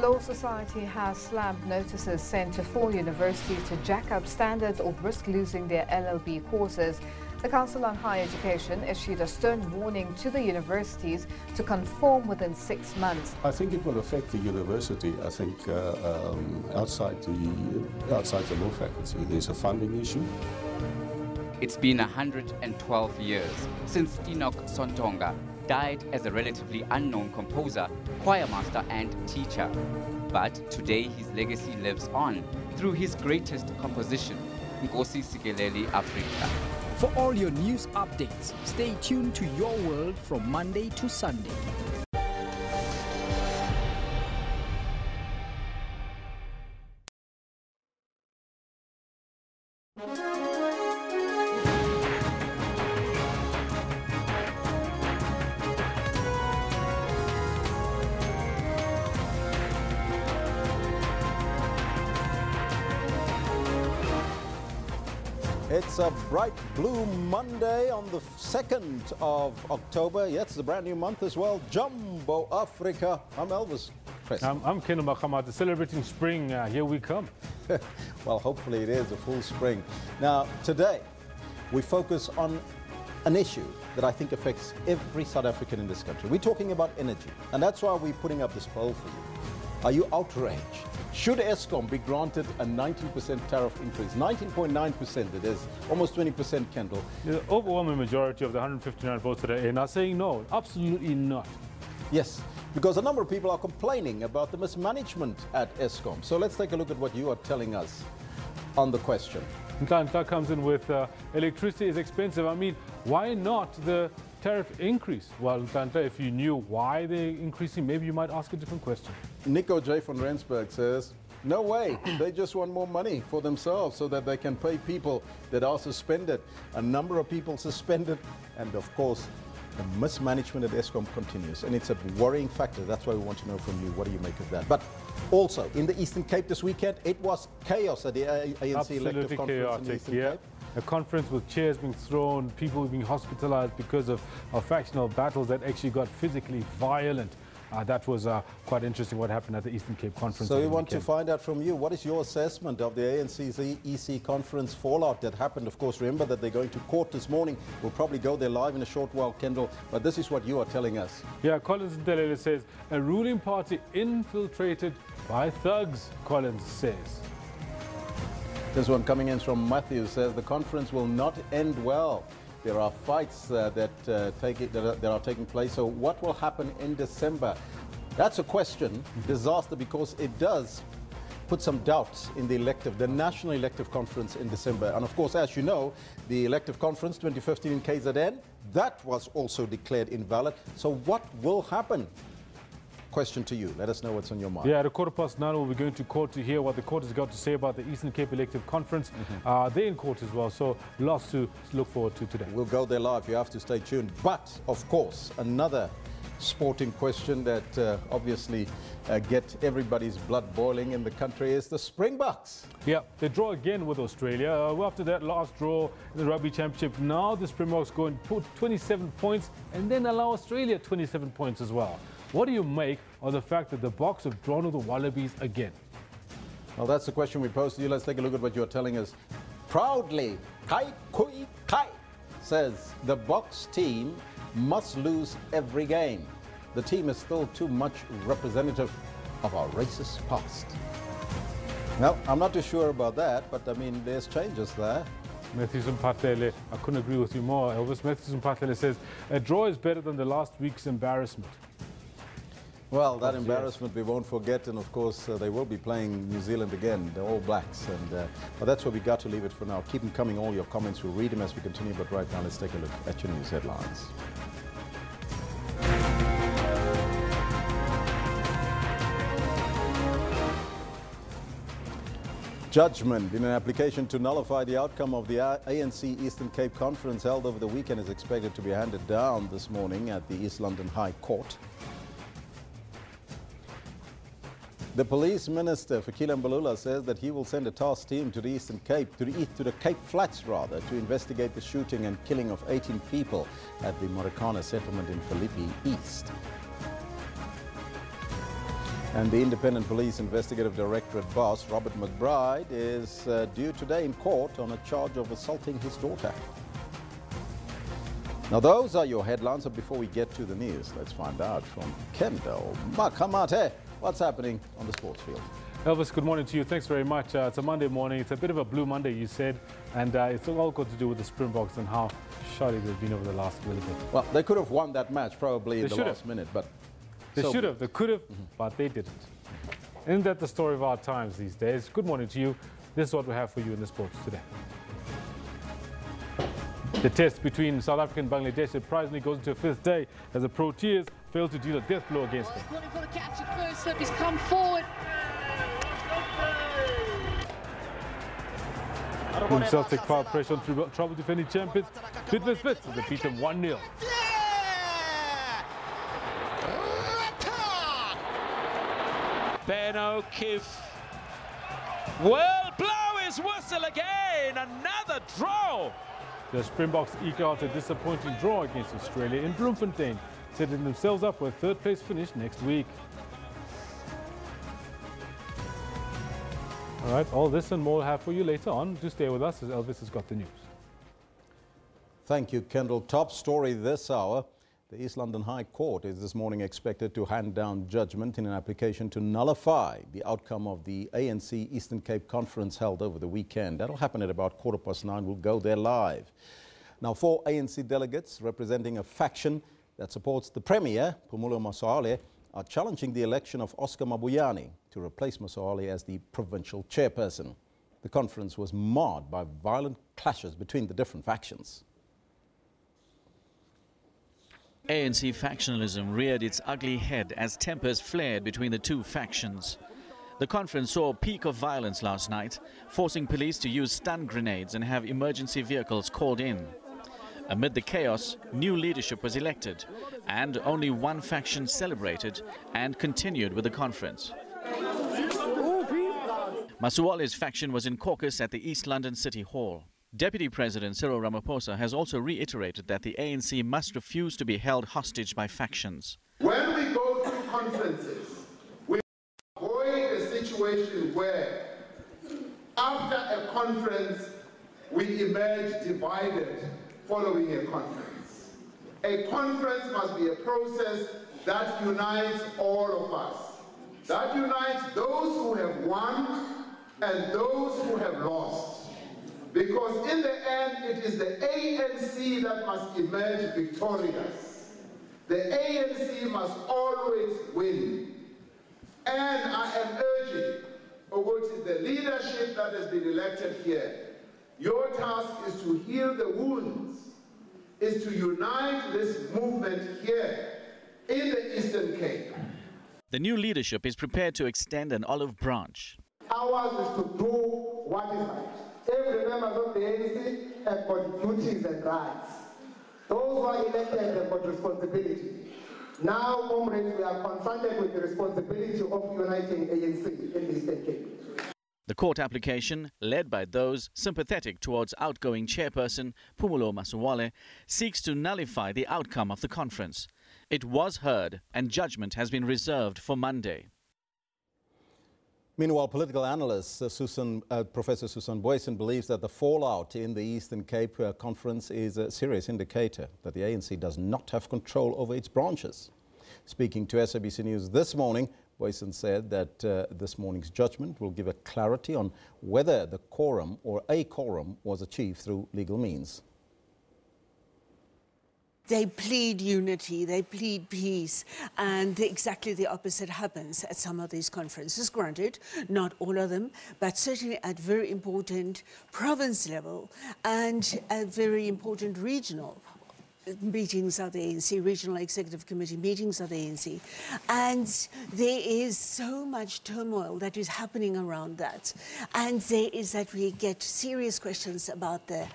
Law Society has slammed notices sent to 4 universities to jack up standards or risk losing their LLB courses. The Council on Higher Education issued a stern warning to the universities to conform within 6 months. I think it will affect the university. I think outside the law faculty, there's a funding issue. It's been 112 years since Enoch Sontonga died as a relatively unknown composer, choir master and teacher. But today his legacy lives on through his greatest composition, Nkosi Sikeleli Afrika. For all your news updates, stay tuned to Your World from Monday to Sunday. It's a bright blue Monday on the 2nd of October. Yeah, it's a brand new month as well. Jumbo Africa. I'm Elvis. I'm Ken Makamata, celebrating spring. Here we come. Well, hopefully it is a full spring. Now, today we focus on an issue that I think affects every South African in this country. We're talking about energy, and that's why we're putting up this poll for you. Are you outraged? Should Eskom be granted a 19% tariff increase? 19.9% it is, almost 20%, Kendall. The overwhelming majority of the 159 votes today are saying no, absolutely not. Yes, because a number of people are complaining about the mismanagement at Eskom. So let's take a look at what you are telling us on the question. Nkandla comes in with electricity is expensive. I mean, why not the tariff increase? Well, Nkandla, if you knew why they're increasing, maybe you might ask a different question. Nico J. von Rensburg says, no way, they just want more money for themselves so that they can pay people that are suspended. A number of people suspended, and of course, the mismanagement at Eskom continues. And it's a worrying factor. That's why we want to know from you, what do you make of that? But also, in the Eastern Cape this weekend, it was chaos at the ANC elective conference in the Eastern Cape. A conference with chairs being thrown, people being hospitalized because of factional battles that actually got physically violent. That was quite interesting what happened at the Eastern Cape conference. So we want to find out from you, what is your assessment of the ANC's EC conference fallout that happened? Of course, remember that they're going to court this morning. We'll probably go there live in a short while, Kendall, but this is what you are telling us. Yeah, Collins Ntelele says, a ruling party infiltrated by thugs, Collins says. This one coming in from Matthew says, the conference will not end well. There are fights that are taking place. So what will happen in December? That's a question, disaster, because it does put some doubts in the national elective conference in December. And of course, as you know, the elective conference 2015 in KZN, that was also declared invalid. So what will happen? Question to you. Let us know what's on your mind. Yeah, at 9:15 we'll be going to court to hear what the court has got to say about the Eastern Cape Elective Conference. They're in court as well, so lots to look forward to today. We'll go there live. You have to stay tuned. But, of course, another sporting question that obviously get everybody's blood boiling in the country is the Springboks. Yeah, they draw again with Australia. After that last draw in the Rugby Championship, now the Springboks go and put 27 points and then allow Australia 27 points as well. What do you make of the fact that the Boks have drawn with the Wallabies again? Well, that's the question we posed to you. Let's take a look at what you're telling us. Proudly, Kai Kui Kai says the Boks team must lose every game. The team is still too much representative of our racist past. Well, I'm not too sure about that, but I mean, there's changes there. Matthew Mpatlele, I couldn't agree with you more. Elvis, Matthew Mpatlele says a draw is better than the last week's embarrassment. Well, that embarrassment we won't forget, and of course they will be playing New Zealand again, the All Blacks, and but that's where we got to leave it for now. Keep them coming, all your comments, we'll read them as we continue, but right now let's take a look at your news headlines. Judgment in an application to nullify the outcome of the ANC Eastern Cape Conference held over the weekend is expected to be handed down this morning at the East London High Court. The police minister, Fikile Mbalula, says that he will send a task team to the Eastern Cape, to the Cape Flats rather, to investigate the shooting and killing of 18 people at the Marikana settlement in Philippi East. And the Independent Police Investigative Directorate boss, Robert McBride, is due today in court on a charge of assaulting his daughter. Now, those are your headlines. So before we get to the news, let's find out from Kendall Makamate what's happening on the sports field. Elvis, good morning to you. Thanks very much. It's a Monday morning. It's a bit of a blue Monday, you said, and it's all got to do with the Springboks and how shoddy they've been over the last little bit. Well, they could have won that match probably in the last minute, but... They should have, they could have, but they didn't. Isn't that the story of our times these days? Good morning to you. This is what we have for you in the sports today. The test between South Africa and Bangladesh surprisingly goes into a fifth day as the Proteas failed to deal a death blow against them. He's got to catch it first, so he's come forward. Themselves take power pressure on trouble defending champions. Bidvest Wits as they beat them 1-0. Ben O'Keefe will blow his whistle again. Another draw. The Springboks eke out a disappointing draw against Australia in Bloemfontein, setting themselves up for a third-place finish next week. All right, all this and more we'll have for you later on. Do stay with us as Elvis has got the news. Thank you, Kendall. Top story this hour. The East London High Court is this morning expected to hand down judgment in an application to nullify the outcome of the ANC Eastern Cape Conference held over the weekend. That'll happen at about 9:15. We'll go there live. Now, 4 ANC delegates representing a faction that supports the Premier, Phumulo Masualle, are challenging the election of Oscar Mabuyane to replace Masualle as the provincial chairperson. The conference was marred by violent clashes between the different factions. ANC factionalism reared its ugly head as tempers flared between the two factions. The conference saw a peak of violence last night, forcing police to use stun grenades and have emergency vehicles called in. Amid the chaos, new leadership was elected, and only one faction celebrated and continued with the conference. Masuale's faction was in caucus at the East London City Hall. Deputy President Cyril Ramaphosa has also reiterated that the ANC must refuse to be held hostage by factions. When we go through conferences, we avoid a situation where after a conference we emerge divided following a conference. A conference must be a process that unites all of us, that unites those who have won and those who have lost. Because in the end, it is the ANC that must emerge victorious. The ANC must always win. And I am urging the leadership that has been elected here, your task is to heal the wounds, is to unite this movement here in the Eastern Cape. The new leadership is prepared to extend an olive branch. Ours is to do what is right. Every member of the ANC have got duties and rights. Those who are elected have got responsibility. Now, comrades, we are confronted with the responsibility of uniting ANC in the Eastern Cape. The court application, led by those sympathetic towards outgoing chairperson Phumulo Masualle, seeks to nullify the outcome of the conference. It was heard and judgment has been reserved for Monday. Meanwhile, political analyst Professor Susan Boyson believes that the fallout in the Eastern Cape Conference is a serious indicator that the ANC does not have control over its branches. Speaking to SABC News this morning, Boyson said that this morning's judgment will give a clarity on whether the quorum or a quorum was achieved through legal means. They plead unity, they plead peace, and exactly the opposite happens at some of these conferences. Granted, not all of them, but certainly at very important province level and at very important regional meetings of the ANC, regional executive committee meetings of the ANC. And there is so much turmoil that is happening around that. And there is that we get serious questions about the...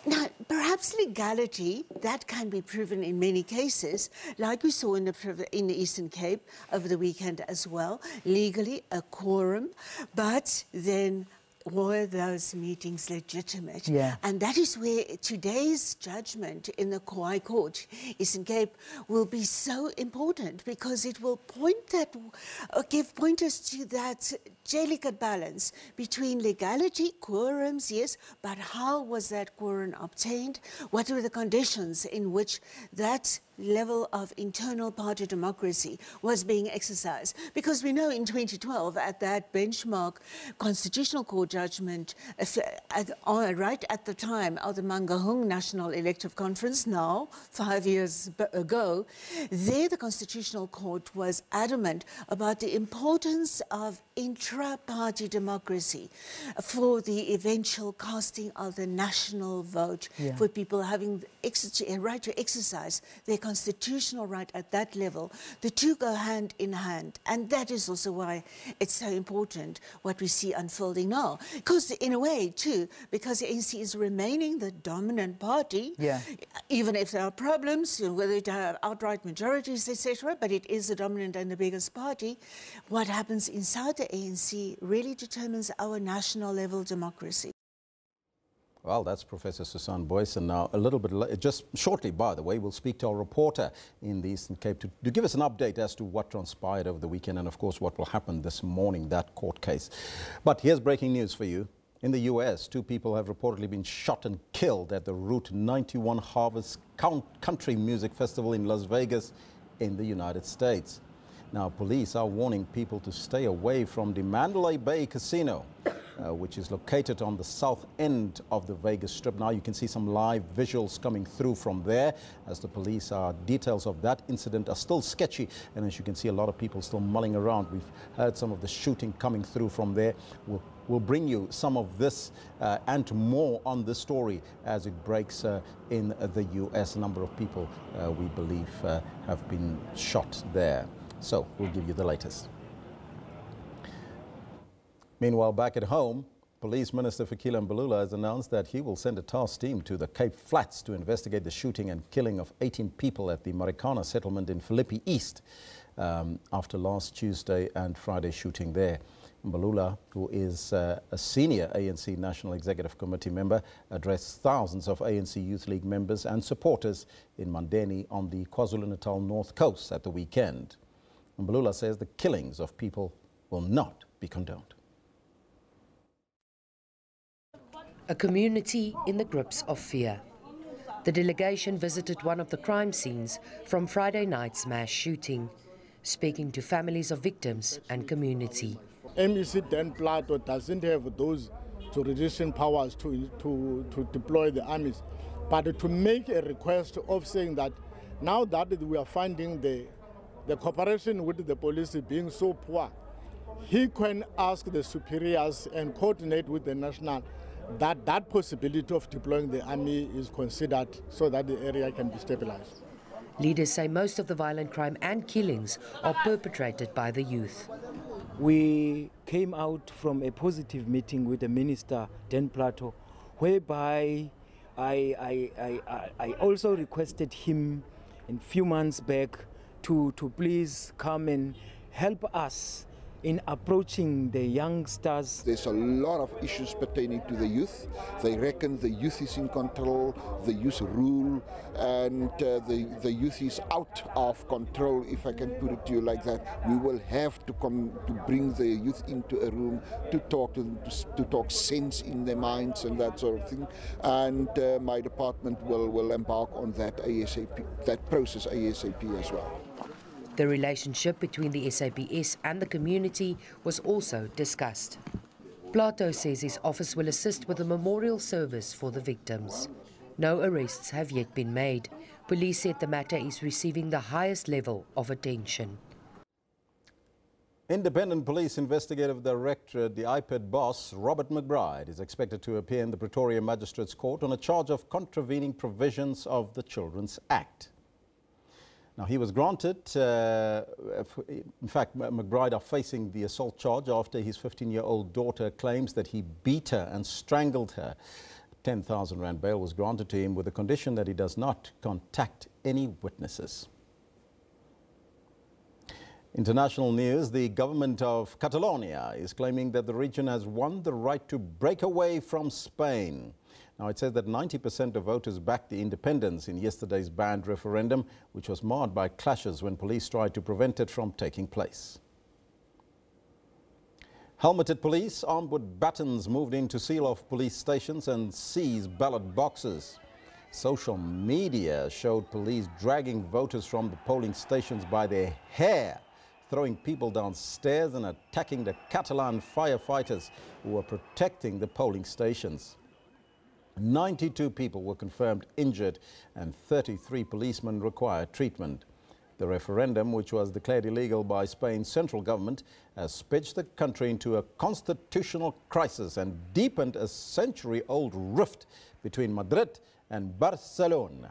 Now, perhaps legality, that can be proven in many cases, like we saw in the Eastern Cape over the weekend as well, legally a quorum, but then were those meetings legitimate? Yeah. And that is where today's judgment in the High Court, Eastern Cape, will be so important, because it will give pointers to that delicate balance between legality, quorums, yes, but how was that quorum obtained? What were the conditions in which that level of internal party democracy was being exercised? Because we know in 2012, at that benchmark Constitutional Court judgment, right at the time of the Mangaung National Elective Conference, now 5 years ago, there the Constitutional Court was adamant about the importance of intra-party democracy for the eventual casting of the national vote, for people having a right to exercise their constitutional right at that level. The two go hand in hand, and that is also why it's so important what we see unfolding now. Because in a way too, because the ANC is remaining the dominant party, even if there are problems, whether it have outright majorities, etc., but it is the dominant and the biggest party. What happens inside the ANC really determines our national level democracy. Well, that's Professor Susan Boyce. And now a little bit, just shortly, by the way, we'll speak to our reporter in the Eastern Cape to give us an update as to what transpired over the weekend and, of course, what will happen this morning, that court case. But here's breaking news for you. In the U.S., 2 people have reportedly been shot and killed at the Route 91 Harvest Country Music Festival in Las Vegas in the United States. Now, police are warning people to stay away from the Mandalay Bay Casino, which is located on the south end of the Vegas Strip. Now you can see some live visuals coming through from there as the police are. Details of that incident are still sketchy, and as you can see, a lot of people still mulling around. We've heard some of the shooting coming through from there. We'll bring you some of this and more on this story as it breaks in the U.S. A number of people, we believe, have been shot there. So we'll give you the latest. Meanwhile, back at home, Police Minister Fikile Mbalula has announced that he will send a task team to the Cape Flats to investigate the shooting and killing of 18 people at the Marikana settlement in Philippi East after last Tuesday and Friday shooting there. Mbalula, who is a senior ANC National Executive Committee member, addressed thousands of ANC Youth League members and supporters in Mandeni on the KwaZulu-Natal North Coast at the weekend. Mbalula says the killings of people will not be condoned. A community in the grips of fear. The delegation visited one of the crime scenes from Friday night's mass shooting, speaking to families of victims and community. MEC Dan Plato doesn't have those jurisdiction powers to deploy the armies, but to make a request of saying that now that we are finding the cooperation with the police being so poor, he can ask the superiors and coordinate with the national that possibility of deploying the army is considered so that the area can be stabilized. Leaders say most of the violent crime and killings are perpetrated by the youth. We came out from a positive meeting with the Minister, Dan Plato, whereby I also requested him a few months back to please come and help us in approaching the youngsters. There's a lot of issues pertaining to the youth. They reckon the youth is in control, the youth rule, and the youth is out of control, if I can put it to you like that. We will have to come to bring the youth into a room to talk to them, to talk sense in their minds and that sort of thing. And my department will embark on that ASAP, that process ASAP as well. The relationship between the SABC and the community was also discussed. Plato says his office will assist with a memorial service for the victims. No arrests have yet been made. Police said the matter is receiving the highest level of attention. Independent Police Investigative Director, the Ipid boss, Robert McBride, is expected to appear in the Pretoria Magistrates Court on a charge of contravening provisions of the Children's Act. Now, he was granted, in fact, McBride are facing the assault charge after his 15-year-old daughter claims that he beat her and strangled her. 10,000 rand bail was granted to him with the condition that he does not contact any witnesses. International news, the government of Catalonia is claiming that the region has won the right to break away from Spain. Now, it says that 90% of voters backed the independence in yesterday's banned referendum, which was marred by clashes when police tried to prevent it from taking place. Helmeted police armed with batons moved in to seal off police stations and seize ballot boxes. Social media showed police dragging voters from the polling stations by their hair, throwing people downstairs and attacking the Catalan firefighters who were protecting the polling stations. 92 people were confirmed injured and 33 policemen required treatment. The referendum, which was declared illegal by Spain's central government, has pitched the country into a constitutional crisis and deepened a century-old rift between Madrid and Barcelona.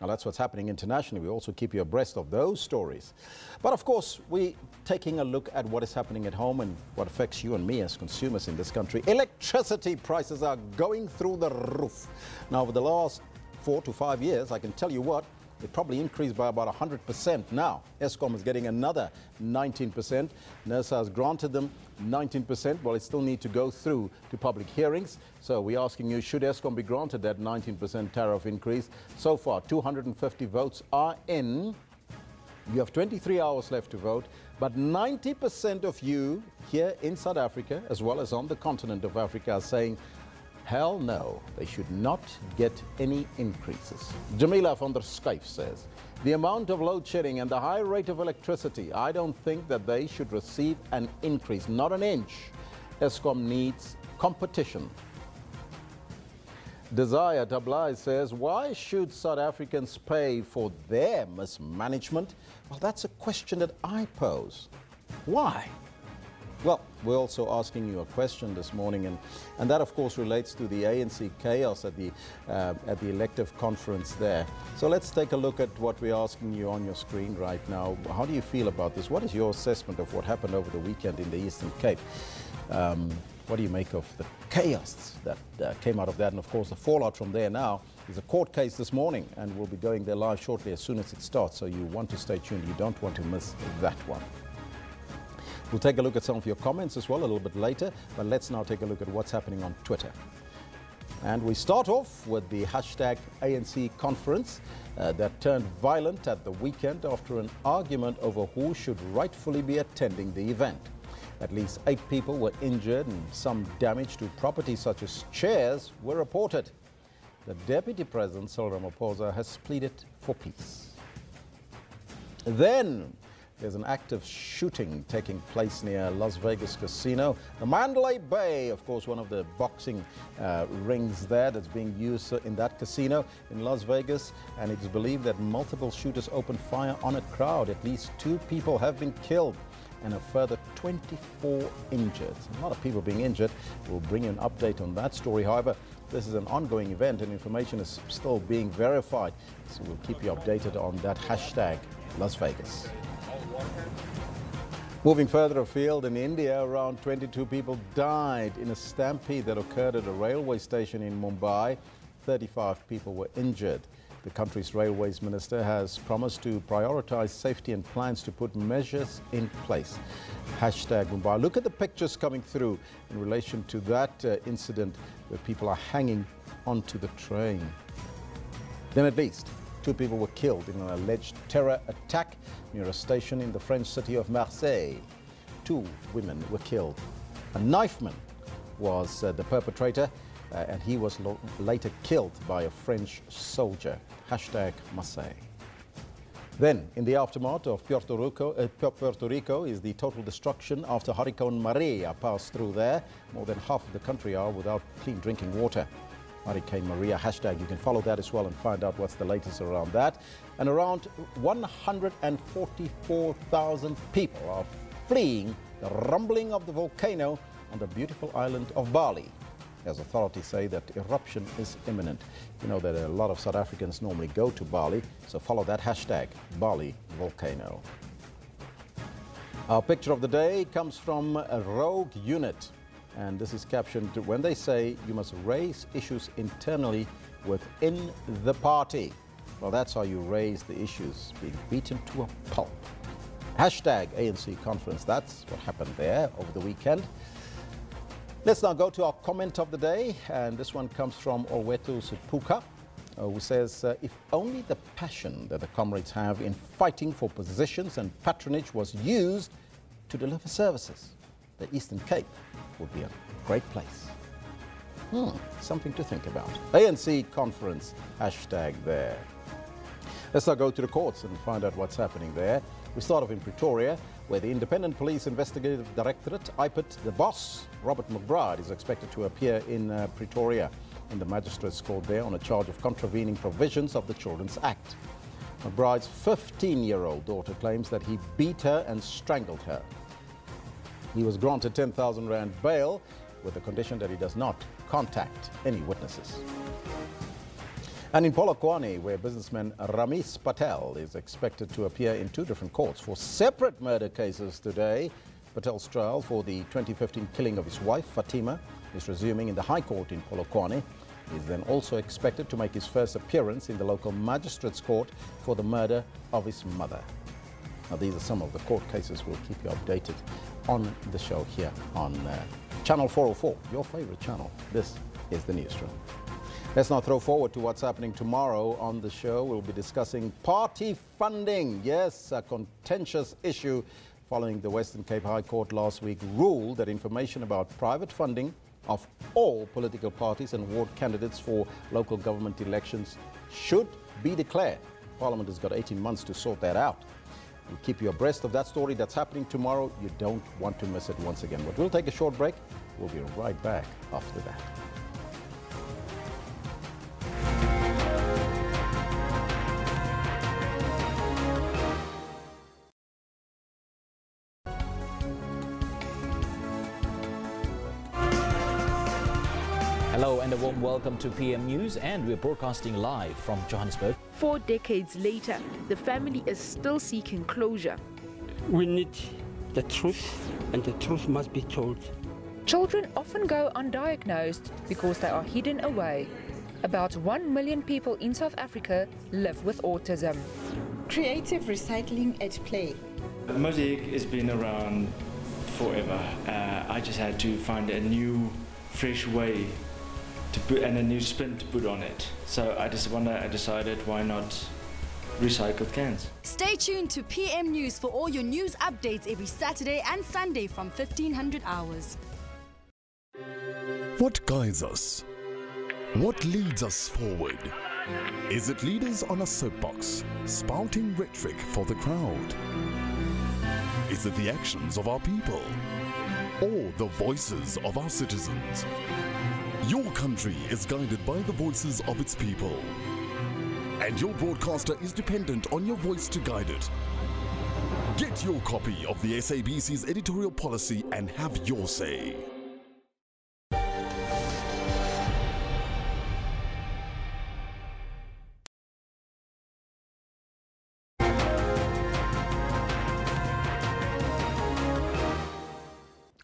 Now, that's what's happening internationally. We also keep you abreast of those stories. But of course, we're taking a look at what is happening at home and what affects you and me as consumers in this country. Electricity prices are going through the roof. Now, over the last 4 to 5 years, I can tell you what, it probably increased by about 100%. Now, Eskom is getting another 19%. NERSA has granted them 19%. Well, it still needs to go through to public hearings. So we're asking you, should Eskom be granted that 19% tariff increase? So far, 250 votes are in. You have 23 hours left to vote. But 90% of you here in South Africa, as well as on the continent of Africa, are saying, hell no, they should not get any increases. Jamila van der Schuyf says, the amount of load shedding and the high rate of electricity, I don't think that they should receive an increase, not an inch. Eskom needs competition. Desire Tablai says, why should South Africans pay for their mismanagement? Well, that's a question that I pose. Why? Well, we're also asking you a question this morning, and that, of course, relates to the ANC chaos at the elective conference there. So let's take a look at what we're asking you on your screen right now. How do you feel about this? What is your assessment of what happened over the weekend in the Eastern Cape? What do you make of the chaos that came out of that? And, of course, the fallout from there now is a court case this morning, and we'll be going there live shortly as soon as it starts. So you want to stay tuned. You don't want to miss that one. We'll take a look at some of your comments as well a little bit later, but let's now take a look at what's happening on Twitter. And we start off with the hashtag ANC conference that turned violent at the weekend after an argument over who should rightfully be attending the event. At least 8 people were injured and some damage to property such as chairs were reported. The Deputy President, Cyril Ramaphosa, has pleaded for peace. Then there's an active shooting taking place near Las Vegas Casino. The Mandalay Bay, of course, one of the boxing rings there that's being used in that casino in Las Vegas. And it's believed that multiple shooters opened fire on a crowd. At least 2 people have been killed and a further 24 injured. A lot of people being injured. We'll bring you an update on that story. However, this is an ongoing event and information is still being verified. So we'll keep you updated on that hashtag Las Vegas. Moving further afield, in India, around 22 people died in a stampede that occurred at a railway station in Mumbai. 35 people were injured. The country's railways minister has promised to prioritize safety and plans to put measures in place. Hashtag Mumbai. Look at the pictures coming through in relation to that incident where people are hanging onto the train. Then at least 2 people were killed in an alleged terror attack near a station in the French city of Marseille. 2 women were killed. A knifeman was the perpetrator, and he was later killed by a French soldier. Hashtag Marseille. Then, in the aftermath of Puerto Rico is the total destruction after Hurricane Maria passed through there. More than half of the country are without clean drinking water. Hurricane Maria, hashtag, you can follow that as well and find out what's the latest around that. And around 144,000 people are fleeing the rumbling of the volcano on the beautiful island of Bali, as authorities say that eruption is imminent. You know that a lot of South Africans normally go to Bali, so follow that hashtag, Bali volcano. Our picture of the day comes from a rogue unit. And this is captioned, when they say you must raise issues internally within the party. Well, that's how you raise the issues, being beaten to a pulp. Hashtag ANC conference. That's what happened there over the weekend. Let's now go to our comment of the day, and this one comes from Olwetu Sipuka, who says, if only the passion that the comrades have in fighting for positions and patronage was used to deliver services, the Eastern Cape would be a great place. Something to think about. ANC conference, hashtag there. Let's now go to the courts and find out what's happening there. We start off in Pretoria, where the Independent Police Investigative Directorate, Ipid, the boss, Robert McBride, is expected to appear in Pretoria in the Magistrates' Court there on a charge of contravening provisions of the Children's Act. McBride's 15-year-old daughter claims that he beat her and strangled her. He was granted 10,000 rand bail with the condition that he does not contact any witnesses. And in Polokwane, where businessman Ramesh Patel is expected to appear in two different courts for separate murder cases today. Patel's trial for the 2015 killing of his wife, Fatima, is resuming in the High Court in Polokwane. He is then also expected to make his first appearance in the local magistrates' court for the murder of his mother. Now, these are some of the court cases. We'll keep you updated on the show here on Channel 404, your favorite channel. This is the Newsroom. Let's now throw forward to what's happening tomorrow on the show. We'll be discussing party funding. Yes, a contentious issue following the Western Cape High Court last week ruled that information about private funding of all political parties and ward candidates for local government elections should be declared. Parliament has got 18 months to sort that out. We'll keep you abreast of that story that's happening tomorrow. You don't want to miss it once again. But we'll take a short break. We'll be right back after that. Hello and a warm welcome to PM News, and we're broadcasting live from Johannesburg. 4 decades later, the family is still seeking closure. We need the truth, and the truth must be told. Children often go undiagnosed because they are hidden away. About 1 million people in South Africa live with autism. Creative recycling at play. Music has been around forever. I just had to find a new, fresh way to put, and a new spin to put on it. So I decided, why not recycled cans? Stay tuned to PM News for all your news updates every Saturday and Sunday from 1500 hours. What guides us? What leads us forward? Is it leaders on a soapbox, spouting rhetoric for the crowd? Is it the actions of our people? Or the voices of our citizens? Your country is guided by the voices of its people. And your broadcaster is dependent on your voice to guide it. Get your copy of the SABC's editorial policy and have your say.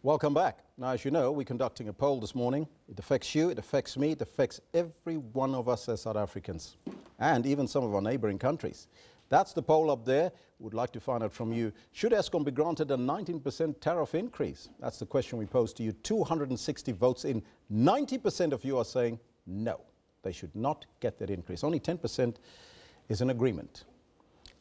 Welcome back. Now, as you know, we're conducting a poll this morning. It affects you, it affects me, it affects every one of us as South Africans, and even some of our neighboring countries. That's the poll up there. We'd like to find out from you, should Eskom be granted a 19% tariff increase? That's the question we pose to you. 260 votes in. 90% of you are saying no, they should not get that increase. Only 10% is in agreement.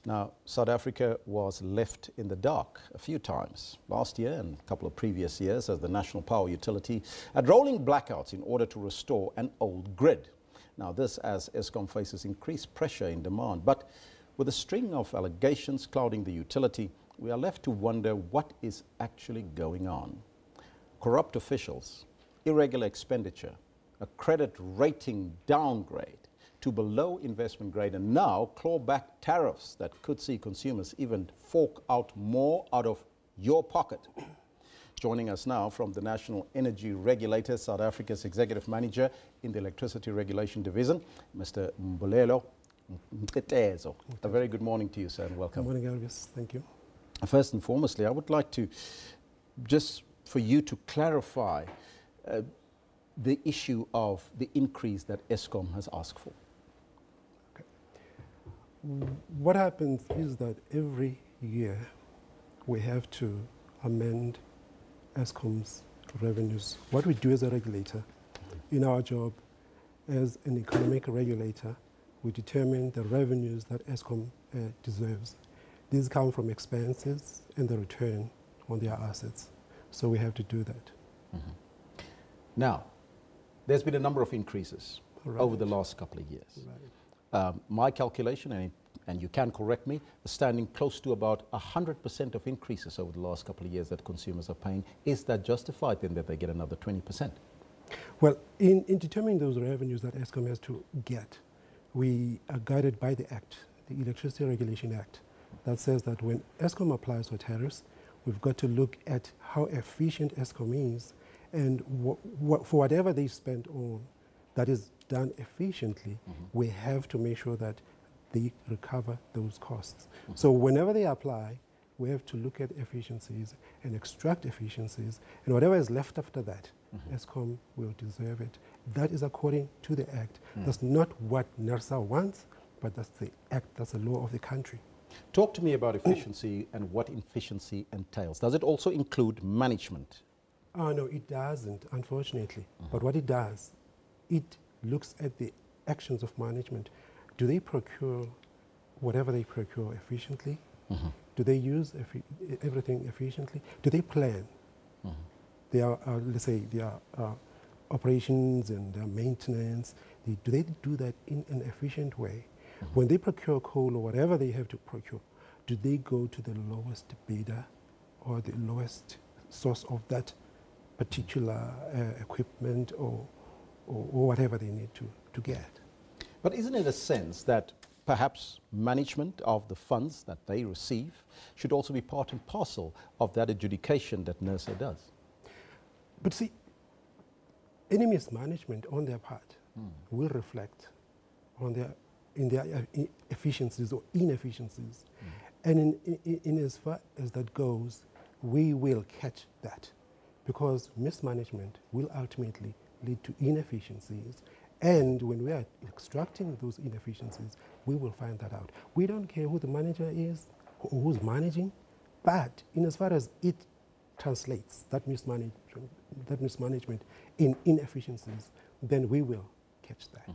Now, South Africa was left in the dark a few times last year and a couple of previous years as the national power utility had rolling blackouts in order to restore an old grid. Now, this as Eskom faces increased pressure in demand. But with a string of allegations clouding the utility, we are left to wonder what is actually going on. Corrupt officials, irregular expenditure, a credit rating downgrade to below investment grade, and now clawback tariffs that could see consumers even fork out more out of your pocket. Joining us now from the National Energy Regulator, South Africa's Executive Manager in the Electricity Regulation Division, Mr. Mbulelo Mtetezo. A very good morning to you, sir, and welcome. Good morning, Elvis. Thank you. First and foremostly, I would like to just for you to clarify the issue of the increase that Eskom has asked for. what happens is that every year we have to amend Eskom's revenues. What we do as a regulator, in our job as an economic regulator, we determine the revenues that Eskom deserves. These come from expenses and the return on their assets. So we have to do that. Now, there's been a number of increases over the last couple of years. My calculation, and you can correct me, is standing close to about 100% of increases over the last couple of years that consumers are paying. Is that justified then that they get another 20%? Well, in determining those revenues that Eskom has to get, we are guided by the Act, the Electricity Regulation Act, that says that when Eskom applies for tariffs, we've got to look at how efficient Eskom is, and for whatever they spend on that is done efficiently, we have to make sure that they recover those costs. So whenever they apply, we have to look at efficiencies and extract efficiencies, and whatever is left after that, Eskom will deserve it. That is according to the Act. That's not what NERSA wants, but that's the Act, that's the law of the country. Talk to me about efficiency and what efficiency entails. Does it also include management? Oh, no, it doesn't, unfortunately. But what it does, it looks at the actions of management. Do they procure whatever they procure efficiently? Do they use everything efficiently? Do they plan? Their, let's say, their operations and their maintenance, do they do that in an efficient way? When they procure coal or whatever they have to procure, do they go to the lowest bidder or the lowest source of that particular equipment or whatever they need to get? But isn't it a sense that perhaps management of the funds that they receive should also be part and parcel of that adjudication that NERSA does? But see, any mismanagement on their part will reflect on in their efficiencies or inefficiencies. And in as far as that goes, we will catch that, because mismanagement will ultimately lead to inefficiencies. And when we are extracting those inefficiencies, we will find that out. We don't care who the manager is or who's managing, but in as far as it translates that mismanagement in inefficiencies, then we will catch that.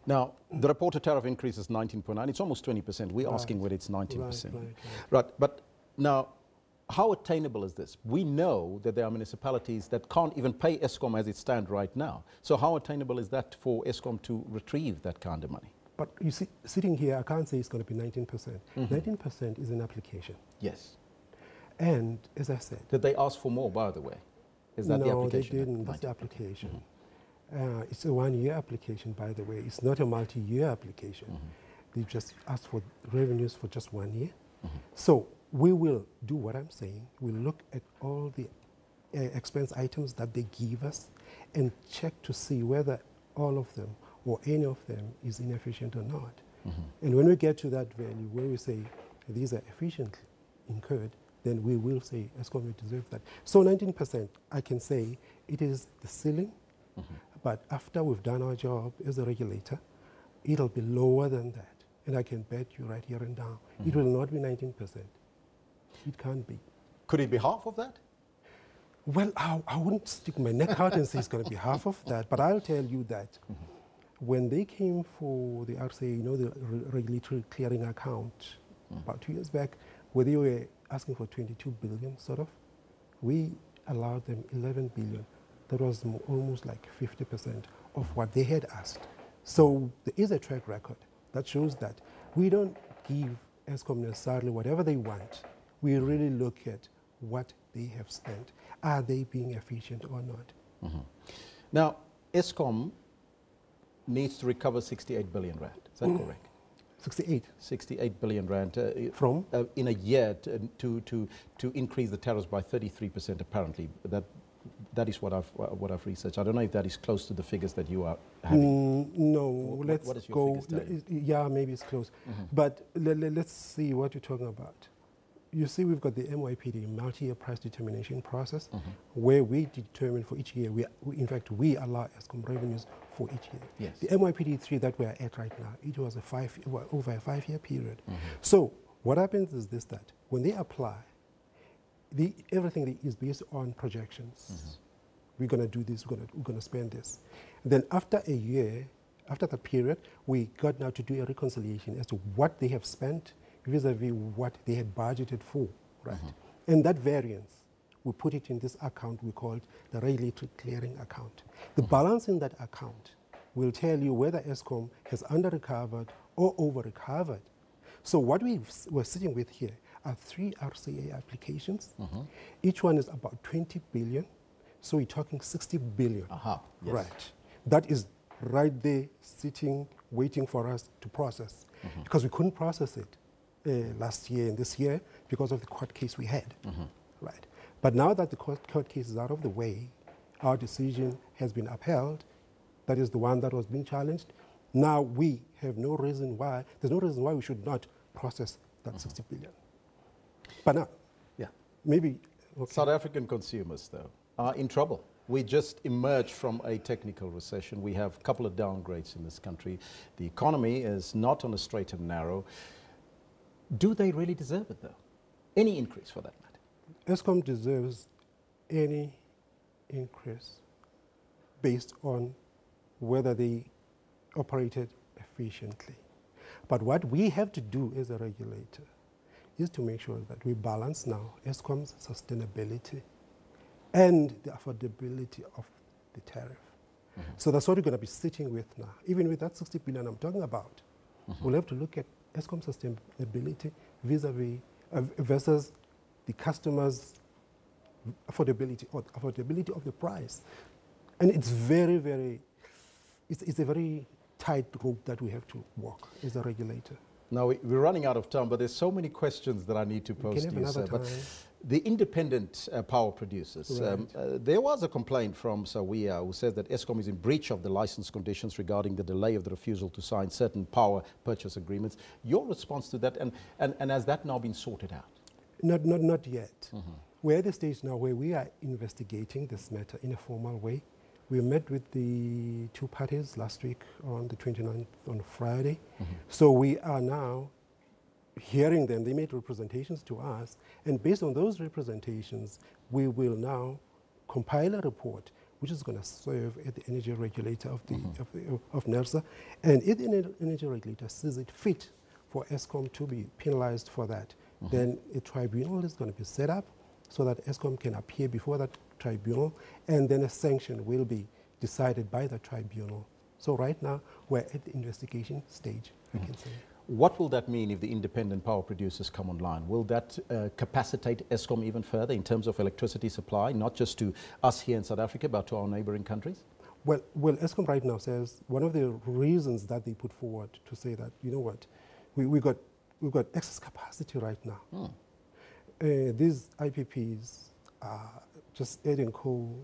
Now, the reported tariff increase is 19.9. It's almost 20%. We're asking whether it's 19%. Right. But now, how attainable is this? We know that there are municipalities that can't even pay Eskom as it stands right now. So how attainable is that for Eskom to retrieve that kind of money? But you see, sitting here, I can't say it's going to be 19%. 19% is an application. Yes. And as I said... Did they ask for more, by the way? Is that the application? No, they didn't. That's the application. It's a one-year application, by the way. It's not a multi-year application. They just asked for revenues for just 1 year. So we will do what I'm saying. We'll look at all the expense items that they give us and check to see whether all of them or any of them is inefficient or not. And when we get to that value where we say these are efficiently incurred, then we will say Eskom will deserve that. So 19%, I can say it is the ceiling. But after we've done our job as a regulator, it'll be lower than that. And I can bet you right here and now, it will not be 19%. It can't be. Could it be half of that? Well, I wouldn't stick my neck out and say it's going to be half of that, but I'll tell you that when they came for the RCA, you know, the regulatory clearing account, about 2 years back, where they were asking for 22 billion, sort of, we allowed them 11 billion. That was almost like 50% of what they had asked. So there is a track record that shows that we don't give Eskom necessarily whatever they want. We really look at what they have spent. Are they being efficient or not? Now, Eskom needs to recover 68 billion rand. Is that correct? 68 billion rand from in a year to increase the tariffs by 33%. Apparently, that is what I've researched. I don't know if that is close to the figures that you are having. No, what is your go. Yeah, maybe it's close. But let's see what you're talking about. you see, we've got the MYPD, multi-year price determination process, where we determine for each year, in fact, we allow Eskom revenues for each year. Yes. The MYPD 3 that we're at right now, it was over a 5-year period. So what happens is this, that when they apply, everything is based on projections. We're going to do this, we're going to spend this. Then after a year, after that period, we got now to do a reconciliation as to what they have spent vis-a-vis what they had budgeted for, right? And that variance, we put it in this account we call it the regulatory clearing account. The balance in that account will tell you whether Eskom has under-recovered or over-recovered. So what we're sitting with here are 3 RCA applications. Each one is about 20 billion. So we're talking 60 billion. Yes. Right. That is right there sitting, waiting for us to process. Because we couldn't process it last year and this year because of the court case we had. Right. But now that the court case is out of the way, our decision has been upheld. That is the one that was being challenged. Now we have no reason why, there's no reason why we should not process that 60 billion. But now, maybe... South African consumers, though, are in trouble. We just emerged from a technical recession. We have a couple of downgrades in this country. The economy is not on a straight and narrow. Do they really deserve it, though? Any increase, for that matter? Eskom deserves any increase based on whether they operated efficiently. But what we have to do as a regulator is to make sure that we balance now Eskom's sustainability and the affordability of the tariff. So that's what we're going to be sitting with now. Even with that 60 billion I'm talking about, we'll have to look at Eskom's sustainability vis-a-vis versus the customer's affordability or affordability of the price. And it's very, very, it's a very tight rope that we have to walk as a regulator. Now, we're running out of time, but there's so many questions that I need to pose to you, sir. But the independent power producers, there was a complaint from Sawia who says that Eskom is in breach of the license conditions regarding the delay of the refusal to sign certain power purchase agreements. Your response to that, and has that now been sorted out? Not yet. We're at the stage now where we are investigating this matter in a formal way. We met with the 2 parties last week on the 29th on Friday. So we are now hearing them. They made representations to us. And based on those representations, we will now compile a report which is going to serve at the energy regulator of NERSA. And if the energy regulator sees it fit for Eskom to be penalized for that, then a tribunal is going to be set up so that Eskom can appear before that tribunal, and then a sanction will be decided by the tribunal. So right now, we're at the investigation stage, I can say. What will that mean if the independent power producers come online? Will that capacitate Eskom even further in terms of electricity supply, not just to us here in South Africa, but to our neighboring countries? Well, Eskom right now says one of the reasons that they put forward to say that, you know what, we've got excess capacity right now. These IPPs are just adding coal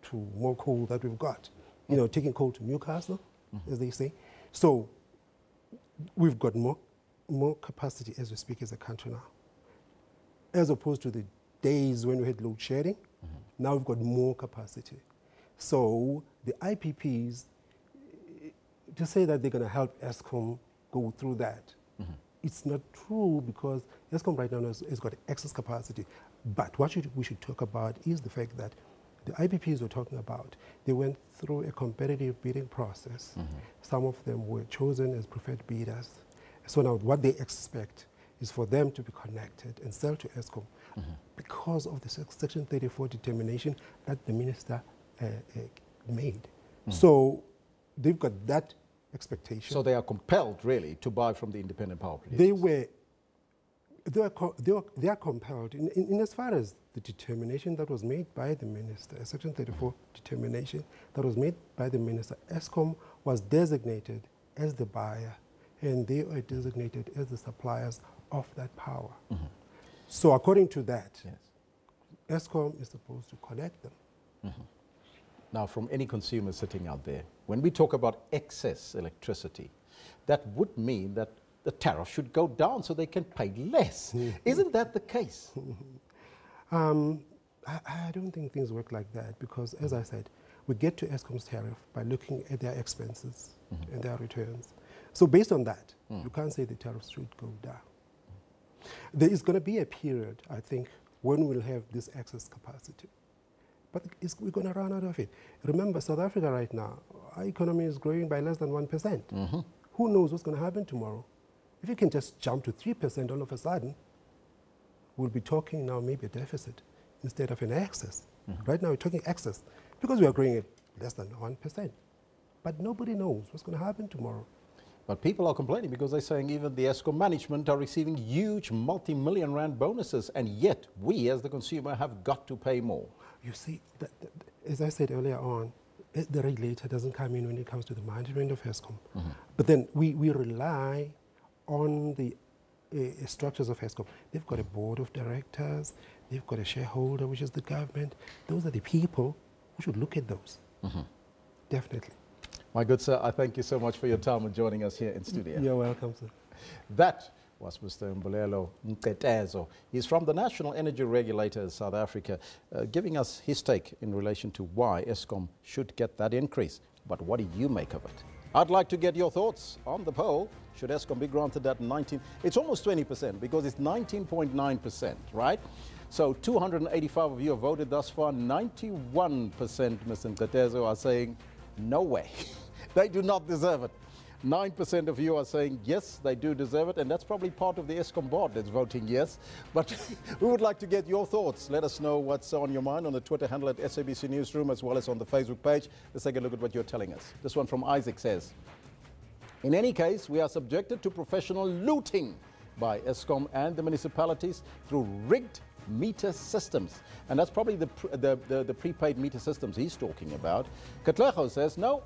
to more coal that we've got. You know, taking coal to Newcastle, as they say. So we've got more capacity as we speak as a country now. As opposed to the days when we had load shedding, now we've got more capacity. So the IPPs, to say that they're going to help Eskom go through that, it's not true, because Eskom right now has got excess capacity. But what we should talk about is the fact that the IPPs we're talking about, they went through a competitive bidding process. Some of them were chosen as preferred bidders. So now what they expect is for them to be connected and sell to Eskom because of the Section 34 determination that the minister made. So they've got that expectation. So they are compelled, really, to buy from the independent power producers? They are compelled in as far as the determination that was made by the minister, a Section 34 determination that was made by the minister. Eskom was designated as the buyer, and they are designated as the suppliers of that power. So according to that, Eskom is supposed to connect them. Now, from any consumer sitting out there, when we talk about excess electricity, that would mean that the tariff should go down so they can pay less. Isn't that the case? I don't think things work like that because, as I said, we get to Eskom's tariff by looking at their expenses and their returns. So based on that, you can't say the tariff should go down. There is going to be a period, I think, when we'll have this excess capacity. But we're going to run out of it. Remember, South Africa right now, our economy is growing by less than 1%. Who knows what's going to happen tomorrow? If you can just jump to 3% all of a sudden, we'll be talking now maybe a deficit instead of an excess. Right now we're talking excess because we are growing at less than 1%. But nobody knows what's going to happen tomorrow. But people are complaining because they're saying even the Eskom management are receiving huge multi-million rand bonuses, and yet we as the consumer have got to pay more. You see, as I said earlier on, the regulator doesn't come in when it comes to the management of Eskom. But then we rely on the structures of Eskom. They've got a board of directors, they've got a shareholder, which is the government. Those are the people who should look at those. Definitely. My good sir, I thank you so much for your time and joining us here in studio. You're welcome, sir. That was Mr. Mbulelo Mtetezo. He's from the National Energy Regulator in South Africa, giving us his take in relation to why Eskom should get that increase. But what do you make of it? I'd like to get your thoughts on the poll. Should Eskom be granted that 19? It's almost 20% because it's 19.9%, right? So 285 of you have voted thus far. 91%, Mr. Mtetezo, are saying no way. They do not deserve it. 9% of you are saying yes, they do deserve it, and that's probably part of the Eskom board that's voting yes. But we would like to get your thoughts. Let us know what's on your mind on the Twitter handle at SABC Newsroom, as well as on the Facebook page. Let's take a look at what you're telling us. This one from Isaac says, in any case, we are subjected to professional looting by Eskom and the municipalities through rigged meter systems. And that's probably the prepaid meter systems he's talking about. Catalonia says, no,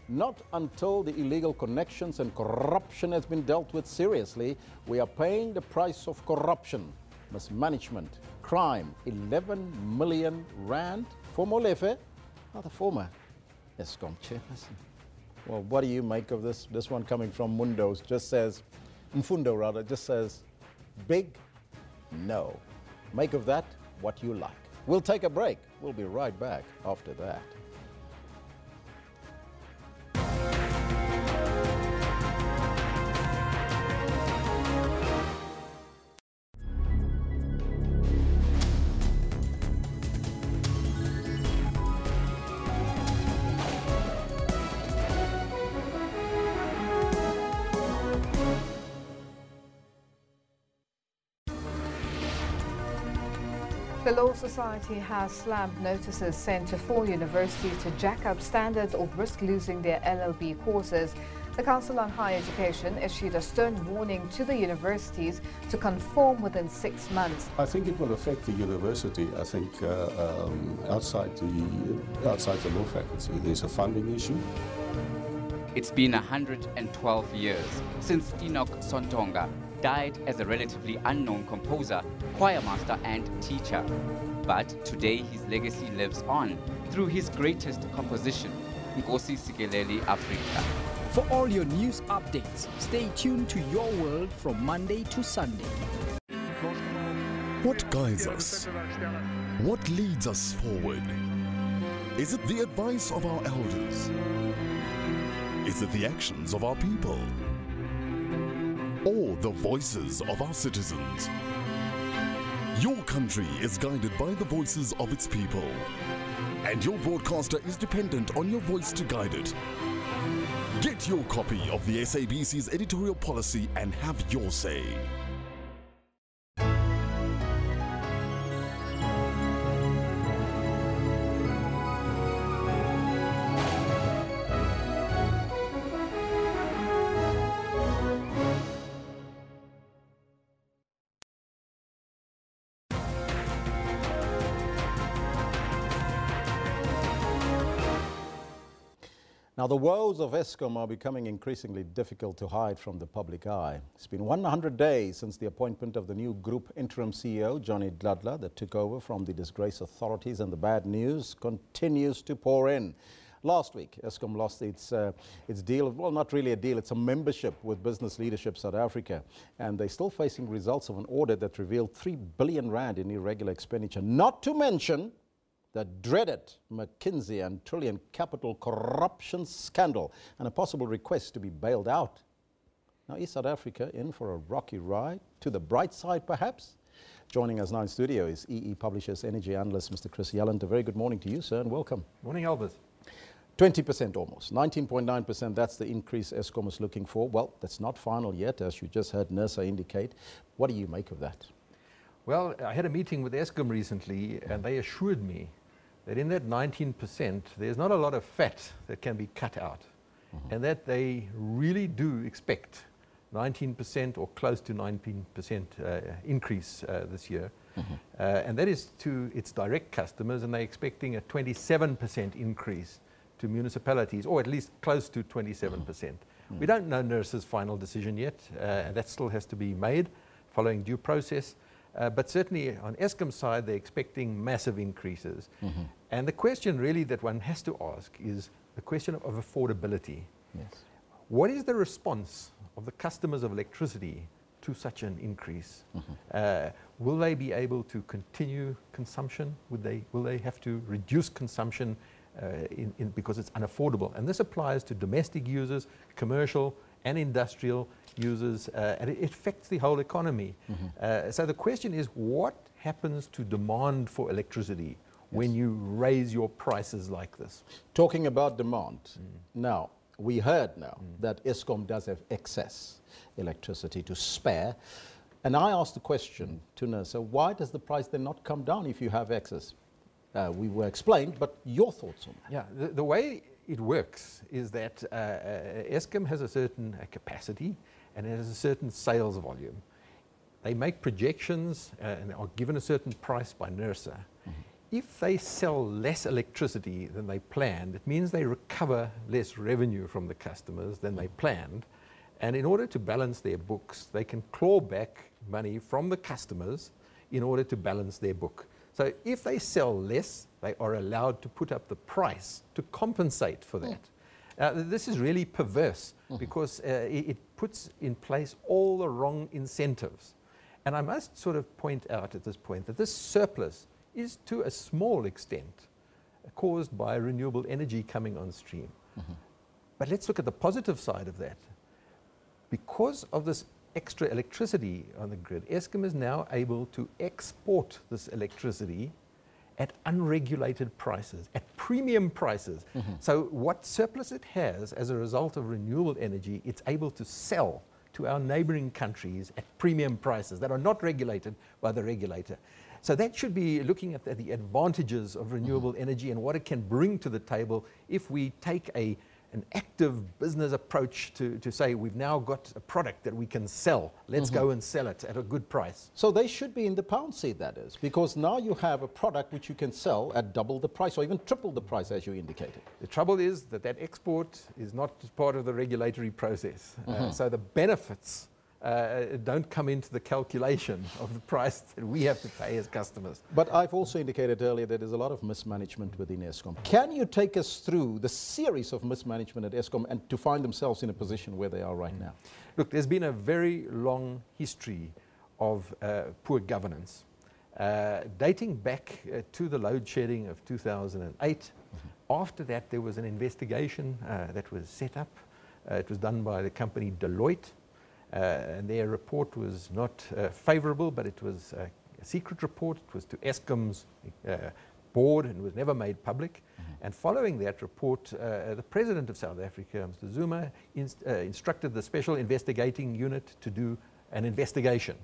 not until the illegal connections and corruption has been dealt with seriously. We are paying the price of corruption, mismanagement, crime. 11 million rand for Molefe, the former Eskom chairperson. Well, what do you make of this? This one coming from Mundos just says, Mfundo rather, just says, big no. Make of that what you like. We'll take a break. We'll be right back after that. The Law Society has slammed notices sent to 4 universities to jack up standards or risk losing their LLB courses. The Council on Higher Education issued a stern warning to the universities to conform within 6 months. I think it will affect the university. I think outside the law faculty, there's a funding issue. It's been 112 years since Enoch Sontonga died as a relatively unknown composer, choir master and teacher. But today his legacy lives on through his greatest composition, Nkosi Sikeleli Afrika. For all your news updates, stay tuned to Your World from Monday to Sunday. What guides us? What leads us forward? Is it the advice of our elders? Is it the actions of our people? Or the voices of our citizens? Your country is guided by the voices of its people, and your broadcaster is dependent on your voice to guide it. Get your copy of the SABC's editorial policy and have your say. Now, the woes of Eskom are becoming increasingly difficult to hide from the public eye. It's been 100 days since the appointment of the new group interim CEO, Johnny Dladla, that took over from the disgraced authorities, and the bad news continues to pour in. Last week, Eskom lost its deal, well, not really a deal, it's a membership with Business Leadership South Africa. And they're still facing results of an audit that revealed 3 billion rand in irregular expenditure, not to mention the dreaded McKinsey and Trillion Capital corruption scandal and a possible request to be bailed out. Now, is South Africa in for a rocky ride? To the bright side, perhaps? Joining us now in studio is EE Publishers Energy Analyst, Mr. Chris Yelland. A very good morning to you, sir, and welcome. Morning, Albert. 20% almost, 19.9%, that's the increase Eskom is looking for. Well, that's not final yet, as you just heard NERSA indicate. What do you make of that? Well, I had a meeting with Eskom recently, and they assured me that in that 19%, there's not a lot of fat that can be cut out, and that they really do expect 19% or close to 19% increase this year. And that is to its direct customers, and they're expecting a 27% increase to municipalities, or at least close to 27%. We don't know NERSA's final decision yet. That still has to be made following due process. But certainly on Eskom's side, they're expecting massive increases. And the question really that one has to ask is the question of affordability. Yes. What is the response of the customers of electricity to such an increase? Will they be able to continue consumption? Will they have to reduce consumption because it's unaffordable? And this applies to domestic users, commercial and industrial users, and it affects the whole economy. So the question is, what happens to demand for electricity when you raise your prices like this? Talking about demand, now, we heard now that Eskom does have excess electricity to spare. And I asked the question to NERSA, why does the price then not come down if you have excess? We were explained, but your thoughts on that? Yeah, the way it works is that Eskom has a certain capacity and it has a certain sales volume. They make projections and are given a certain price by NERSA. If they sell less electricity than they planned, it means they recover less revenue from the customers than they planned. And in order to balance their books, they can claw back money from the customers in order to balance their book. So if they sell less, they are allowed to put up the price to compensate for that. This is really perverse because it puts in place all the wrong incentives. And I must sort of point out at this point that this surplus is to a small extent caused by renewable energy coming on stream. But let's look at the positive side of that. Because of this extra electricity on the grid, Eskom is now able to export this electricity at unregulated prices, at premium prices. So what surplus it has as a result of renewable energy, it's able to sell to our neighboring countries at premium prices that are not regulated by the regulator. So that should be looking at the advantages of renewable energy and what it can bring to the table if we take an active business approach to say we've now got a product that we can sell. Let's go and sell it at a good price. So they should be in the pound seat, that is, because now you have a product which you can sell at double the price or even triple the price, as you indicated. The trouble is that export is not part of the regulatory process. So the benefits don't come into the calculation of the price that we have to pay as customers. But I've also indicated earlier that there's a lot of mismanagement within Eskom. Can you take us through the series of mismanagement at Eskom and to find themselves in a position where they are right now? Look, there's been a very long history of poor governance, dating back to the load shedding of 2008. After that, there was an investigation that was set up. It was done by the company Deloitte. And their report was not favorable, but it was a secret report. It was to Eskom's board and was never made public. And following that report, the President of South Africa, Mr. Zuma, instructed the Special Investigating Unit to do an investigation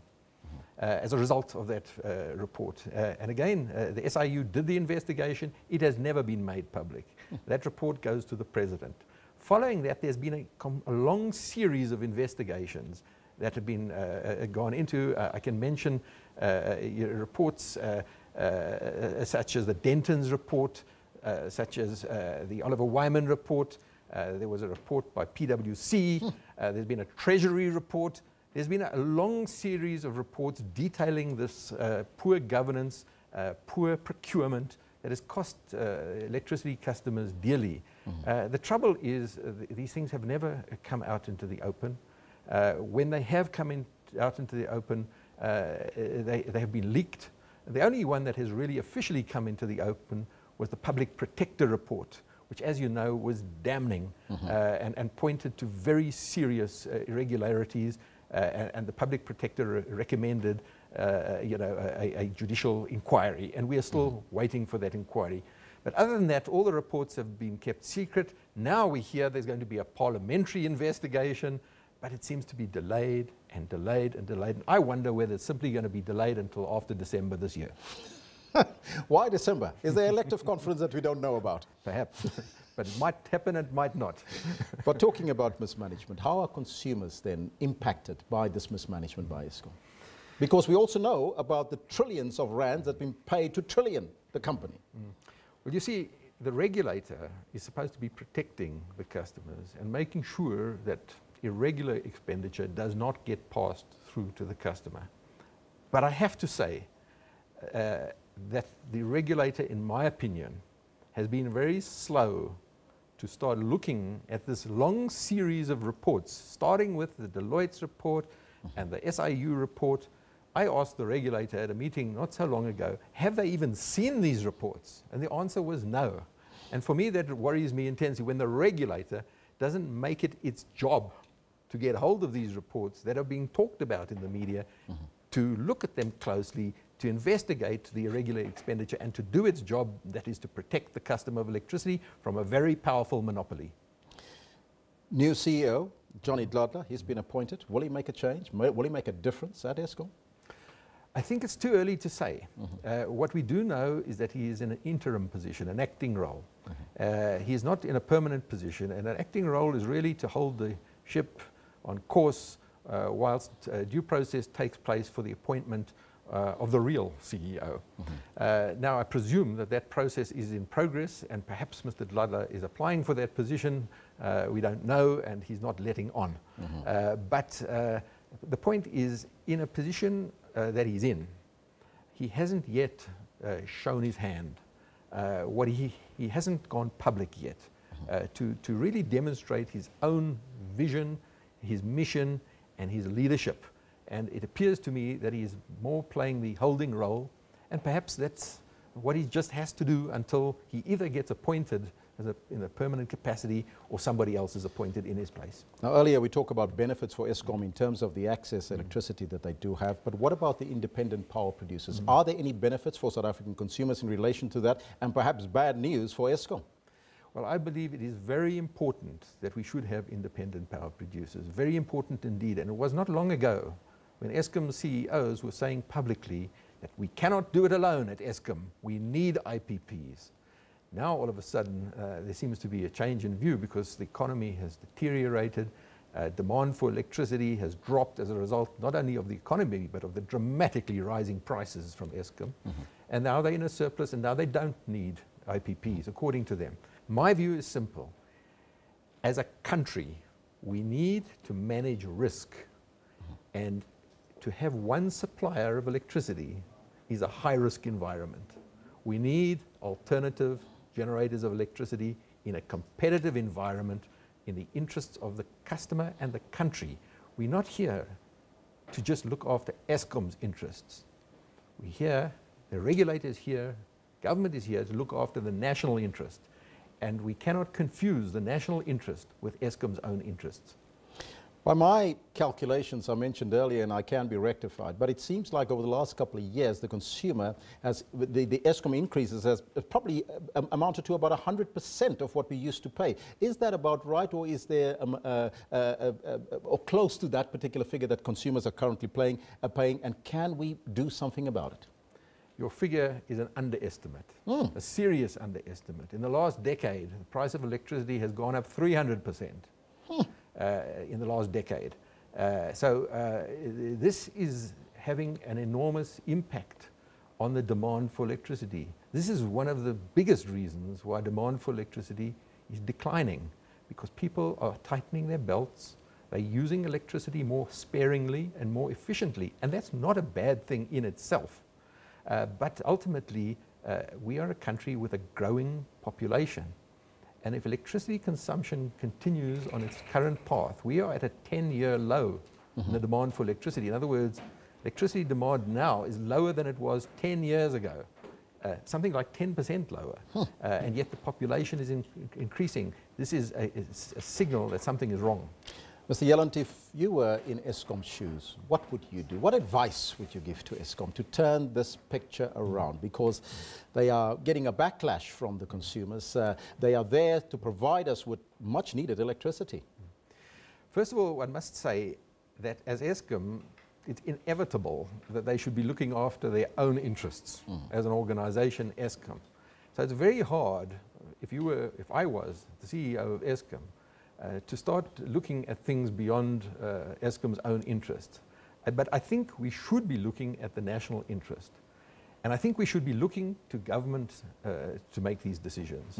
as a result of that report. And again, the SIU did the investigation. It has never been made public. That report goes to the President. Following that, there's been a long series of investigations that have been gone into. I can mention reports such as the Denton's report, such as the Oliver Wyman report. There was a report by PwC. There's been a Treasury report. There's been a long series of reports detailing this poor governance, poor procurement, that has cost electricity customers dearly. The trouble is these things have never come out into the open. When they have come out into the open, they have been leaked. The only one that has really officially come into the open was the Public Protector Report, which, as you know, was damning and pointed to very serious irregularities. And the Public Protector recommended, a judicial inquiry, and we are still waiting for that inquiry. But other than that, all the reports have been kept secret. Now we hear there's going to be a parliamentary investigation, but it seems to be delayed and delayed and delayed. And I wonder whether it's simply going to be delayed until after December this year. Why December? Is there an elective conference that we don't know about? Perhaps. But it might happen, it might not. But talking about mismanagement, how are consumers then impacted by this mismanagement by Eskom? Because we also know about the trillions of rands that have been paid to Trillion, the company. Well, you see, the regulator is supposed to be protecting the customers and making sure that irregular expenditure does not get passed through to the customer. But I have to say that the regulator, in my opinion, has been very slow to start looking at this long series of reports, starting with the Deloitte's report and the SIU report. I asked the regulator at a meeting not so long ago, have they even seen these reports? And the answer was no. And for me, that worries me intensely when the regulator doesn't make it its job to get hold of these reports that are being talked about in the media, to look at them closely, to investigate the irregular expenditure, and to do its job, that is to protect the customer of electricity from a very powerful monopoly. New CEO, Johnny Dladla, he's been appointed. Will he make a change? Will he make a difference at Eskom? I think it's too early to say. What we do know is that he is in an interim position, an acting role. He is not in a permanent position, and an acting role is really to hold the ship on course whilst due process takes place for the appointment of the real CEO. Now, I presume that that process is in progress, and perhaps Mr. Dladla is applying for that position. We don't know, and he's not letting on. But the point is, in a position that he's in, he hasn't yet shown his hand. He hasn't gone public yet to really demonstrate his own vision, his mission, and his leadership. And it appears to me that he is more playing the holding role, and perhaps that's what he just has to do until he either gets appointed in a permanent capacity or somebody else is appointed in his place. Now, earlier we talked about benefits for Eskom in terms of the access to electricity that they do have, but what about the independent power producers? Are there any benefits for South African consumers in relation to that, and perhaps bad news for Eskom? Well, I believe it is very important that we should have independent power producers, very important indeed. And it was not long ago when Eskom CEOs were saying publicly that we cannot do it alone at Eskom, we need IPPs. Now, all of a sudden, there seems to be a change in view because the economy has deteriorated, demand for electricity has dropped as a result not only of the economy, but of the dramatically rising prices from Eskom. And now they're in a surplus, and now they don't need IPPs, according to them. My view is simple. As a country, we need to manage risk, and to have one supplier of electricity is a high-risk environment. We need alternative generators of electricity in a competitive environment in the interests of the customer and the country. We're not here to just look after Eskom's interests. We're here, the regulator is here, government is here to look after the national interest. And we cannot confuse the national interest with Eskom's own interests. By my calculations, I mentioned earlier, and I can be rectified, but it seems like over the last couple of years, the consumer has, the Eskom increases has probably amounted to about 100% of what we used to pay. Is that about right, or is there, or close to that particular figure that consumers are currently paying, and can we do something about it? Your figure is an underestimate, a serious underestimate. In the last decade, the price of electricity has gone up 300%. In the last decade. This is having an enormous impact on the demand for electricity. This is one of the biggest reasons why demand for electricity is declining, because people are tightening their belts, they're using electricity more sparingly and more efficiently, and that's not a bad thing in itself. But ultimately, we are a country with a growing population. And if electricity consumption continues on its current path, we are at a 10-year low in the demand for electricity. In other words, electricity demand now is lower than it was 10 years ago, something like 10% lower, and yet the population is increasing. This is a signal that something is wrong. Mr. Yelland, if you were in Eskom's shoes, what would you do? What advice would you give to Eskom to turn this picture around? Because they are getting a backlash from the consumers. They are there to provide us with much needed electricity. First of all, one must say that as Eskom, it's inevitable that they should be looking after their own interests as an organization, Eskom. So it's very hard, if I was the CEO of Eskom, to start looking at things beyond Eskom's own interest. But I think we should be looking at the national interest. And I think we should be looking to government to make these decisions.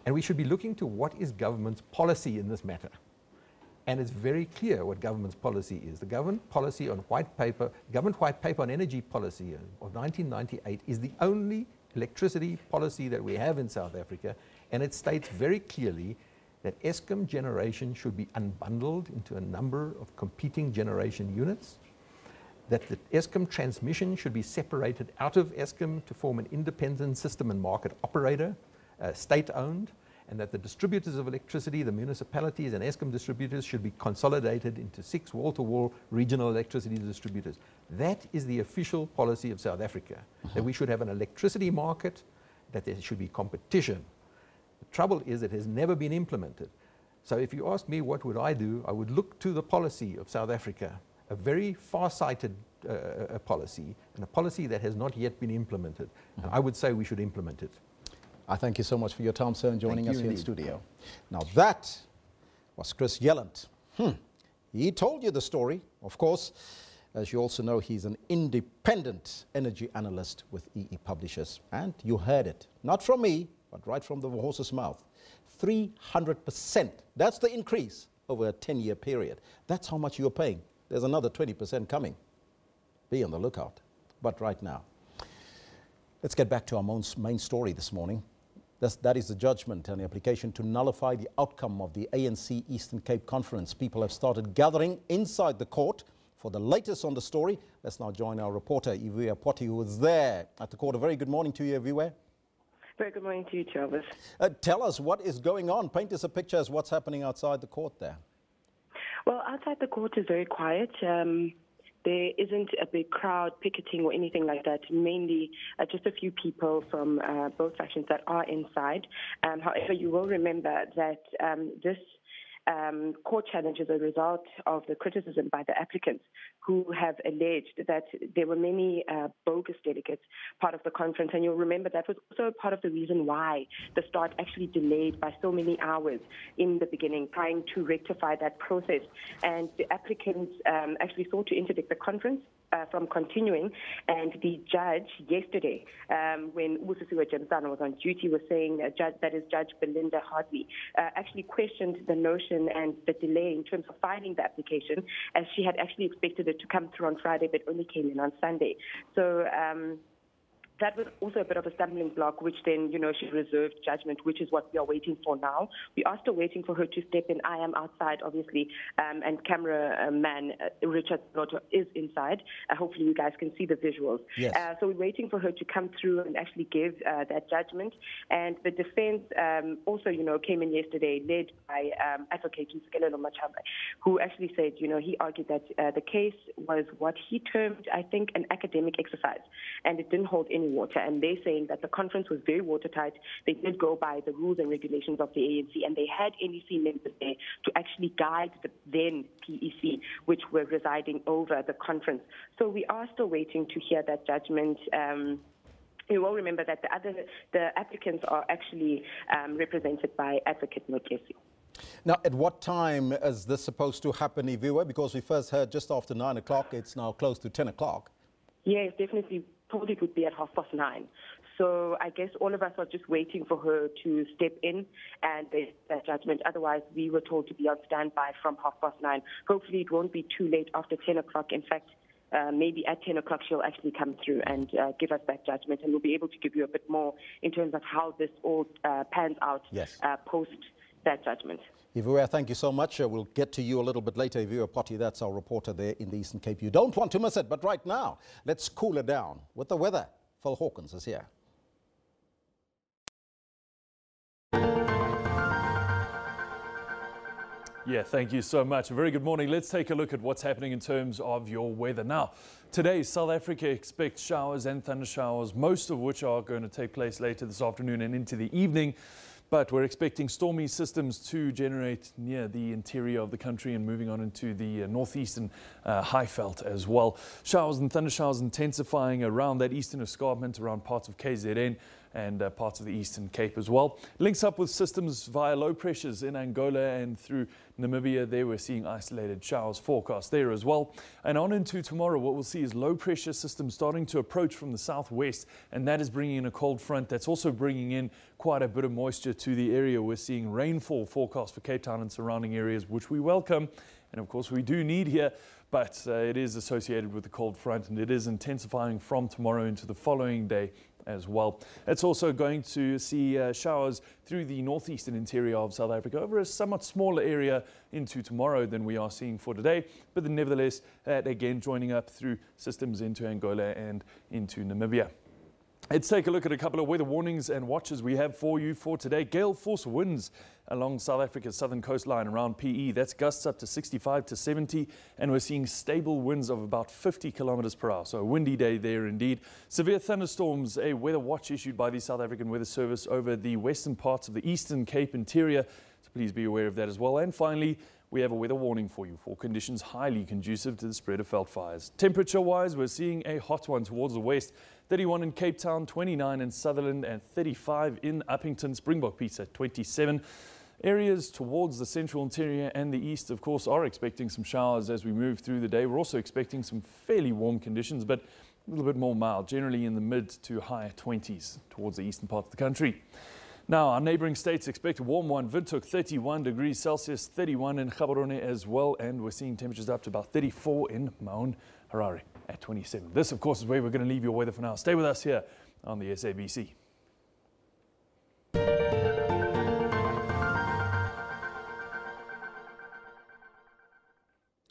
And we should be looking to what is government's policy in this matter. And it's very clear what government's policy is. The government policy on government white paper on energy policy of 1998 is the only electricity policy that we have in South Africa. And it states very clearly that Eskom generation should be unbundled into a number of competing generation units, that the Eskom transmission should be separated out of Eskom to form an independent system and market operator, state-owned, and that the distributors of electricity, the municipalities and Eskom distributors, should be consolidated into 6 wall-to-wall regional electricity distributors. That is the official policy of South Africa, that we should have an electricity market, that there should be competition. The trouble is it has never been implemented. So if you ask me what would I do, I would look to the policy of South Africa, a very far-sighted policy, and a policy that has not yet been implemented. And I would say we should implement it. I thank you so much for your time, sir, and joining us here in studio. Now that was Chris Yelland. He told you the story. Of course, as you also know, he's an independent energy analyst with EE Publishers. And you heard it, not from me, but right from the horse's mouth. 300%. That's the increase over a 10-year period. That's how much you're paying. There's another 20% coming. Be on the lookout. But right now, let's get back to our main story this morning. That is the judgment and the application to nullify the outcome of the ANC Eastern Cape Conference. People have started gathering inside the court. For the latest on the story, let's now join our reporter, Ivuya Poti, who was there at the court. A very good morning to you, Ivuya. Very good morning to you, Travis. Tell us what is going on. Paint us a picture as what's happening outside the court there. Well, outside the court is very quiet. There isn't a big crowd picketing or anything like that, mainly just a few people from both factions that are inside. However, you will remember that this court challenge is a result of the criticism by the applicants who have alleged that there were many bogus delegates part of the conference. And you'll remember that was also part of the reason why the start actually delayed by so many hours in the beginning, trying to rectify that process. And the applicants actually sought to interdict the conference from continuing, and the judge yesterday, when Usisiwe Jemsana was on duty, was saying, that is Judge Belinda Hartley, actually questioned the notion and the delay in terms of filing the application, as she had actually expected it to come through on Friday, but only came in on Sunday. So that was also a bit of a stumbling block, which then, she reserved judgment, which is what we are waiting for now. We are still waiting for her to step in. I am outside, obviously, and cameraman Richard Lotto is inside. Hopefully you guys can see the visuals. Yes. So we're waiting for her to come through and actually give that judgment. And the defense also, came in yesterday, led by Advocate Ntsikelelo Machamba, who actually said, he argued that the case was what he termed, I think, an academic exercise, and it didn't hold any water. And they're saying that the conference was very watertight. They did go by the rules and regulations of the ANC, and they had NEC members there to actually guide the then PEC, which were residing over the conference. So we are still waiting to hear that judgment. You will remember that the applicants are actually represented by Advocate Mokesi. Now, at what time is this supposed to happen, Ivuya? Because we first heard just after 9 o'clock. It's now close to 10 o'clock. Yes, definitely. Told it would be at 9:30. So I guess all of us are just waiting for her to step in and there's that judgment. Otherwise, we were told to be on standby from 9:30. Hopefully, it won't be too late after 10 o'clock. In fact, maybe at 10 o'clock she'll actually come through and give us that judgment, and we'll be able to give you a bit more in terms of how this all pans out post that judgment. Ivua, thank you so much. We'll get to you a little bit later. Ivua Potty, that's our reporter there in the Eastern Cape. You don't want to miss it, but right now, let's cool it down with the weather. Phil Hawkins is here. Yeah, thank you so much. A very good morning. Let's take a look at what's happening in terms of your weather. Now, today, South Africa expects showers and thunder showers, most of which are going to take place later this afternoon and into the evening. But we're expecting stormy systems to generate near the interior of the country and moving on into the northeastern Highveld as well. Showers and thunder showers intensifying around that eastern escarpment, around parts of KZN and parts of the Eastern Cape as well. Links up with systems via low pressures in Angola and through Namibia. There we're seeing isolated showers forecast there as well. And on into tomorrow, what we'll see is low pressure systems starting to approach from the southwest, and that is bringing in a cold front that's also bringing in quite a bit of moisture to the area. We're seeing rainfall forecast for Cape Town and surrounding areas, which we welcome. And of course we do need here, but it is associated with the cold front, and it is intensifying from tomorrow into the following day as well. It's also going to see showers through the northeastern interior of South Africa over a somewhat smaller area into tomorrow than we are seeing for today, but then nevertheless that again joining up through systems into Angola and into Namibia. Let's take a look at a couple of weather warnings and watches we have for you for today. Gale force winds along South Africa's southern coastline around PE. That's gusts up to 65 to 70, and we're seeing stable winds of about 50 kilometers per hour. So a windy day there indeed. Severe thunderstorms, a weather watch issued by the South African Weather Service over the western parts of the Eastern Cape interior. So please be aware of that as well. And finally, we have a weather warning for you for conditions highly conducive to the spread of veld fires. Temperature-wise, we're seeing a hot one towards the west. 31 in Cape Town, 29 in Sutherland, and 35 in Uppington. Springbok Peaks at 27. Areas towards the central interior and the east, of course, are expecting some showers as we move through the day. We're also expecting some fairly warm conditions, but a little bit more mild, generally in the mid to high 20s towards the eastern part of the country. Now, our neighbouring states expect a warm one. Windhoek 31 degrees Celsius, 31 in Gaborone as well, and we're seeing temperatures up to about 34 in Mount Harare at 27. This, of course, is where we're going to leave your weather for now. Stay with us here on the SABC.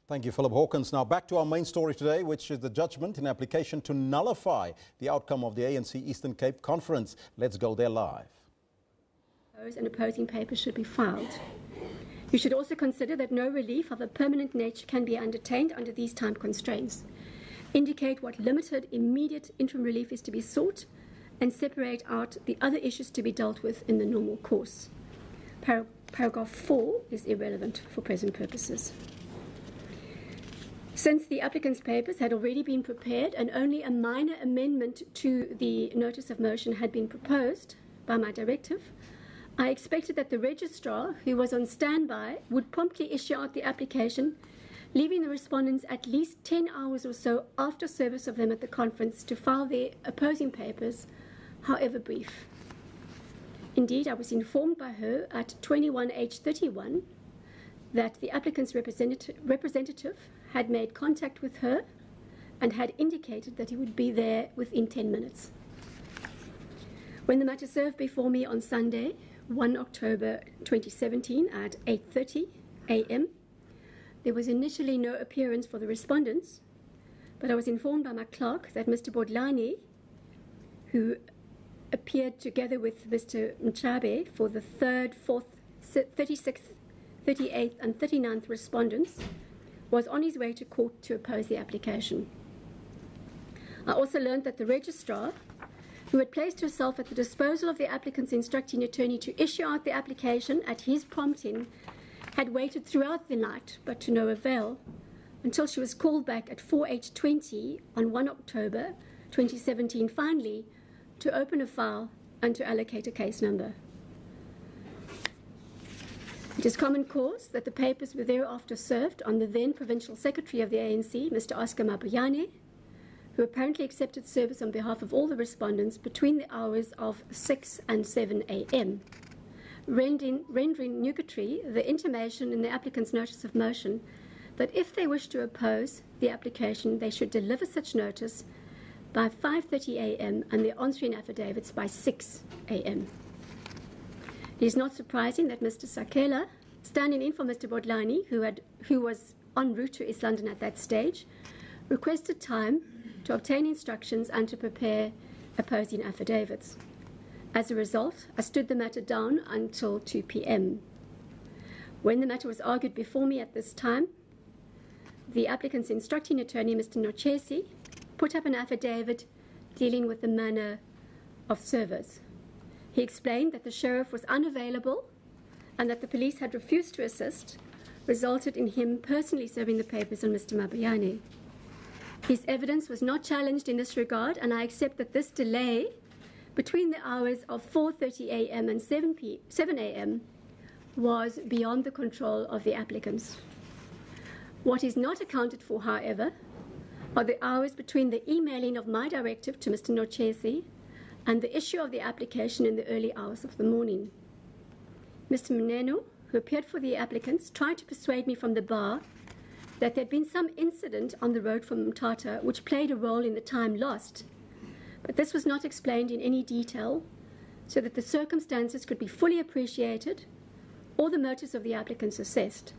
Thank you, Philip Hawkins. Now back to our main story today, which is the judgment in application to nullify the outcome of the ANC Eastern Cape Conference. Let's go there live. And opposing papers should be filed. You should also consider that no relief of a permanent nature can be undertaken under these time constraints. Indicate what limited, immediate interim relief is to be sought, and separate out the other issues to be dealt with in the normal course. Paragraph 4 is irrelevant for present purposes. Since the applicant's papers had already been prepared and only a minor amendment to the notice of motion had been proposed by my directive, I expected that the registrar, who was on standby, would promptly issue out the application, leaving the respondents at least 10 hours or so after service of them at the conference to file their opposing papers, however brief. Indeed, I was informed by her at 21H31 that the applicant's representative had made contact with her and had indicated that he would be there within 10 minutes. When the matter served before me on Sunday, 1 October 2017 at 8:30 a.m., there was initially no appearance for the respondents, but I was informed by my clerk that Mr. Bodlani, who appeared together with Mr. Mchabe for the 3rd, 4th, 36th, 38th and 39th respondents, was on his way to court to oppose the application. I also learned that the registrar, who had placed herself at the disposal of the applicant's instructing attorney to issue out the application at his prompting, had waited throughout the night, but to no avail, until she was called back at 4H20 on 1 October 2017, finally, to open a file and to allocate a case number. It is common cause that the papers were thereafter served on the then Provincial Secretary of the ANC, Mr. Oscar Mabuyane, who apparently accepted service on behalf of all the respondents between the hours of 6 and 7 a.m., rendering nugatory the intimation in the applicant's notice of motion that if they wished to oppose, the application, they should deliver such notice by 5:30 a.m. and their answering affidavits by 6 a.m. It is not surprising that Mr. Sakela, standing in for Mr. Bodlani, who was en route to East London at that stage, requested time to obtain instructions and to prepare opposing affidavits. As a result, I stood the matter down until 2 p.m. When the matter was argued before me at this time, the applicant's instructing attorney, Mr. Nochesi, put up an affidavit dealing with the manner of service. He explained that the sheriff was unavailable and that the police had refused to assist, resulted in him personally serving the papers on Mr. Mabayane. His evidence was not challenged in this regard, and I accept that this delay between the hours of 4:30 a.m. and 7 a.m. was beyond the control of the applicants. What is not accounted for, however, are the hours between the emailing of my directive to Mr. Nochesi and the issue of the application in the early hours of the morning. Mr. Mnenu, who appeared for the applicants, tried to persuade me from the bar that there had been some incident on the road from Mthatha which played a role in the time lost, but this was not explained in any detail so that the circumstances could be fully appreciated or the motives of the applicants assessed.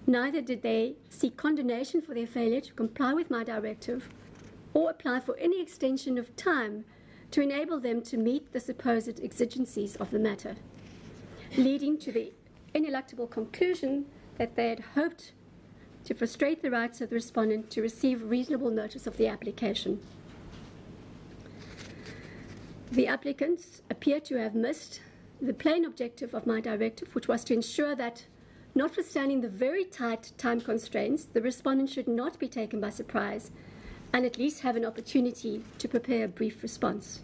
Neither did they seek condemnation for their failure to comply with my directive or apply for any extension of time to enable them to meet the supposed exigencies of the matter, leading to the ineluctable conclusion that they had hoped to frustrate the rights of the respondent to receive reasonable notice of the application. The applicants appear to have missed the plain objective of my directive, which was to ensure that, notwithstanding the very tight time constraints, the respondent should not be taken by surprise and at least have an opportunity to prepare a brief response.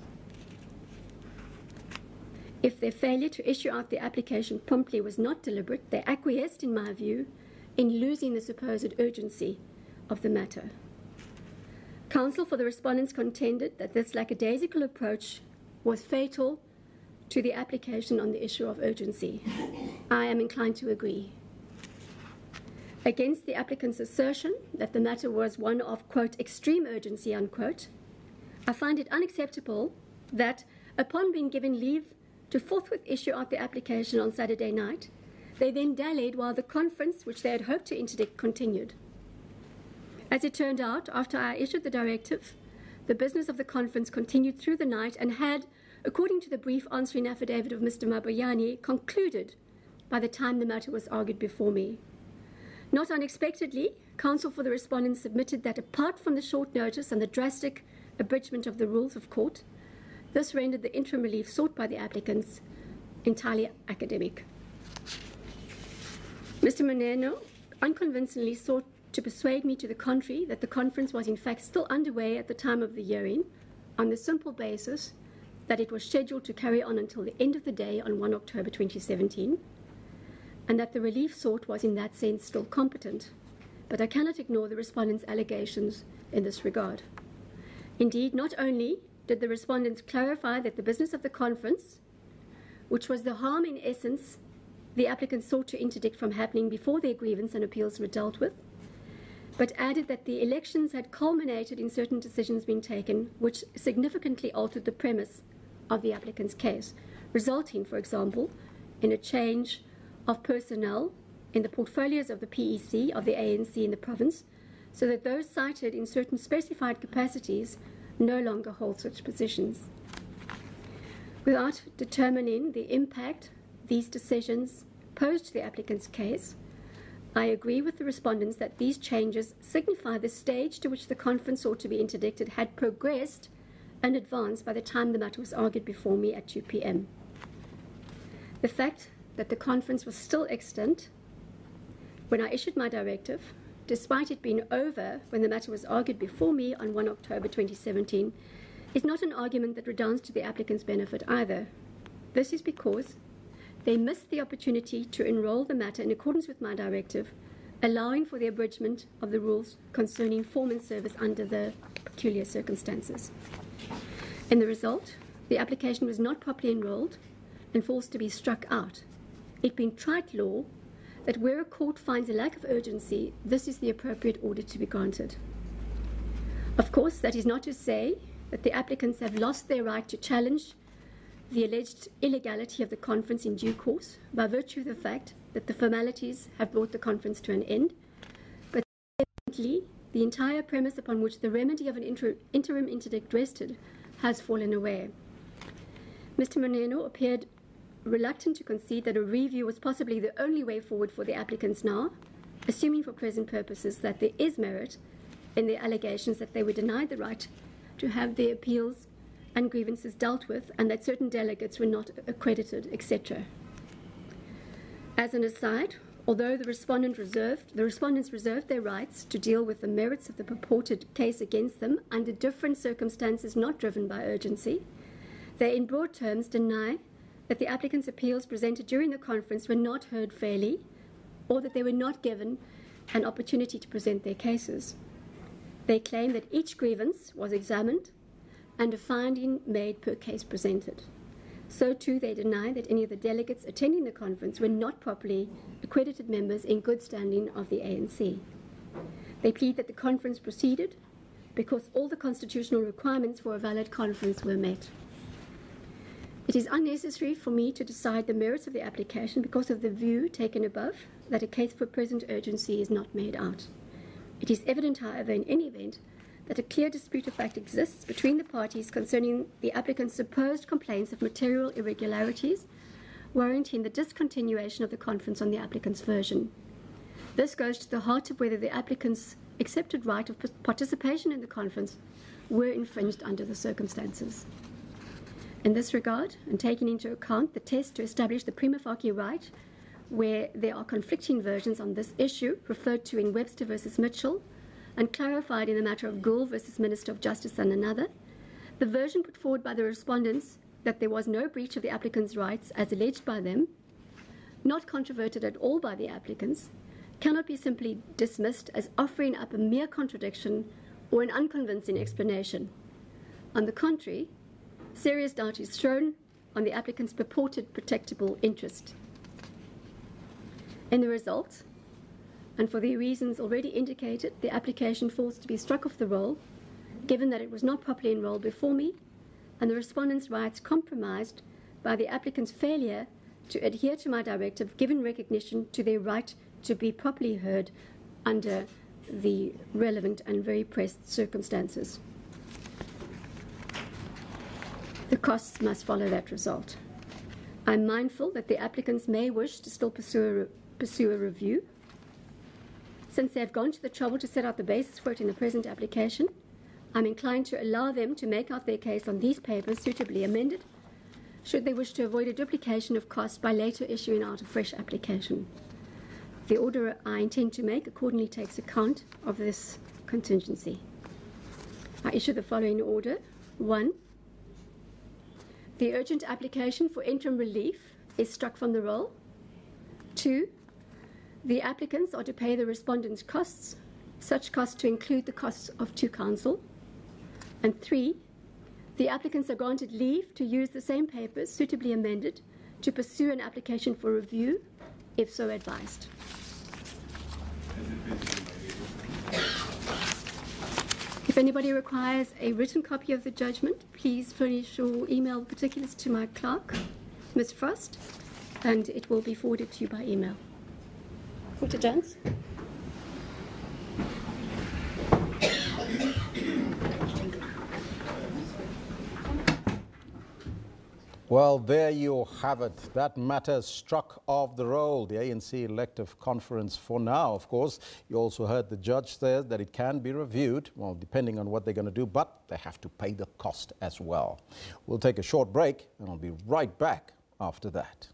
If their failure to issue out the application promptly was not deliberate, they acquiesced, in my view, in losing the supposed urgency of the matter. Counsel for the respondents contended that this lackadaisical approach was fatal to the application on the issue of urgency. I am inclined to agree. Against the applicant's assertion that the matter was one of, quote, extreme urgency, unquote, I find it unacceptable that, upon being given leave to forthwith issue out the application on Saturday night, they then dallied while the conference, which they had hoped to interdict, continued. As it turned out, after I issued the directive, the business of the conference continued through the night and had, according to the brief answering affidavit of Mr. Mabayane, concluded by the time the matter was argued before me. Not unexpectedly, counsel for the respondents submitted that apart from the short notice and the drastic abridgment of the rules of court, this rendered the interim relief sought by the applicants entirely academic. Mr. Moneno unconvincingly sought to persuade me to the contrary, that the conference was in fact still underway at the time of the hearing, on the simple basis that it was scheduled to carry on until the end of the day on 1 October 2017, and that the relief sought was in that sense still competent. But I cannot ignore the respondents' allegations in this regard. Indeed, not only did the respondents clarify that the business of the conference, which was the harm in essence the applicants sought to interdict from happening before their grievance and appeals were dealt with, but added that the elections had culminated in certain decisions being taken which significantly altered the premise of the applicant's case, resulting, for example, in a change of personnel in the portfolios of the PEC of the ANC in the province, so that those cited in certain specified capacities no longer hold such positions. Without determining the impact these decisions posed to the applicant's case, I agree with the respondents that these changes signify the stage to which the conference ought to be interdicted had progressed and advanced by the time the matter was argued before me at 2 p.m. The fact that the conference was still extant when I issued my directive, despite it being over when the matter was argued before me on 1 October 2017, is not an argument that redounds to the applicant's benefit either. This is because they missed the opportunity to enroll the matter in accordance with my directive, allowing for the abridgment of the rules concerning form and service under the peculiar circumstances. In the result, the application was not properly enrolled and forced to be struck out, it being trite law that where a court finds a lack of urgency, this is the appropriate order to be granted. Of course, that is not to say that the applicants have lost their right to challenge the alleged illegality of the conference in due course by virtue of the fact that the formalities have brought the conference to an end, but evidently the entire premise upon which the remedy of an interim interdict rested has fallen away. Mr. Moneno appeared reluctant to concede that a review was possibly the only way forward for the applicants now, assuming for present purposes that there is merit in the allegations that they were denied the right to have their appeals and grievances dealt with, and that certain delegates were not accredited, etc. As an aside, although the respondents reserved their rights to deal with the merits of the purported case against them under different circumstances not driven by urgency, they in broad terms deny that the applicants' appeals presented during the conference were not heard fairly, or that they were not given an opportunity to present their cases. They claim that each grievance was examined and a finding made per case presented. So too, they deny that any of the delegates attending the conference were not properly accredited members in good standing of the ANC. They plead that the conference proceeded because all the constitutional requirements for a valid conference were met. It is unnecessary for me to decide the merits of the application because of the view taken above that a case for present urgency is not made out. It is evident, however, in any event, that a clear dispute of fact exists between the parties concerning the applicant's supposed complaints of material irregularities, warranting the discontinuation of the conference on the applicant's version. This goes to the heart of whether the applicant's accepted right of participation in the conference were infringed under the circumstances. In this regard, and taking into account the test to establish the prima facie right, where there are conflicting versions on this issue, referred to in Webster versus Mitchell, and clarified in the matter of Gould versus Minister of Justice and another, the version put forward by the respondents that there was no breach of the applicant's rights as alleged by them, not controverted at all by the applicants, cannot be simply dismissed as offering up a mere contradiction or an unconvincing explanation. On the contrary, serious doubt is thrown on the applicant's purported protectable interest. In the result, and for the reasons already indicated, the application falls to be struck off the roll, given that it was not properly enrolled before me, and the respondents' rights compromised by the applicant's failure to adhere to my directive, given recognition to their right to be properly heard under the relevant and very pressed circumstances. The costs must follow that result. I'm mindful that the applicants may wish to still pursue a review. Since they have gone to the trouble to set out the basis for it in the present application, I'm inclined to allow them to make out their case on these papers suitably amended, should they wish to avoid a duplication of costs by later issuing out a fresh application. The order I intend to make accordingly takes account of this contingency. I issue the following order. 1. The urgent application for interim relief is struck from the roll. 2. The applicants are to pay the respondents' costs, such costs to include the costs of two counsel. And 3. The applicants are granted leave to use the same papers suitably amended to pursue an application for review, if so advised. If anybody requires a written copy of the judgment, please furnish your email particulars to my clerk, Ms. Frost, and it will be forwarded to you by email. Dr. Jones? Well, there you have it. That matter struck off the roll. The ANC elective conference for now, of course. You also heard the judge say that it can be reviewed, well, depending on what they're going to do, but they have to pay the cost as well. We'll take a short break, and I'll be right back after that.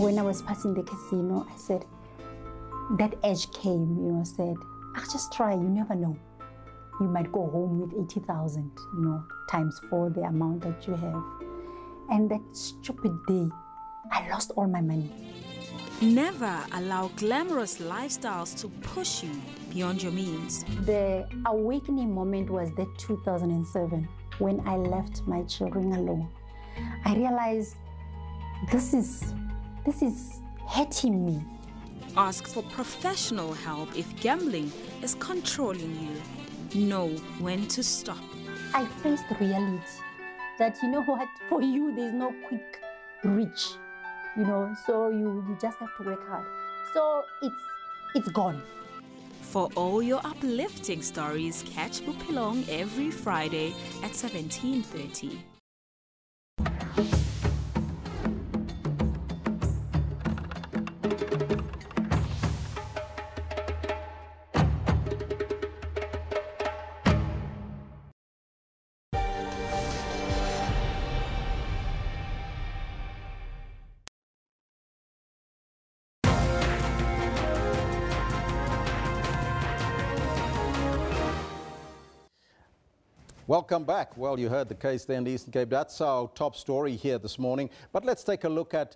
when I was passing the casino, I said, that edge came, you know, said, I'll just try, you never know. You might go home with 80,000, you know, times 4 the amount that you have. And that stupid day, I lost all my money. Never allow glamorous lifestyles to push you beyond your means. The awakening moment was that 2007, when I left my children alone. I realized this is hurting me. Ask for professional help if gambling is controlling you. Know when to stop. I faced reality that, you know what, for you there's no quick reach, you know, so you just have to work hard. So it's gone. For all your uplifting stories, catch Bupilong every Friday at 17:30. Welcome back. Well, you heard the case there in the Eastern Cape. That's our top story here this morning. But let's take a look at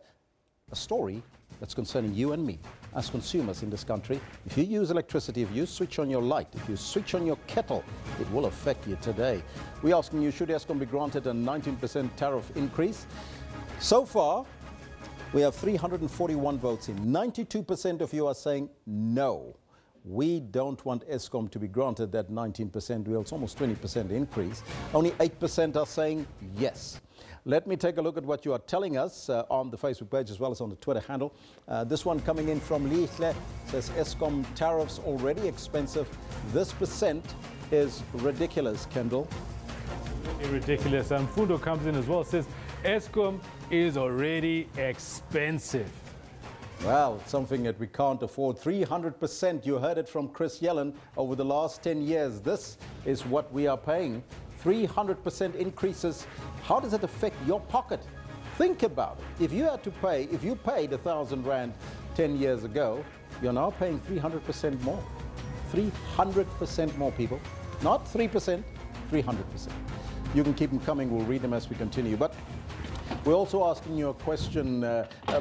a story that's concerning you and me as consumers in this country. If you use electricity, if you switch on your light, if you switch on your kettle, it will affect you today. We're asking you, should Eskom be granted a 19% tariff increase? So far, we have 341 votes in. 92% of you are saying no. We don't want Eskom to be granted that 19%, well, it's almost 20% increase. Only 8% are saying yes. Let me take a look at what you are telling us on the Facebook page as well as on the Twitter handle. This one coming in from Lihle says Eskom tariffs already expensive. This percent is ridiculous, Kendall. Ridiculous. And Fundo comes in as well, says Eskom is already expensive. Well, it's something that we can't afford. 300%, you heard it from Chris Yellen over the last 10 years. This is what we are paying. 300% increases. How does it affect your pocket? Think about it. If you had to pay, if you paid 1,000 Rand 10 years ago, you're now paying 300% more. 300% more, people. Not 3%, 300%. You can keep them coming. We'll read them as we continue. But we're also asking you a question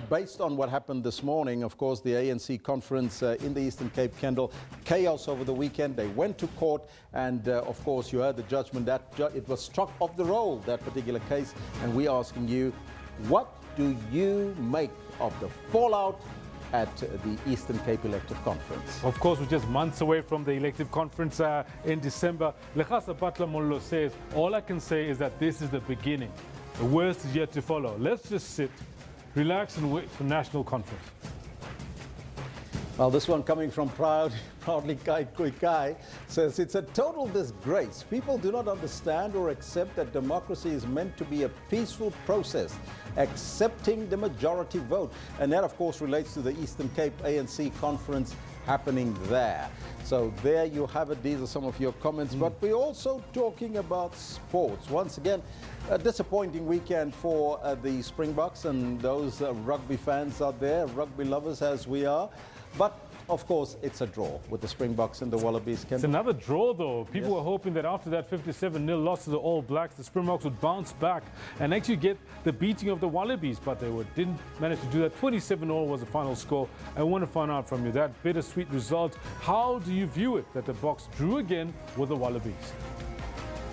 based on what happened this morning. Of course, the ANC conference in the Eastern Cape, Kendall, chaos over the weekend. They went to court, and of course, you heard the judgment that it was struck off the roll, that particular case. And we're asking you, what do you make of the fallout at the Eastern Cape Elective Conference? Of course, we're just months away from the elective conference in December. Lekasa Patla Mollo says, all I can say is that this is the beginning. The worst is yet to follow. Let's just sit, relax, and wait for national conference. Well, this one coming from Proudly Kai Kuikai says, it's a total disgrace. People do not understand or accept that democracy is meant to be a peaceful process, accepting the majority vote. And that, of course, relates to the Eastern Cape ANC conference happening there. So there you have it. These are some of your comments. But we're also talking about sports. Once again, a disappointing weekend for the Springboks and those rugby fans out there, rugby lovers as we are. But of course, it's a draw with the Springboks and the Wallabies. It's another draw, though. People were hoping that after that 57-0 loss to the All Blacks, the Springboks would bounce back and actually get the beating of the Wallabies, but they didn't manage to do that. 27-0 was the final score. I want to find out from you that bittersweet result. How do you view it that the Boks drew again with the Wallabies?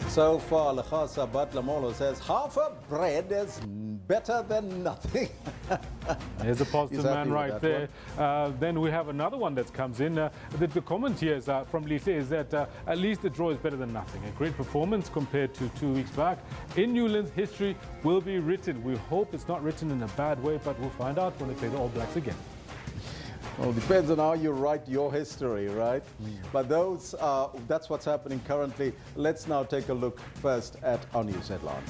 So far, Lechasa Batlamolo says, half a bread is better than nothing. There's a positive man right there. Then we have another one that comes in. The comment here is, from Lise is that at least the draw is better than nothing. A great performance compared to 2 weeks back. In Newlands, history will be written. We hope it's not written in a bad way, but we'll find out when they play the All Blacks again. Well, it depends on how you write your history, right? But that's what's happening currently. Let's now take a look first at our news headlines.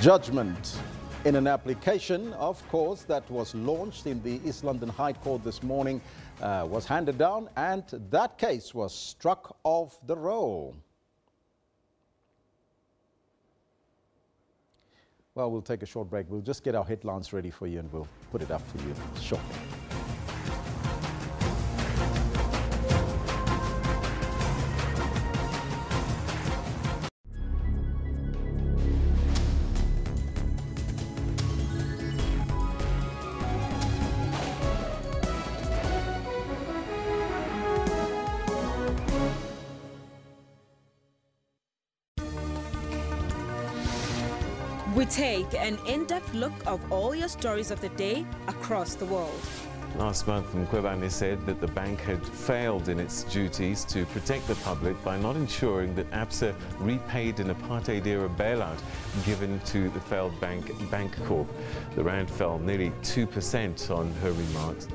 Judgment in an application, of course, that was launched in the East London High Court this morning was handed down, and that case was struck off the roll. Well, we'll take a short break. We'll just get our headlines ready for you and we'll put it up for you shortly. We take an in-depth look of all your stories of the day across the world. Last month, Mkhwebane said that the bank had failed in its duties to protect the public by not ensuring that ABSA repaid an apartheid-era bailout given to the failed bank, Bank Corp. The rand fell nearly 2% on her remarks.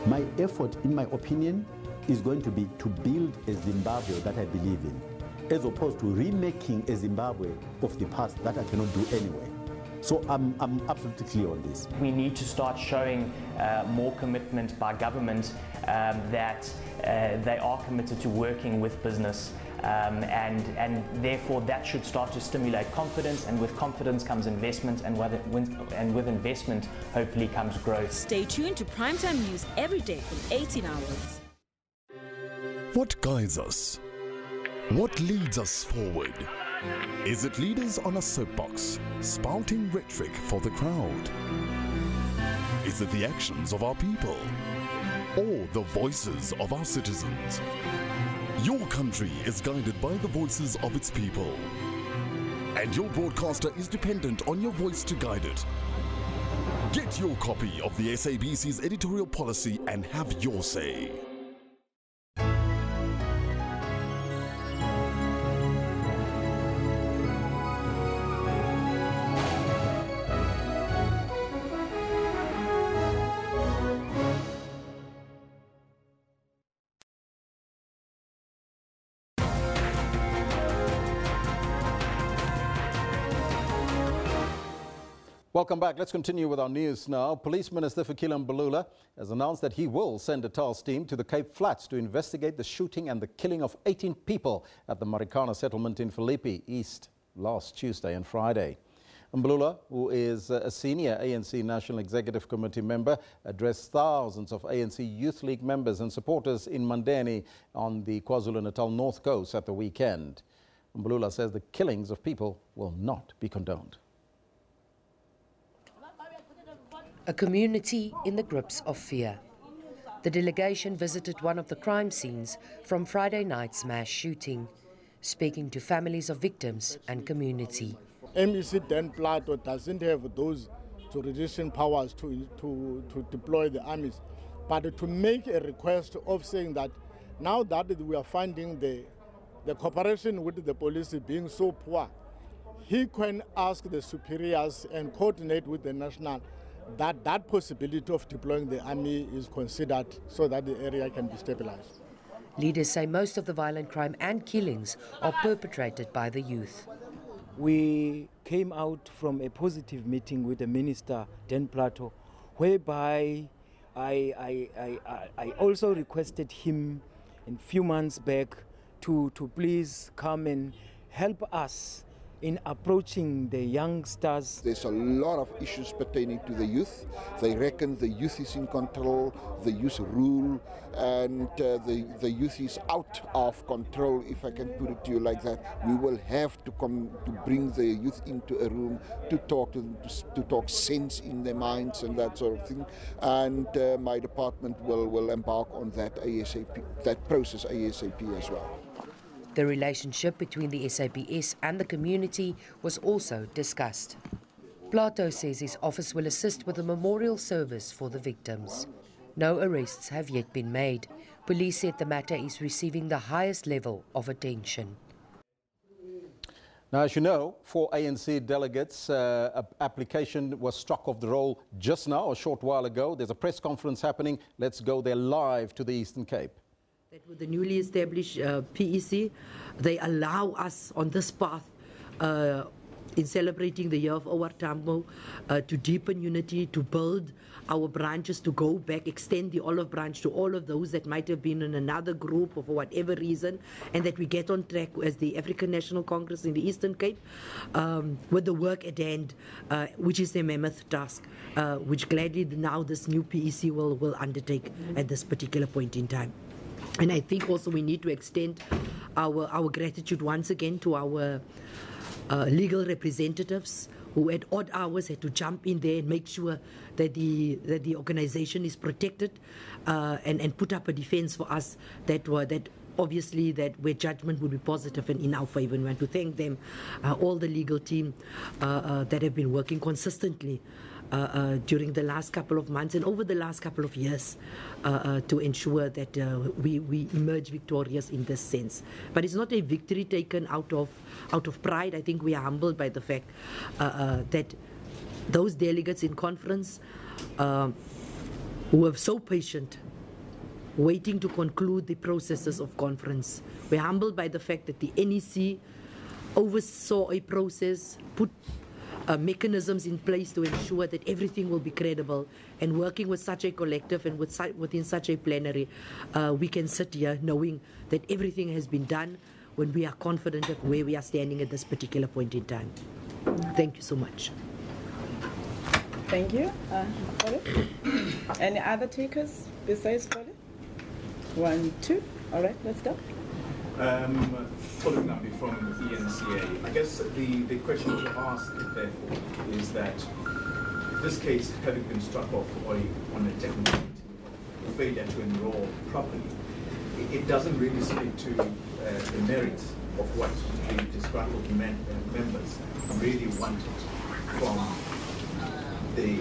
My effort, in my opinion, is going to be to build a Zimbabwe that I believe in, as opposed to remaking a Zimbabwe of the past that I cannot do anyway. So I'm absolutely clear on this. We need to start showing more commitment by government that they are committed to working with business, and therefore that should start to stimulate confidence, and with confidence comes investment, and with investment hopefully comes growth. Stay tuned to Primetime News every day from 18 hours. What guides us? What leads us forward? Is it leaders on a soapbox, spouting rhetoric for the crowd? Is it the actions of our people? Or the voices of our citizens? Your country is guided by the voices of its people. And your broadcaster is dependent on your voice to guide it. Get your copy of the SABC's editorial policy and have your say. Welcome back. Let's continue with our news now. Police Minister Fikile Mbalula has announced that he will send a task team to the Cape Flats to investigate the shooting and the killing of 18 people at the Marikana settlement in Philippi East last Tuesday and Friday. Mbalula, who is a senior ANC National Executive Committee member, addressed thousands of ANC Youth League members and supporters in Mandeni on the KwaZulu-Natal North Coast at the weekend. Mbalula says the killings of people will not be condoned. A community in the grips of fear. The delegation visited one of the crime scenes from Friday night's mass shooting, speaking to families of victims and community. MEC Dan Plato doesn't have those jurisdiction powers to deploy the armies, but to make a request of saying that now that we are finding the cooperation with the police being so poor, he can ask the superiors and coordinate with the national that possibility of deploying the army is considered so that the area can be stabilized. Leaders say most of the violent crime and killings are perpetrated by the youth. We came out from a positive meeting with the Minister, Dan Plato, whereby I also requested him a few months back to please come and help us in approaching the youngsters. There's a lot of issues pertaining to the youth. They reckon the youth is in control, the youth rule, and the youth is out of control, if I can put it to you like that. We will have to come to bring the youth into a room to talk to them, to talk sense in their minds and that sort of thing. And my department will embark on that ASAP, that process ASAP as well. The relationship between the SABC and the community was also discussed. Plato says his office will assist with a memorial service for the victims. No arrests have yet been made. Police said the matter is receiving the highest level of attention. Now, as you know, 4 ANC delegates' application was struck off the roll just now, a short while ago. There's a press conference happening. Let's go there live to the Eastern Cape. That with the newly established PEC, they allow us on this path in celebrating the year of OR Tambo, to deepen unity, to build our branches, to go back, extend the olive branch to all of those that might have been in another group or for whatever reason, and that we get on track as the African National Congress in the Eastern Cape with the work at hand, which is a mammoth task, which gladly now this new PEC will undertake at this particular point in time. And I think also we need to extend our gratitude once again to our legal representatives who at odd hours had to jump in there and make sure that the organization is protected and put up a defense for us that obviously that where judgment would be positive and in our favor. And we want to thank them, all the legal team that have been working consistently during the last couple of months and over the last couple of years to ensure that we emerge victorious in this sense. But it's not a victory taken out of pride. I think we are humbled by the fact that those delegates in conference who were so patient, waiting to conclude the processes of conference. We're humbled by the fact that the NEC oversaw a process, put mechanisms in place to ensure that everything will be credible, and working with such a collective and within such a plenary, we can sit here knowing that everything has been done when we are confident of where we are standing at this particular point in time. Thank you so much. Thank you. Any other takers besides Polly? 1, 2. All right, let's go. Following up from ENCA, I guess the question to ask, therefore, is that this case having been struck off on a technicality of failure to enroll properly, it doesn't really speak to the merits of what the disgruntled members really wanted from the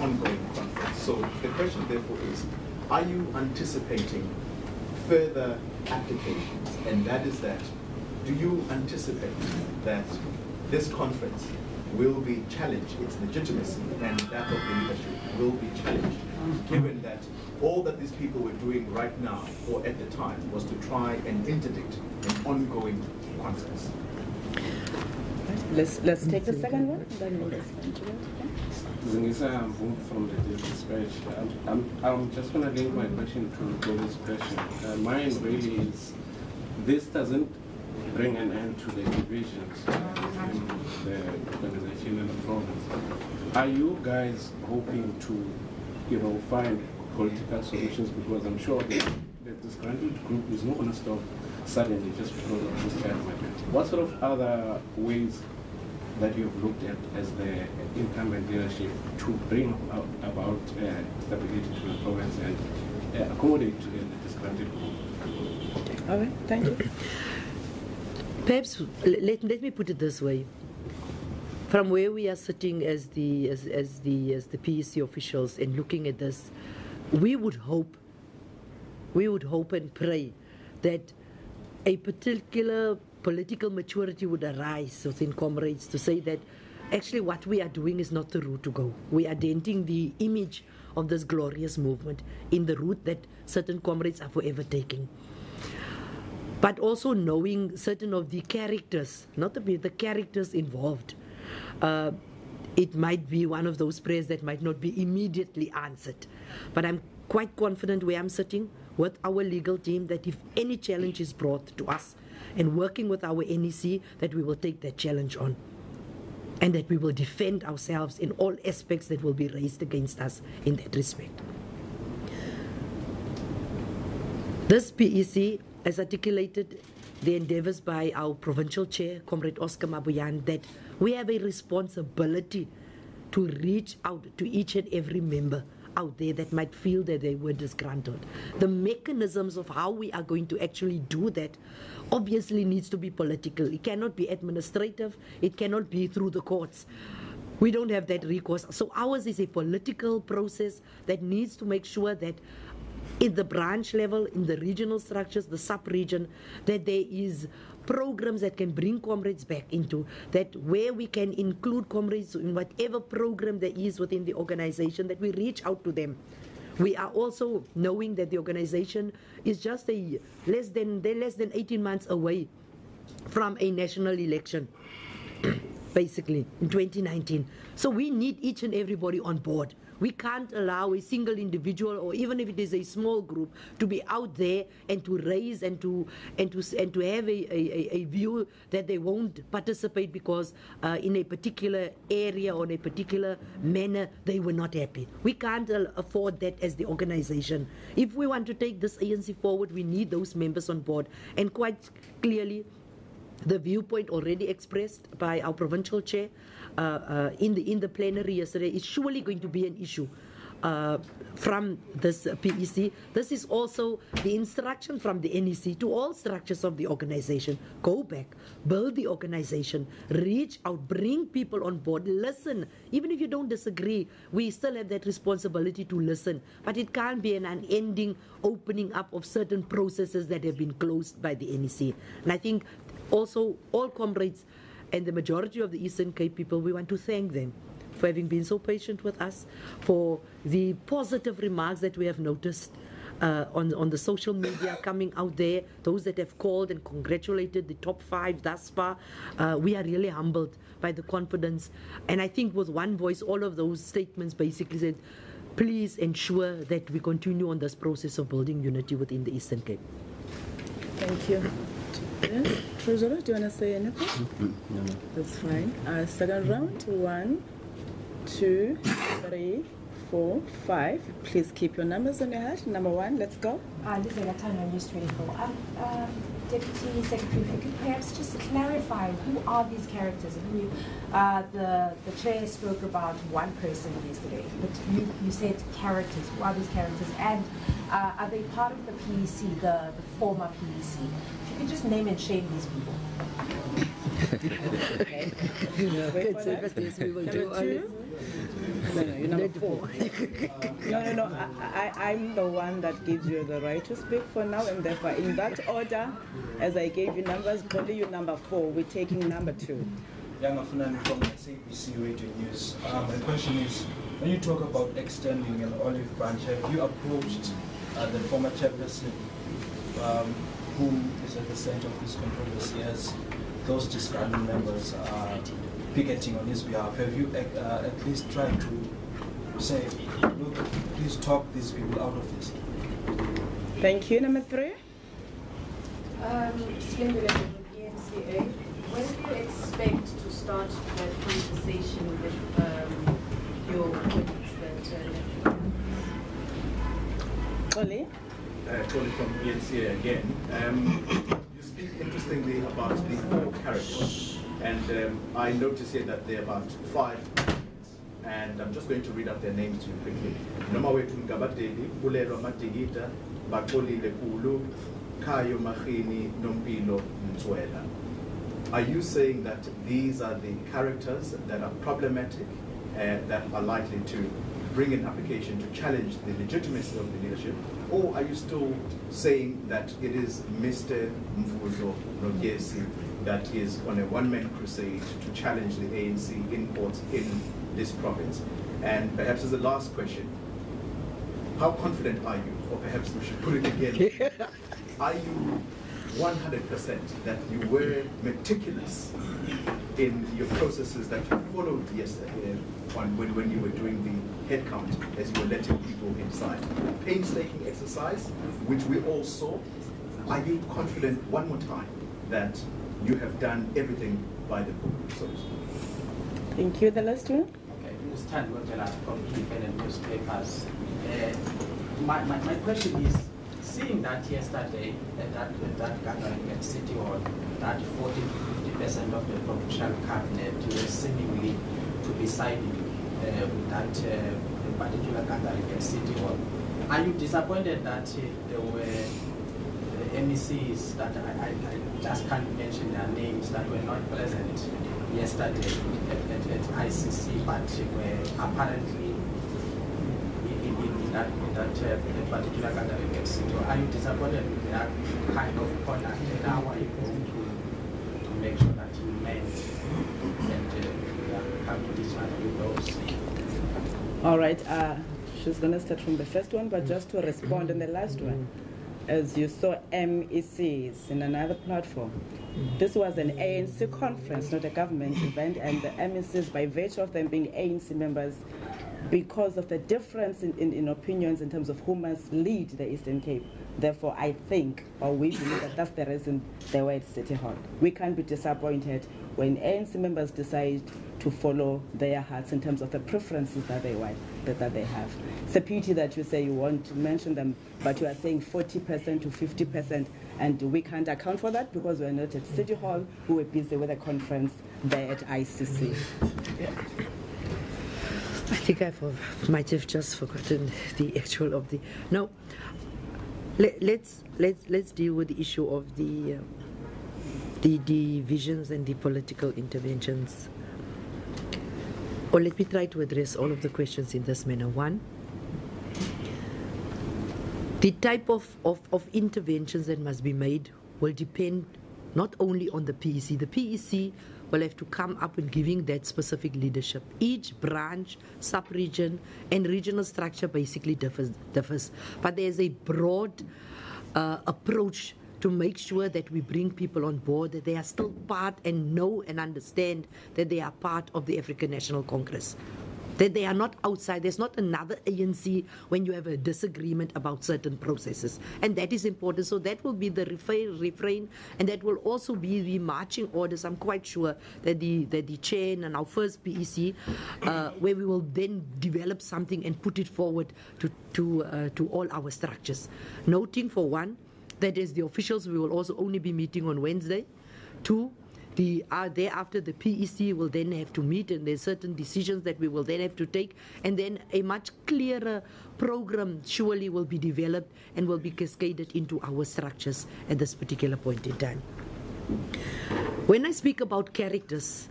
ongoing conference. So the question, therefore, is, are you anticipating further applications? And that is that, do you anticipate that this conference will be challenged, its legitimacy and that of the leadership will be challenged, given that all that these people were doing right now or at the time was to try and interdict an ongoing conference? Let's take the second one, then we'll respond to it. Zingisa from the dispatch. I'm just going to link my question to Goli's question. Mine really is, this doesn't bring an end to the divisions in the organization and the province. Are you guys hoping to, find political solutions? Because I'm sure that the disgruntled group is not going to stop suddenly just because of this kind of matter. What sort of other ways that you've looked at as the incumbent leadership to bring about stability to the province and accommodate to the disgruntled group? All right, thank you. Perhaps let me put it this way. From where we are sitting as the PEC officials and looking at this, we would hope and pray that a particular political maturity would arise within comrades to say that actually what we are doing is not the route to go. We are denting the image of this glorious movement in the route that certain comrades are forever taking. But also knowing certain of the characters, not the characters involved. It might be one of those prayers that might not be immediately answered. But I'm quite confident where I'm sitting with our legal team that if any challenge is brought to us, and working with our NEC, that we will take that challenge on and that we will defend ourselves in all aspects that will be raised against us in that respect. This PEC has articulated the endeavors by our provincial chair, Comrade Oscar Mabuyan, that we have a responsibility to reach out to each and every member out there that might feel that they were disgruntled. The mechanisms of how we are going to actually do that obviously needs to be political. It cannot be administrative. It cannot be through the courts. We don't have that recourse. So ours is a political process that needs to make sure that in the branch level, in the regional structures, the sub-region, that there is programs that can bring comrades back into that, where we can include comrades in whatever program there is within the organization, that we reach out to them. We are also knowing that the organization is just less than 18 months away from a national election. basically, in 2019. So we need each and everybody on board. We can't allow a single individual, or even if it is a small group, to be out there and to raise and to have a view that they won't participate because in a particular area or in a particular manner they were not happy. We can't afford that as the organization. If we want to take this ANC forward, we need those members on board. And quite clearly, the viewpoint already expressed by our provincial chair in the plenary yesterday is surely going to be an issue from this PEC. This is also the instruction from the NEC to all structures of the organization. Go back, build the organization, reach out, bring people on board, listen. Even if you don't disagree, we still have that responsibility to listen. But it can't be an unending opening up of certain processes that have been closed by the NEC. And I think also all comrades and the majority of the Eastern Cape people, we want to thank them for having been so patient with us, for the positive remarks that we have noticed on the social media coming out there, those that have called and congratulated the top 5 thus far. We are really humbled by the confidence. And I think with one voice, all of those statements basically said, please ensure that we continue on this process of building unity within the Eastern Cape. Thank you. Yes, Treasurer, do you want to say anything? No. That's fine. Second round, 1, 2, 3, 4, 5. Please keep your numbers on your head. Number 1, let's go. This is Catalonia, News 24. Deputy Secretary, if you could perhaps just clarify who are these characters? The chair spoke about one person yesterday, but you said characters. Who are these characters? And are they part of the PEC, the former PEC? If you could just name and shame these people. Okay. Number 2. No, you're number 4. No. I'm the one that gives you the right to speak for now, and therefore, in that order, as I gave you numbers, calling you number 4. We're taking number 2. Young Afunani from SABC Radio News. My question is, when you talk about extending an olive branch, have you approached the former chairperson, who is at the center of this controversy, as those disgruntled members are picketing on his behalf? Have you at least tried to say, look, please talk these people out of this? Thank you. Number 3. When do you expect to start that conversation with your colleagues that Oli? Tony from ENCA again. You speak interestingly about the 4 characters, and I notice here that there are about 5, and I'm just going to read out their names to you quickly. Noma wethu Ngabadeli, Bulelo Madigita, Bakoli Lekulu, Kayo Mahini, Nompilo Ntswela. Are you saying that these are the characters that are problematic, that are likely to bring an application to challenge the legitimacy of the leadership? Or are you still saying that it is Mr. Mvuzo Nogesi that is on a one-man crusade to challenge the ANC in courts in this province? And perhaps as a last question, how confident are you, or perhaps we should put it again, are you 100% that you were meticulous in your processes that you followed yesterday when you were doing the head count as you were letting people inside? Painstaking exercise, which we all saw. Are you confident one more time that you have done everything by the book, so to speak? Thank you. The last one? Okay, Stan Gotela from independent newspapers. My question is, seeing that yesterday at that gathering at City Hall, that 40 to 50% of the provincial cabinet were seemingly to be siding with that particular gathering at City Hall, are you disappointed that there were MECs that I just can't mention their names that were not present yesterday at ICC, but were apparently in that particular gathering at City Hall? Are you disappointed with that kind of conduct, and how are you going to make sure that you mend and come to this one with those? All right. She's going to start from the first one, but just to respond on the last one. as you saw MECs in another platform. This was an ANC conference, not a government event, and the MECs, by virtue of them being ANC members, because of the difference in opinions in terms of who must lead the Eastern Cape. Therefore, I think, or we believe that that's the reason they were at City Hall. We can't be disappointed when ANC members decide to follow their hearts in terms of the preferences that they want, that they have. It's a pity that you say you want to mention them, but you are saying 40% to 50%, and we can't account for that because we're not at City Hall. We were busy with a conference there at ICC. Yeah. I think I might have just forgotten the actual of the. No, let's deal with the issue of the divisions and the political interventions. Or let me try to address all of the questions in this manner. One, the type of interventions that must be made will depend not only on the PEC. The PEC will have to come up with giving that specific leadership. Each branch, sub-region, and regional structure basically differs. But there's a broad approach to make sure that we bring people on board, that they are still part and know and understand that they are part of the African National Congress. That they are not outside. There's not another ANC when you have a disagreement about certain processes. And that is important. So that will be the refrain, and that will also be the marching orders. I'm quite sure that the chair and our first PEC, where we will then develop something and put it forward to all our structures. Noting, for one, that as the officials, we will also only be meeting on Wednesday. Two, thereafter the PEC will then have to meet, and there's certain decisions that we will then have to take, and then a much clearer program surely will be developed and will be cascaded into our structures at this particular point in time. When I speak about characters,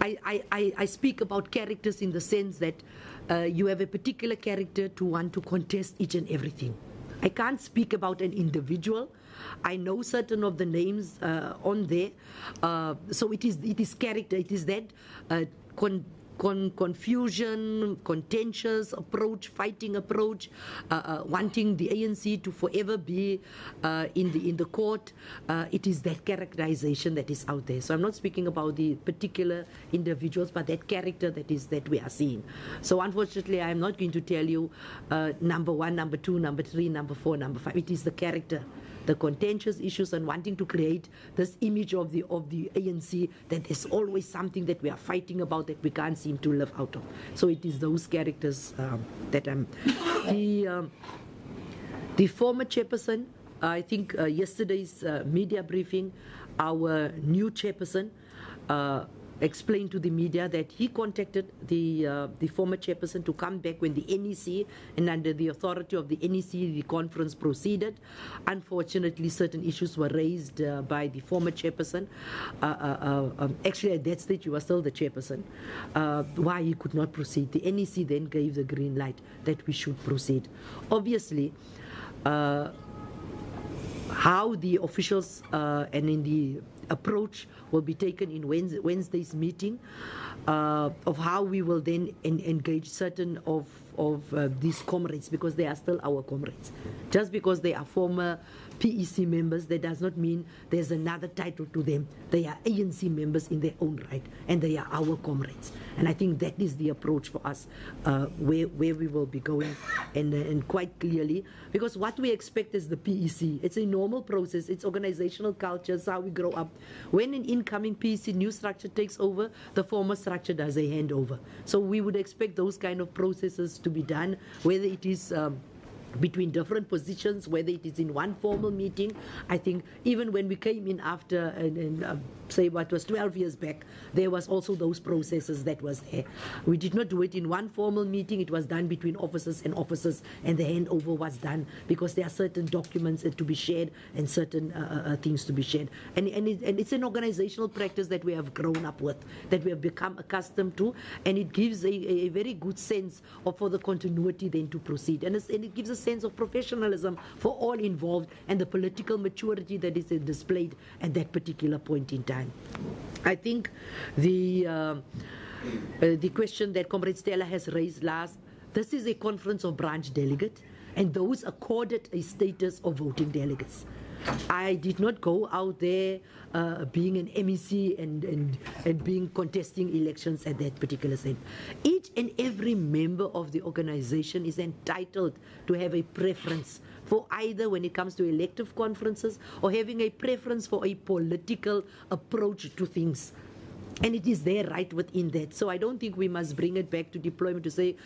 I speak about characters in the sense that you have a particular character to want to contest each and everything. I can't speak about an individual. I know certain of the names on there. So it is character. It is that confusion, contentious approach, fighting approach, wanting the ANC to forever be in the court. It is that characterization that is out there. So I'm not speaking about the particular individuals, but that character that we are seeing. So unfortunately, I'm not going to tell you number 1, number 2, number 3, number 4, number 5. It is the character, the contentious issues, and wanting to create this image of the ANC that there's always something that we are fighting about that we can't seem to live out of. So it is those characters that I'm. The former chairperson, I think yesterday's media briefing, our new chairperson explained to the media that he contacted the former chairperson to come back when the NEC, and under the authority of the NEC, the conference proceeded. Unfortunately, certain issues were raised by the former chairperson. Actually, at that stage, he was still the chairperson. Why he could not proceed. The NEC then gave the green light that we should proceed. Obviously, how the officials and in the approach will be taken in Wednesday's meeting of how we will then engage certain of these comrades, because they are still our comrades. Just because they are former PEC members, that does not mean there's another title to them. They are ANC members in their own right, and they are our comrades. And I think that is the approach for us, where we will be going, and quite clearly, because what we expect is the PEC. It's a normal process. It's organizational culture. It's how we grow up. When an incoming PEC new structure takes over, the former structure does a handover. So we would expect those kind of processes to be done, whether it is between different positions, whether it is in one formal meeting. I think even when we came in after, say what was 12 years back, there was also those processes that was there. We did not do it in one formal meeting. It was done between officers, and the handover was done because there are certain documents to be shared and certain things to be shared. And it's an organizational practice that we have grown up with, that we have become accustomed to, and it gives a very good sense for the continuity then to proceed. And it gives a sense of professionalism for all involved, and the political maturity that is displayed at that particular point in time. I think the question that Comrade Stella has raised last, this is a conference of branch delegates. and those accorded a status of voting delegates. I did not go out there being an MEC and being contesting elections at that particular time. Each and every member of the organization is entitled to have a preference for either when it comes to elective conferences or having a preference for a political approach to things. And it is there right within that. So I don't think we must bring it back to deployment to say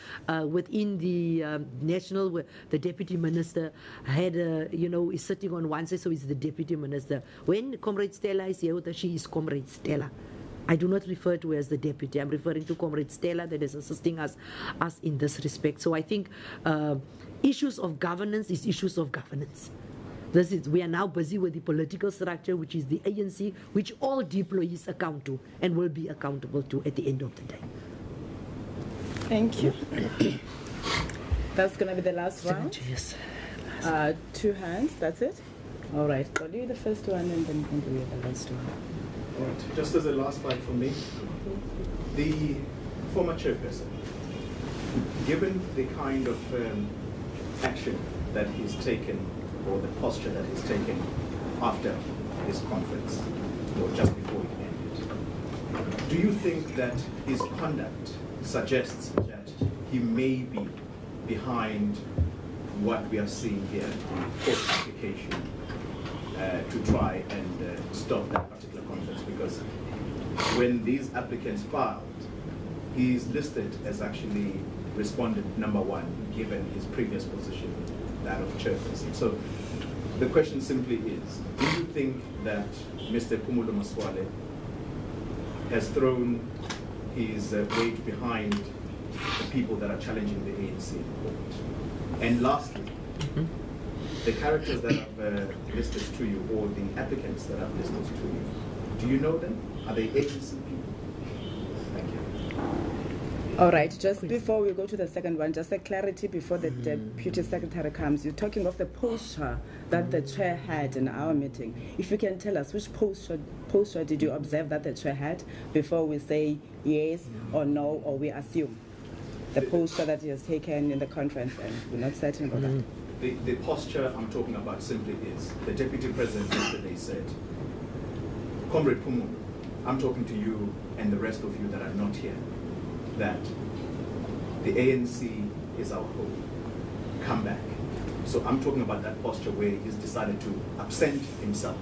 within the national, the deputy minister had, is sitting on one side, so he's the deputy minister. When Comrade Stella is here with us, she is Comrade Stella. I do not refer to her as the deputy. I'm referring to Comrade Stella that is assisting us in this respect. So I think issues of governance is issues of governance. We are now busy with the political structure, which is the ANC, which all deployees account to and will be accountable to at the end of the day. Thank you. That's going to be the last round. Yes. 2 hands, that's it? All right. I'll do the first one and then we'll do the last one. All right. Just as a last one from me, the former chairperson, given the kind of action that he's taken, or the posture that he's taken after this conference, or just before it ended, do you think that his conduct suggests that he may be behind what we are seeing here, the court application to try and stop that particular conference? Because when these applicants filed, he's listed as actually respondent number 1, given his previous position, that of chairperson. So the question simply is, do you think that Mr. Phumulo Masualle has thrown his weight behind the people that are challenging the ANC in court? And lastly, the characters that I've listed to you, or the applicants that I've listed to you, do you know them? Are they ANC people? Thank you. All right, just before we go to the second one, just a clarity before the Deputy Secretary comes. You're talking of the posture that the chair had in our meeting. If you can tell us which posture did you observe that the chair had before we say yes or no, or we assume the posture that he has taken in the conference, and we're not certain about that. The posture I'm talking about simply is, the Deputy President yesterday said, Comrade Phumulo, I'm talking to you and the rest of you that are not here, that the ANC is our home. Come back. So I'm talking about that posture where he's decided to absent himself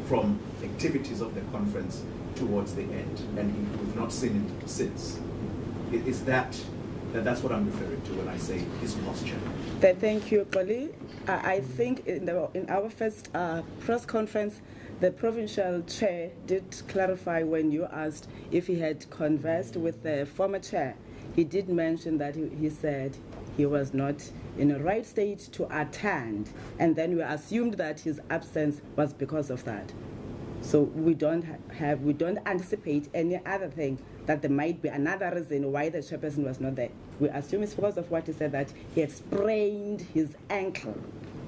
from activities of the conference towards the end, and we've not seen it since. Is that's what I'm referring to when I say his posture. Thank you, Polly. I think in our first press conference, the provincial chair did clarify when you asked if he had conversed with the former chair. He did mention that he said he was not in a right state to attend, and then we assumed that his absence was because of that. So we don't anticipate any other thing, that there might be another reason why the chairperson was not there. We assume it's because of what he said, that he had sprained his ankle,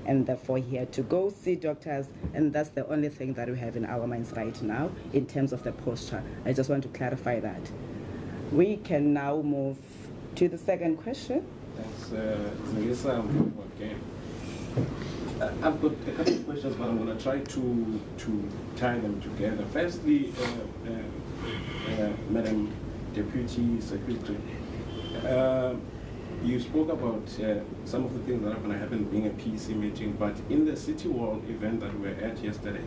and therefore he had to go see doctors, and that's the only thing that we have in our minds right now in terms of the posture. I just want to clarify that. We can now move to the second question. Thanks, again. I've got a couple of questions, but I'm going to try to tie them together. Firstly, Madam Deputy Secretary, you spoke about some of the things that are going to happen being a PC meeting, but in the City Wall event that we were at yesterday,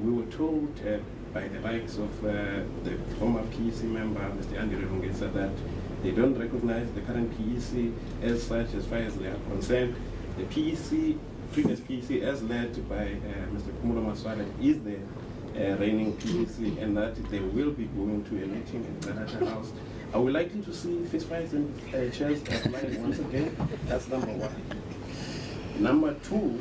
we were told by the likes of the former PEC member, Mr. Andy Rungesa, that they don't recognize the current PEC as such, as far as they are concerned. The PEC, previous PEC, as led by Mr. Phumulo Masualle, is the reigning PEC, and that they will be going to a meeting in the Latter House. Are we likely to see fistfights and chairs flying once again? That's number one. Number two,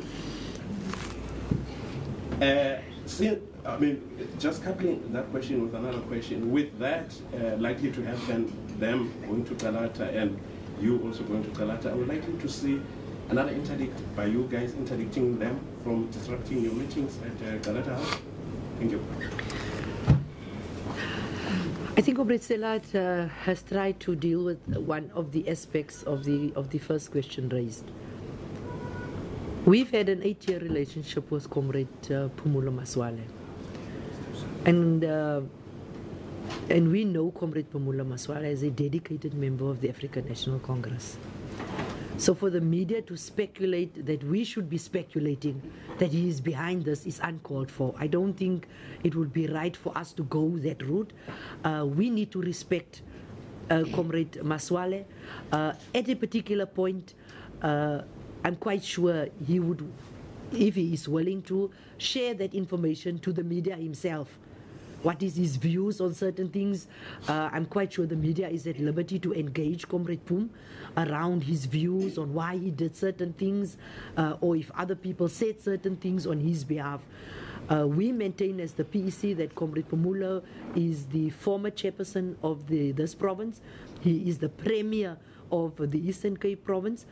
just coupling that question with another question, with that likely to happen, them going to Kalata and you also going to Kalata, are we likely to see another interdict by you guys interdicting them from disrupting your meetings at Kalata House? Thank you. I think Comrade Selat has tried to deal with one of the aspects of the first question raised. We've had an 8-year relationship with Comrade Phumulo Masualle, and we know Comrade Phumulo Masualle as a dedicated member of the African National Congress. So for the media to speculate that we should be speculating that he is behind this is uncalled for. I don't think it would be right for us to go that route. We need to respect Comrade Masualle. At a particular point, I'm quite sure he would, if he is willing to, share that information to the media himself. What is his views on certain things? I'm quite sure the media is at liberty to engage Comrade Phum around his views on why he did certain things, or if other people said certain things on his behalf. We maintain as the PEC that Comrade Phumulo is the former chairperson of this province. He is the premier of the Eastern Cape province,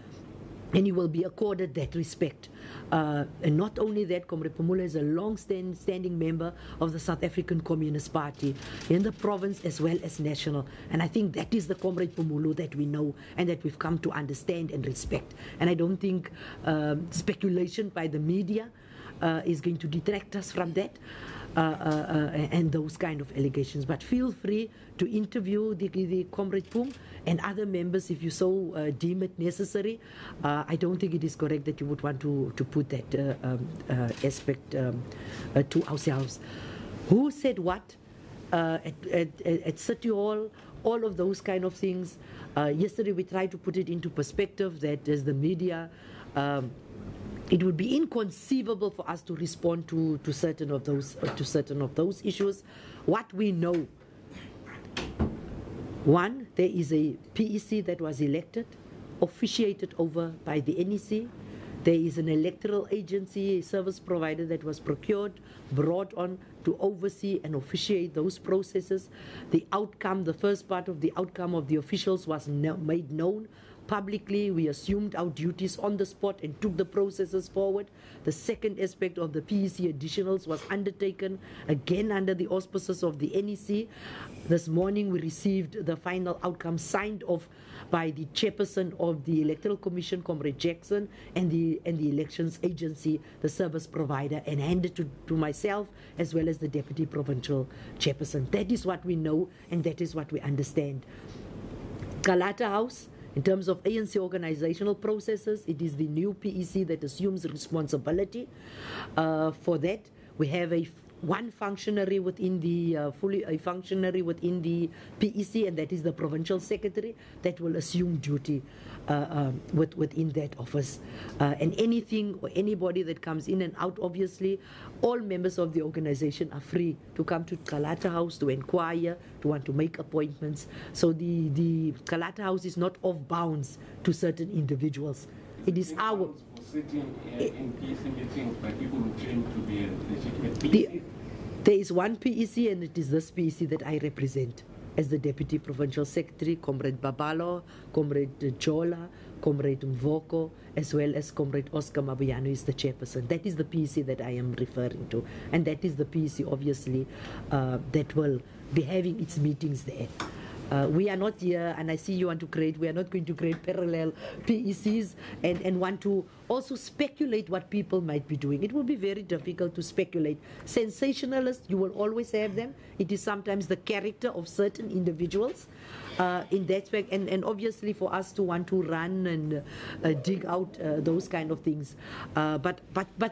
and he will be accorded that respect. And not only that, Comrade Phumulo is a long-standing member of the South African Communist Party in the province as well as national. And I think that is the Comrade Phumulo that we know and that we've come to understand and respect. And I don't think speculation by the media is going to detract us from that. And those kind of allegations. But feel free to interview the Comrade Phum and other members if you so deem it necessary. I don't think it is correct that you would want to put that aspect to ourselves. Who said what at City Hall, all of those kind of things. Yesterday we tried to put it into perspective that as the media, it would be inconceivable for us to respond to certain of those issues. What we know, one, there is a PEC that was elected, officiated over by the NEC. There is an electoral agency, a service provider that was procured, brought on to oversee and officiate those processes. The outcome, the first part of the outcome of the officials was made known publicly. We assumed our duties on the spot and took the processes forward. The second aspect of the PEC additionals was undertaken again under the auspices of the NEC. This morning we received the final outcome signed off by the chairperson of the Electoral Commission, Comrade Jackson, and the elections agency, the service provider, and handed to myself as well as the deputy provincial chairperson. That is what we know and that is what we understand. Kalata House, in terms of ANC organizational processes, it is the new PEC that assumes responsibility for that. We have one functionary within the within the PEC, and that is the provincial secretary that will assume duty within that office. And anything or anybody that comes in and out, obviously, all members of the organization are free to come to Kalata House to inquire, to want to make appointments. So the Kalata House is not off bounds to certain individuals. It is our sitting in PEC meetings by people who claim to be a legitimate PEC. There is one PEC, and it is this PEC that I represent as the Deputy Provincial Secretary, Comrade Babalo, Comrade Jola, Comrade Mvoko, as well as Comrade Oscar Mabuyano is the chairperson. That is the PEC that I am referring to, and that is the PEC, obviously, that will be having its meetings there. We are not here, and I see you want to create, we are not going to create parallel PECs and want to also speculate what people might be doing. It will be very difficult to speculate. Sensationalists, you will always have them. It is sometimes the character of certain individuals in that aspect, and obviously for us to want to run and dig out those kind of things. But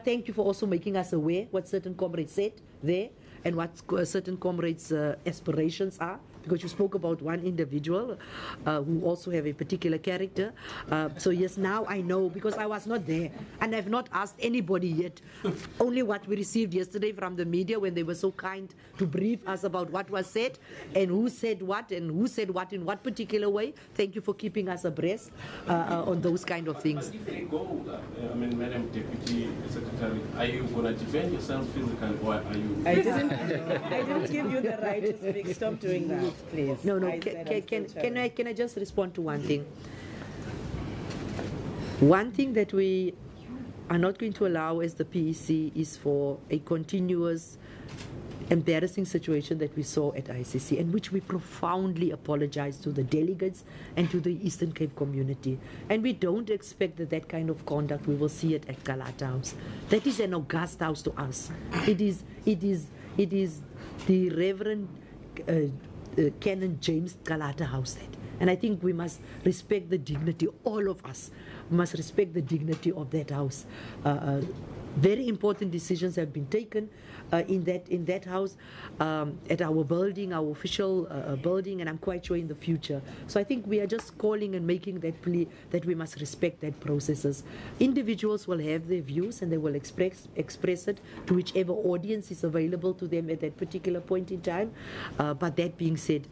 thank you for also making us aware what certain comrades said there and what certain comrades' aspirations are. Because you spoke about one individual who also have a particular character. So yes, now I know, because I was not there and I've not asked anybody yet. Only what we received yesterday from the media when they were so kind to brief us about what was said and who said what in what particular way. Thank you for keeping us abreast on those kind of things. But if they go, Madam Deputy Secretary, are you going to defend yourself physically, or are you... I didn't give you the right to speak. Stop doing that. Please. No. Can I just respond to one thing? One thing that we are not going to allow as the PEC is for a continuous embarrassing situation that we saw at ICC, and which we profoundly apologize to the delegates and to the Eastern Cape community. And we don't expect that kind of conduct we will see it at Galata House. That is an august house to us. It is the Reverend Canon James Galata House. And I think we must respect the dignity, all of us must respect the dignity of that house. Very important decisions have been taken in that house, at our building, our official building, and I'm quite sure in the future. So I think we are just calling and making that plea that we must respect that processes. Individuals will have their views and they will express it to whichever audience is available to them at that particular point in time. But that being said,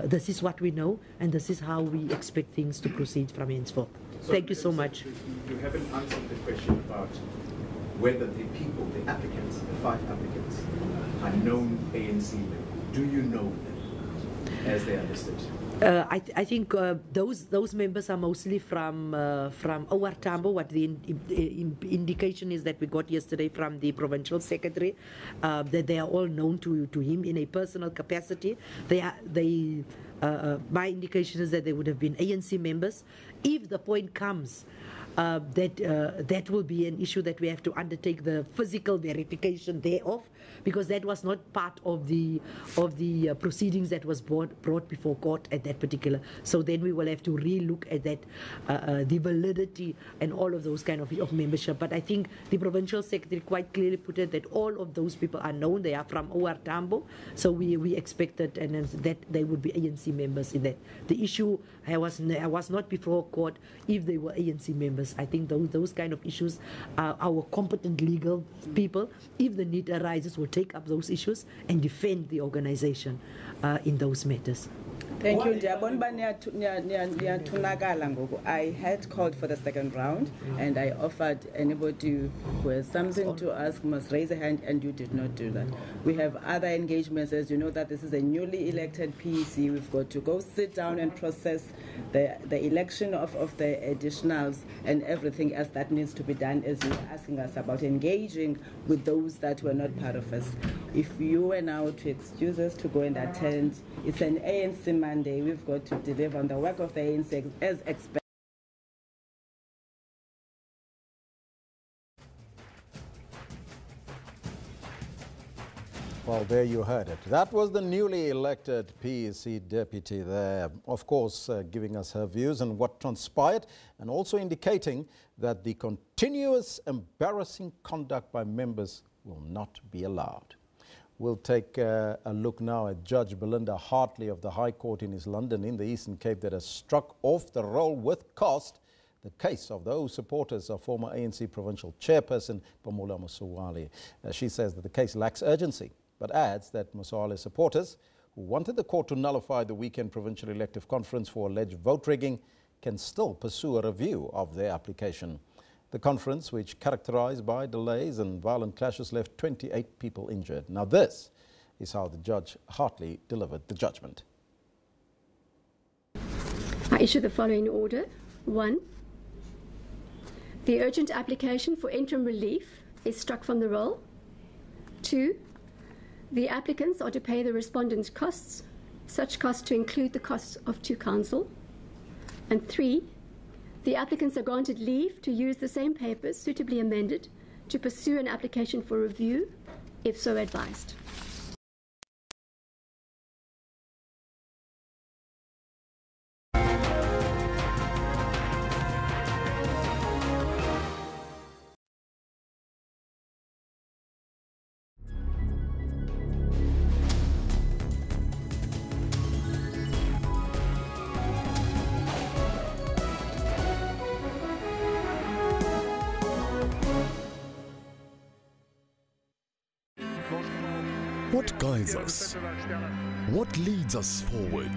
this is what we know, and this is how we expect things to proceed from henceforth. So thank you so much. You haven't answered the question about whether the people, the applicants, the 5 applicants, are known ANC members. Do you know them as they are listed? I think those members are mostly from OR Tambo. What the indication is that we got yesterday from the provincial secretary, that they are all known to him in a personal capacity. My indication is that they would have been ANC members. If the point comes that will be an issue that we have to undertake the physical verification thereof, because that was not part of the proceedings that was brought before court at that particular. So then we will have to re-look at that, the validity and all of those kind of membership. But I think the provincial secretary quite clearly put it that all of those people are known. They are from OR Tambo, so we expected and that they would be ANC members in that. The issue I was not before court if they were ANC members. I think those kind of issues, our competent legal people, if the need arises, will take up those issues and defend the organization in those matters. Thank you. I had called for the second round, and I offered anybody who has something to ask must raise a hand, and you did not do that. We have other engagements, as you know that this is a newly elected PEC. We've got to go sit down and process the election of the additionals and everything else that needs to be done, as you were asking us about engaging with those that were not part of us. If you were now to excuse us to go and attend, it's an ANC Monday. We've got to deliver on the work of the ANC as expected. Well, there you heard it. That was the newly elected PEC deputy there, of course, giving us her views on what transpired and also indicating that the continuous embarrassing conduct by members will not be allowed. We'll take a look now at Judge Belinda Hartley of the High Court in East London in the Eastern Cape that has struck off the roll with cost the case of those supporters of former ANC provincial chairperson Pamela Masualle. She says that the case lacks urgency, but adds that Masualle's supporters who wanted the court to nullify the weekend provincial elective conference for alleged vote rigging can still pursue a review of their application. The conference, which characterized by delays and violent clashes, left 28 people injured. Now this is how the Judge Hartley delivered the judgment. I issue the following order. 1. The urgent application for interim relief is struck from the roll. 2. The applicants are to pay the respondents' costs, such costs to include the costs of to counsel. And 3. The applicants are granted leave to use the same papers suitably amended to pursue an application for review, if so advised. What guides us? What leads us forward?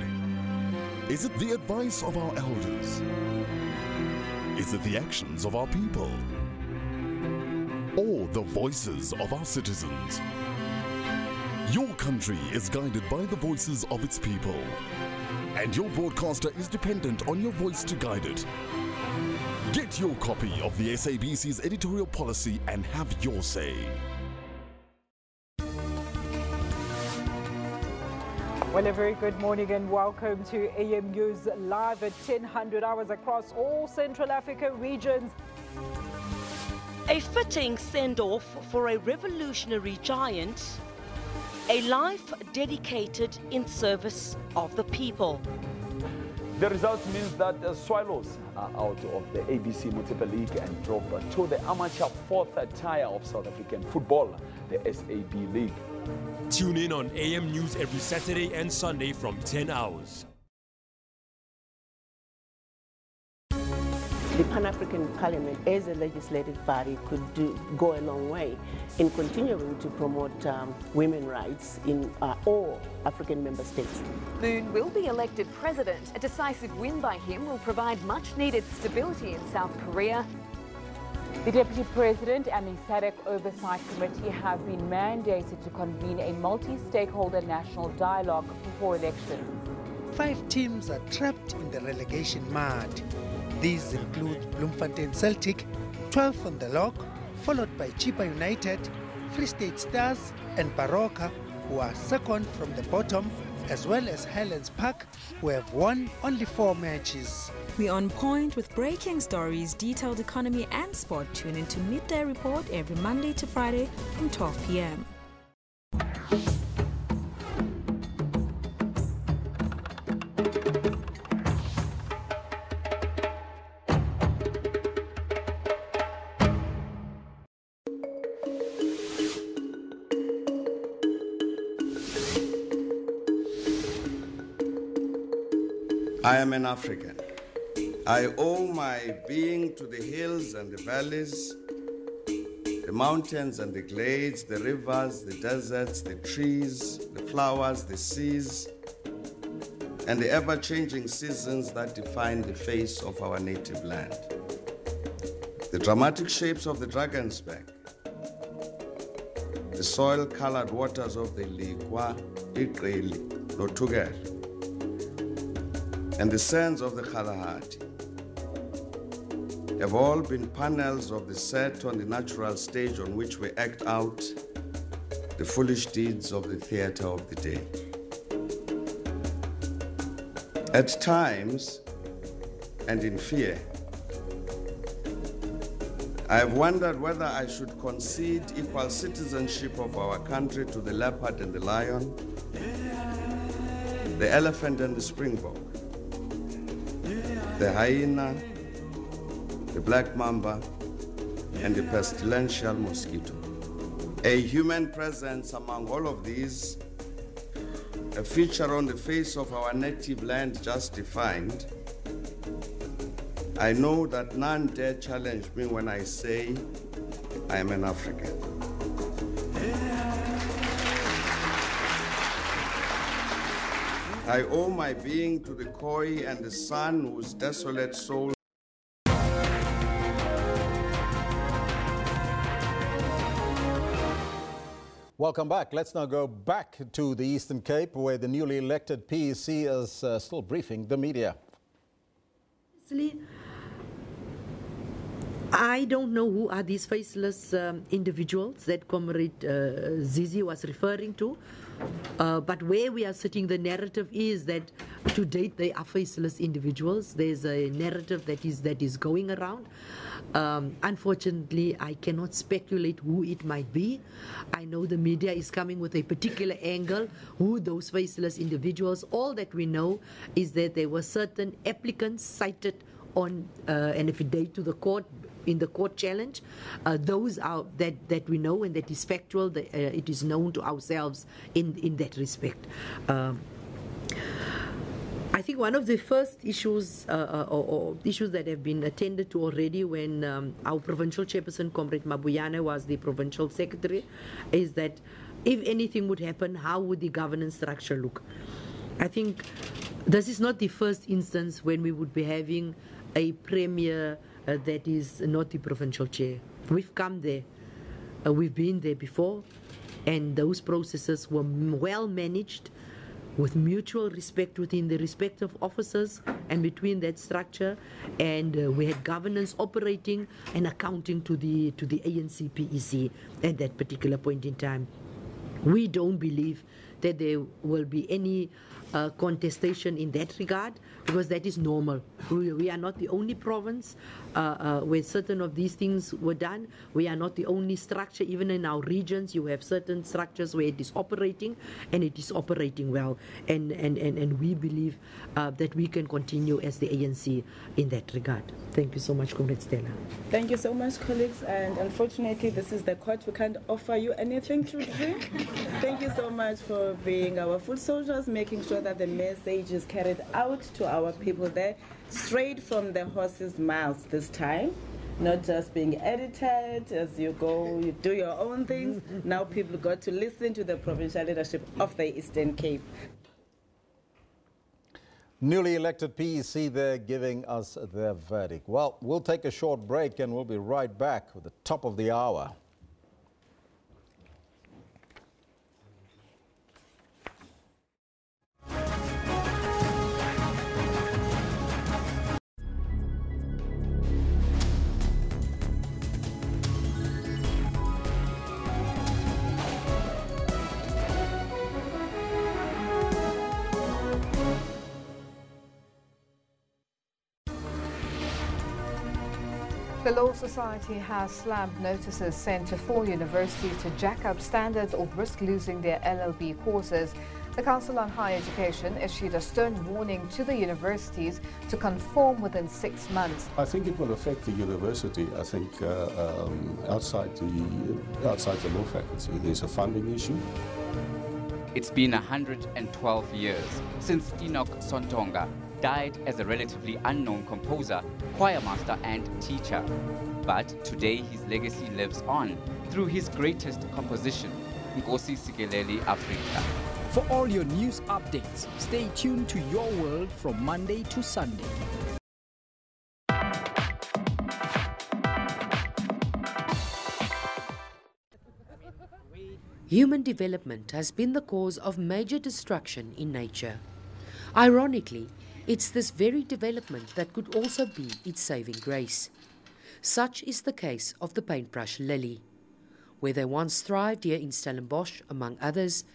Is it the advice of our elders? Is it the actions of our people? Or the voices of our citizens? Your country is guided by the voices of its people, and your broadcaster is dependent on your voice to guide it. Get your copy of the SABC's editorial policy and have your say. Well, a very good morning and welcome to AM News Live at 10:00 hours across all Central Africa regions. A fitting send-off for a revolutionary giant, a life dedicated in service of the people. The result means that the Swallows are out of the ABC Multiple League and drop to the amateur fourth tier of South African football, the SAB League. Tune in on AM News every Saturday and Sunday from 10 hours. The Pan-African Parliament, as a legislative body, could go a long way in continuing to promote women's rights in all African member states. Moon will be elected president. A decisive win by him will provide much-needed stability in South Korea. The Deputy President and the SADC Oversight Committee have been mandated to convene a multi-stakeholder national dialogue before elections. 5 teams are trapped in the relegation mud. These include Bloemfontein Celtic, 12th on the log, followed by Chipa United, Free State Stars and Baroka, who are second from the bottom, as well as Highlands Park, who have won only 4 matches. We're on point with breaking stories, detailed economy and sport. Tune into Midday Report every Monday to Friday from 12 p.m. I am an African. I owe my being to the hills and the valleys, the mountains and the glades, the rivers, the deserts, the trees, the flowers, the seas, and the ever-changing seasons that define the face of our native land. The dramatic shapes of the Dragon's Back, the soil-colored waters of the Ligwa, Iqeli, Notugeri, and the sands of the Kalahari have all been panels of the set on the natural stage on which we act out the foolish deeds of the theater of the day. At times, and in fear, I have wondered whether I should concede equal citizenship of our country to the leopard and the lion, the elephant and the springbok, the hyena, the black mamba, and the pestilential mosquito. A human presence among all of these, a feature on the face of our native land just defined. I know that none dare challenge me when I say I am an African. I owe my being to the Khoi and the San whose desolate soul. Welcome back. Let's now go back to the Eastern Cape, where the newly elected PEC is still briefing the media. I don't know who are these faceless individuals that Comrade Zizi was referring to. But where we are sitting, the narrative is that to date they are faceless individuals. There's a narrative that is going around. Unfortunately, I cannot speculate who it might be. I know the media is coming with a particular angle, who those faceless individuals. All that we know is that there were certain applicants cited on an affidavit to the court, in the court challenge. Those are that we know, and that is factual. It is known to ourselves in that respect. I think one of the first issues or issues that have been attended to already when our provincial chairperson, Comrade Mabuyane, was the provincial secretary, is that if anything would happen, how would the governance structure look? I think this is not the first instance when we would be having a premier that is not the provincial chair. We've come there. We've been there before, and those processes were well managed with mutual respect within the respective officers and between that structure, and we had governance operating and accounting to the ANC PEC at that particular point in time. We don't believe that there will be any contestation in that regard, because that is normal. We are not the only province where certain of these things were done. We are not the only structure. Even in our regions, you have certain structures where it is operating, and it is operating well. And we believe that we can continue as the ANC in that regard. Thank you so much, Comrade Stella. Thank you so much, colleagues. And unfortunately, this is the court. We can't offer you anything to drink. Thank you so much for being our foot soldiers, making sure that the message is carried out to our people there, straight from the horse's mouth this time, not just being edited as you go, you do your own things. Now people got to listen to the provincial leadership of the Eastern Cape. Newly elected PEC, they're giving us their verdict. Well, we'll take a short break and we'll be right back with the top of the hour. The Law Society has slammed notices sent to 4 universities to jack up standards or risk losing their LLB courses. The Council on Higher Education issued a stern warning to the universities to conform within 6 months. I think it will affect the university. I think outside the law faculty, there's a funding issue. It's been 112 years since Enoch Sontonga died as a relatively unknown composer, choir master and teacher. But today his legacy lives on through his greatest composition, Nkosi Sikeleli Afrika. For all your news updates, stay tuned to Your World from Monday to Sunday. Human development has been the cause of major destruction in nature. Ironically, it's this very development that could also be its saving grace. Such is the case of the paintbrush lily. Where they once thrived here in Stellenbosch, among others,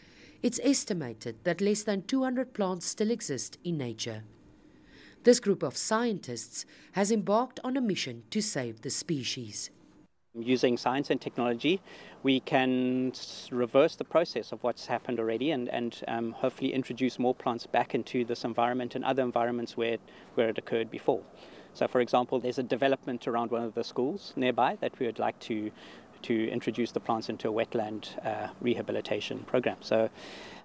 it's estimated that less than 200 plants still exist in nature. This group of scientists has embarked on a mission to save the species. Using science and technology, we can reverse the process of what's happened already and hopefully introduce more plants back into this environment and other environments where it occurred before. So, for example, there's a development around one of the schools nearby that we would like to introduce the plants into a wetland rehabilitation program. So,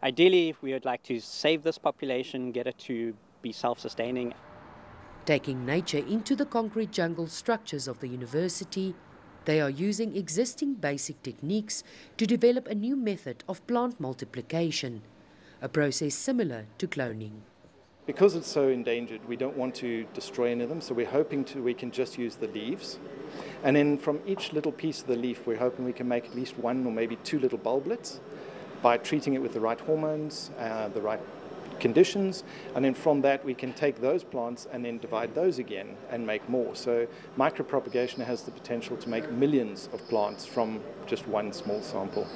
ideally, we would like to save this population, get it to be self-sustaining. Taking nature into the concrete jungle structures of the university, they are using existing basic techniques to develop a new method of plant multiplication, a process similar to cloning. Because it's so endangered, we don't want to destroy any of them, so we're hoping we can just use the leaves. And then from each little piece of the leaf, we're hoping we can make at least 1 or maybe 2 little bulblets by treating it with the right hormones, the right conditions, and then from that we can take those plants and then divide those again and make more. So micropropagation has the potential to make millions of plants from just one small sample.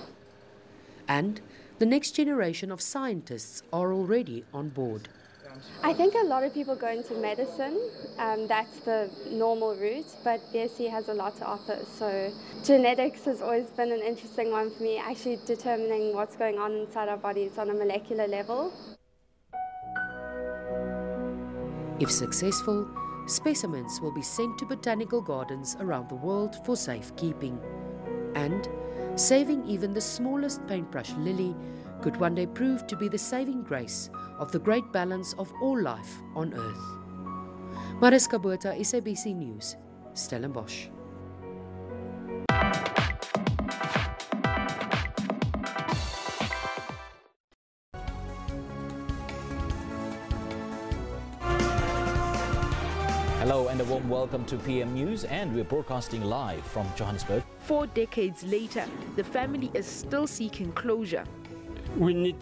And the next generation of scientists are already on board. I think a lot of people go into medicine, that's the normal route, but BSc has a lot to offer. So genetics has always been an interesting one for me, actually determining what's going on inside our bodies on a molecular level. If successful, specimens will be sent to botanical gardens around the world for safekeeping. And saving even the smallest paintbrush lily could one day prove to be the saving grace of the great balance of all life on Earth. Mariska Botha, SABC News, Stellenbosch. Hello and a warm welcome to PM News, and we're broadcasting live from Johannesburg. 4 decades later, the family is still seeking closure. We need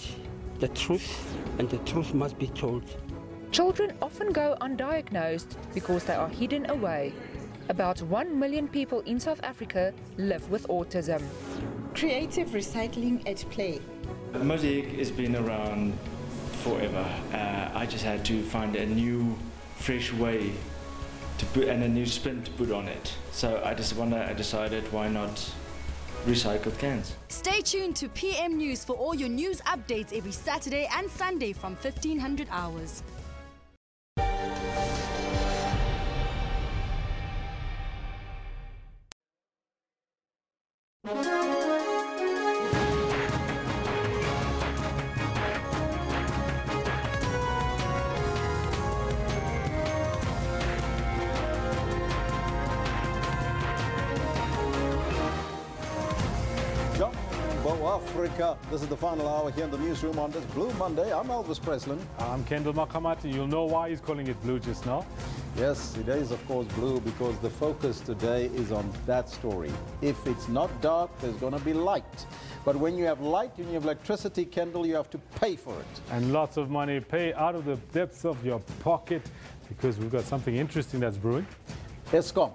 the truth, and the truth must be told. Children often go undiagnosed because they are hidden away. About 1 million people in South Africa live with autism. Creative recycling at play. Mosaic has been around forever. I just had to find a new, fresh way to put and a new spin to put on it. So I decided why not recycled cans. Stay tuned to PM News for all your news updates every Saturday and Sunday from 1500 hours. Africa. This is the final hour here in the newsroom on this Blue Monday. I'm Elvis Preslin. I'm Kendall Makamati. You'll know why he's calling it blue just now. Yes, it is of course blue because the focus today is on that story. If it's not dark, there's going to be light. But when you have light and you have electricity, Kendall, you have to pay for it. And lots of money. Pay out of the depths of your pocket because we've got something interesting that's brewing. Eskom.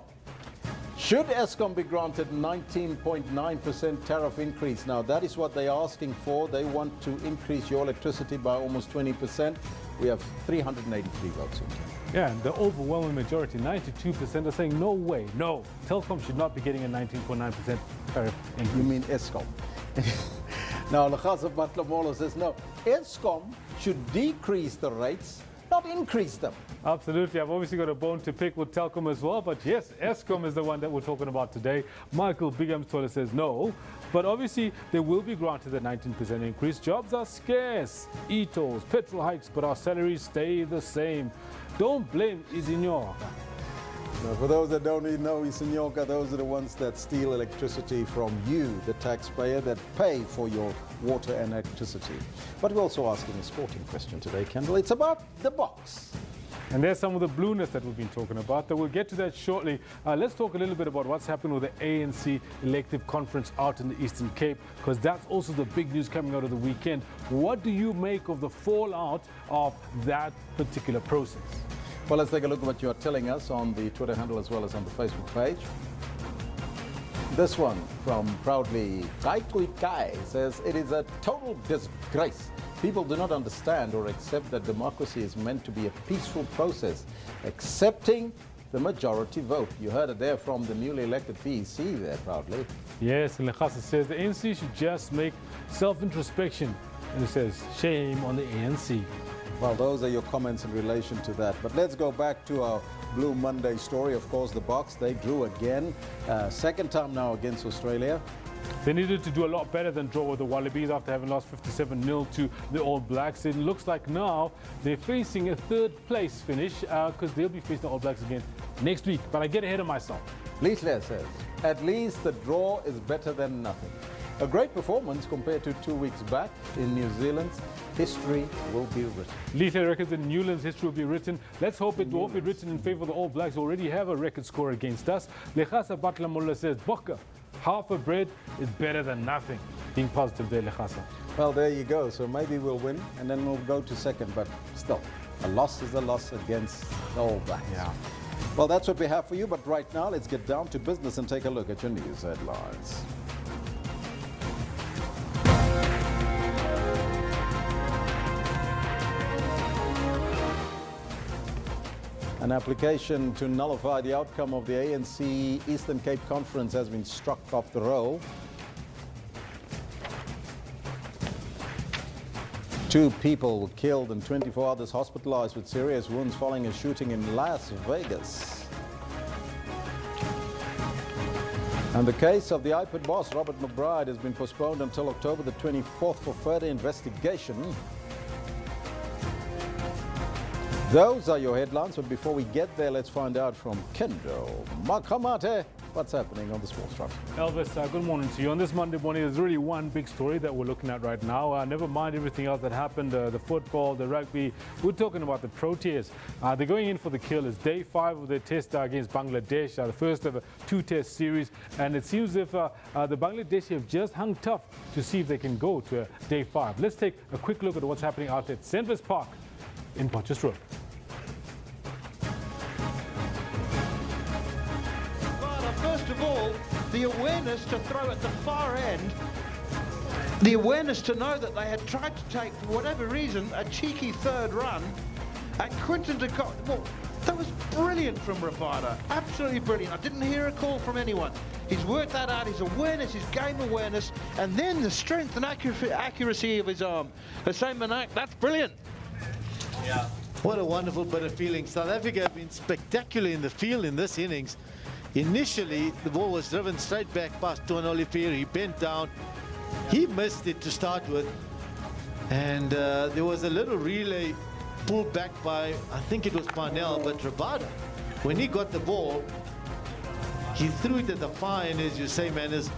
Should Eskom be granted 19.9% tariff increase? Now, that is what they're asking for. They want to increase your electricity by almost 20%. We have 383 votes in here. Yeah, and the overwhelming majority, 92%, are saying no way, no. Telkom should not be getting a 19.9% tariff increase. You mean Eskom? Now, Lekasa Batlamolo says no. Eskom should decrease the rates, not increase them. Absolutely. I've obviously got a bone to pick with Telkom as well. But yes, Eskom is the one that we're talking about today. Michael Bighamstola says no. But obviously, they will be granted a 19% increase. Jobs are scarce. E-tolls, petrol hikes, but our salaries stay the same. Don't blame Izinyoka. Now, for those that don't even know Isinyoka, those are the ones that steal electricity from you, the taxpayer, that pay for your water and electricity. But we're also asking a sporting question today, Kendall. It's about the box. And there's some of the blueness that we've been talking about. We'll get to that shortly. Let's talk a little bit about what's happened with the ANC elective conference out in the Eastern Cape, because that's also the big news coming out of the weekend. What do you make of the fallout of that particular process? Well, let's take a look at what you're telling us on the Twitter handle as well as on the Facebook page. This one from Proudly Kai Kui Kai says, it is a total disgrace. People do not understand or accept that democracy is meant to be a peaceful process, accepting the majority vote. You heard it there from the newly elected PEC there, Proudly. Yes, and Lekasa says the ANC should just make self-introspection. And it says, shame on the ANC. Well, those are your comments in relation to that. But let's go back to our Blue Monday story. Of course, the Box, they drew again. Second time now against Australia. They needed to do a lot better than draw with the Wallabies after having lost 57-0 to the All Blacks. It looks like now they're facing a third-place finish because they'll be facing the All Blacks again next week. But I get ahead of myself. Leitler says, at least the draw is better than nothing. A great performance compared to 2 weeks back in New Zealand. History will be written. Leitler reckons that Newland's history will be written. Let's hope it won't be written in favor of the All Blacks who already have a record score against us. Lekasa Batlamola says, Boka, half a bread is better than nothing. Being positive there, Lekasa. Well, there you go. So maybe we'll win and then we'll go to second. But still, a loss is a loss against the All Blacks. Yeah. Well, that's what we have for you. But right now, let's get down to business and take a look at your news headlines. An application to nullify the outcome of the ANC Eastern Cape Conference has been struck off the roll. 2 people were killed and 24 others hospitalized with serious wounds following a shooting in Las Vegas. And the case of the Ipid boss, Robert McBride, has been postponed until October the 24th for further investigation. Those are your headlines, but before we get there, let's find out from Kendall Makamate what's happening on the sports front. Elvis, good morning to you. On this Monday morning, there's really one big story that we're looking at right now. Never mind everything else that happened, the football, the rugby. We're talking about the Proteas. They're going in for the kill. It's day 5 of their test against Bangladesh, the first of a 2-test series. And it seems as if the Bangladeshi have just hung tough to see if they can go to day 5. Let's take a quick look at what's happening out at Senvis Park in Potchefstroom. First of all, the awareness to throw at the far end. the awareness to know that they had tried to take, for whatever reason, a cheeky third run at Quinton de Kock. Well, that was brilliant from Rabada, absolutely brilliant. I didn't hear a call from anyone. He's worked that out, his awareness, his game awareness, and then the strength and accuracy of his arm. Hussein Manak, that's brilliant. Yeah. What a wonderful bit of feeling. South Africa have been spectacular in the field in this innings. Initially, the ball was driven straight back past Tuan Olivier. He bent down. He missed it to start with. And there was a little relay pulled back by, I think it was Parnell, but Rabada, when he got the ball, he threw it at the fine, as you say, Manners,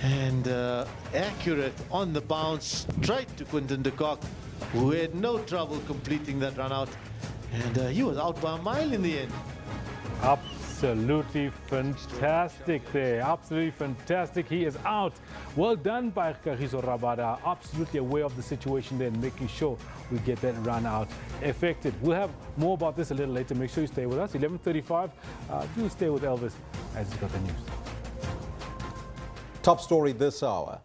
and accurate on the bounce, straight to Quinton de Kock, who had no trouble completing that run out. And he was out by a mile in the end. Absolutely fantastic there. Absolutely fantastic. He is out. Well done by Kagiso Rabada. Absolutely aware of the situation there and making sure we get that run out effected. We'll have more about this a little later. Make sure you stay with us. 11:35. Do stay with Elvis as he's got the news. Top story this hour.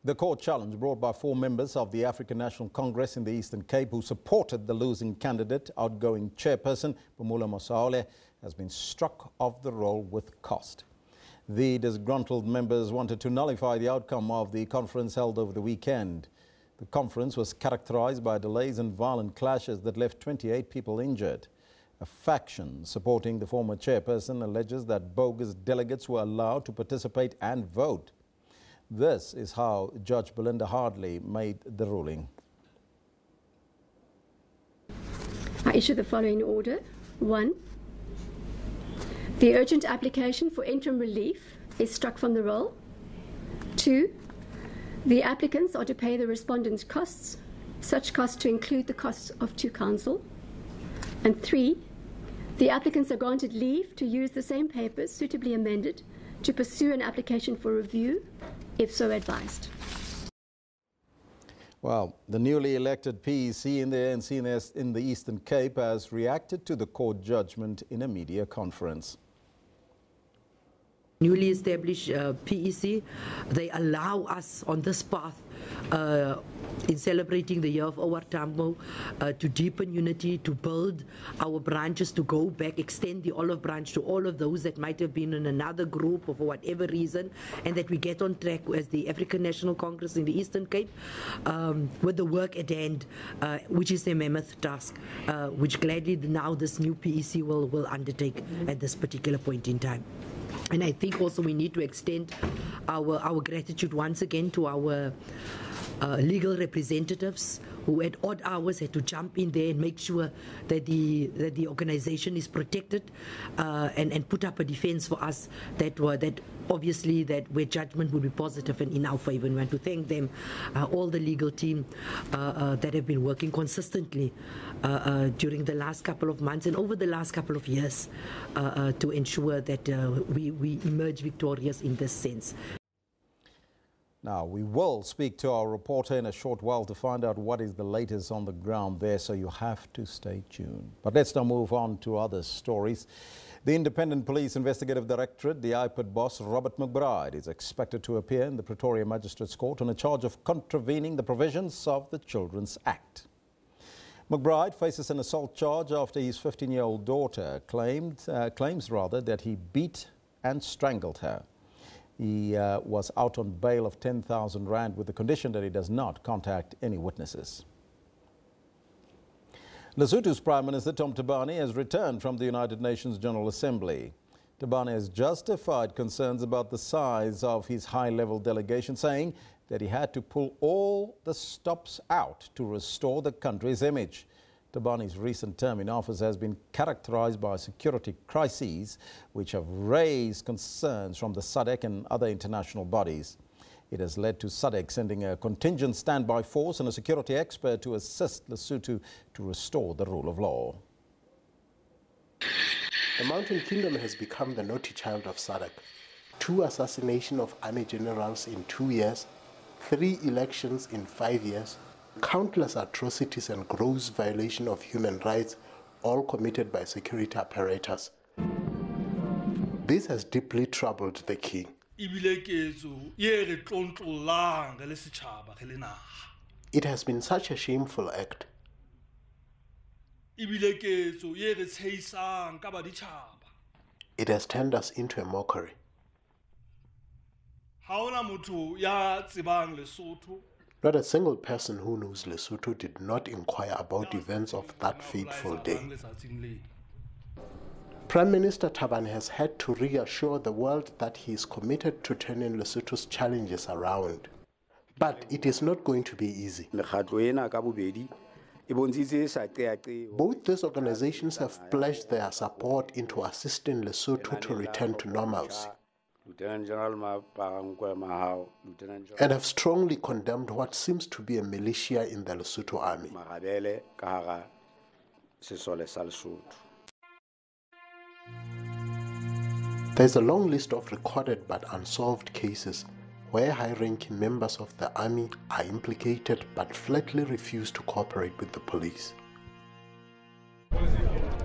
The court challenge brought by 4 members of the African National Congress in the Eastern Cape who supported the losing candidate, outgoing chairperson Phumula Mosaole, has been struck off the roll with cost. The disgruntled members wanted to nullify the outcome of the conference held over the weekend. The conference was characterized by delays and violent clashes that left 28 people injured. A faction supporting the former chairperson alleges that bogus delegates were allowed to participate and vote. This is how Judge Belinda Hardley made the ruling. I issue the following order. 1. The urgent application for interim relief is struck from the roll. 2. The applicants are to pay the respondents' costs, such costs to include the costs of 2 counsel. And 3. The applicants are granted leave to use the same papers suitably amended to pursue an application for review, if so advised. Well, the newly elected PEC in the ANC in the Eastern Cape has reacted to the court judgment in a media conference. Newly established PEC, they allow us on this path in celebrating the year of our Tambo to deepen unity, to build our branches, to go back, extend the olive branch to all of those that might have been in another group or for whatever reason, and that we get on track as the African National Congress in the Eastern Cape with the work at hand, which is a mammoth task, which gladly now this new PEC will undertake at this particular point in time. And I think also we need to extend our gratitude once again to our legal representatives who at odd hours had to jump in there and make sure that the organization is protected and put up a defense for us that obviously that where judgment would be positive and in our favor. And we want to thank them, all the legal team that have been working consistently during the last couple of months and over the last couple of years to ensure that we emerge victorious in this sense. Now, we will speak to our reporter in a short while to find out what is the latest on the ground there, so you have to stay tuned. But let's now move on to other stories. The Independent Police Investigative Directorate, the Ipid boss, Robert McBride, is expected to appear in the Pretoria Magistrates Court on a charge of contravening the provisions of the Children's Act. McBride faces an assault charge after his 15-year-old daughter claims that he beat and strangled her. He was out on bail of 10,000 rand with the condition that he does not contact any witnesses. Lesotho's Prime Minister Tom Thabane has returned from the United Nations General Assembly. Thabane has justified concerns about the size of his high-level delegation, saying that he had to pull all the stops out to restore the country's image. Thabane's recent term in office has been characterized by security crises which have raised concerns from the SADC and other international bodies. It has led to SADC sending a contingent standby force and a security expert to assist Lesotho to restore the rule of law. The Mountain Kingdom has become the naughty child of SADC. 2 assassinations of army generals in 2 years, 3 elections in 5 years, countless atrocities and gross violation of human rights, all committed by security apparatus. This has deeply troubled the king. It has been such a shameful act. It has turned us into a mockery. Not a single person who knows Lesotho did not inquire about events of that fateful day. Prime Minister Thabane has had to reassure the world that he is committed to turning Lesotho's challenges around. But it is not going to be easy. Both these organizations have pledged their support into assisting Lesotho to return to normalcy, and have strongly condemned what seems to be a militia in the Lesotho army. There's a long list of recorded but unsolved cases where high-ranking members of the army are implicated but flatly refuse to cooperate with the police.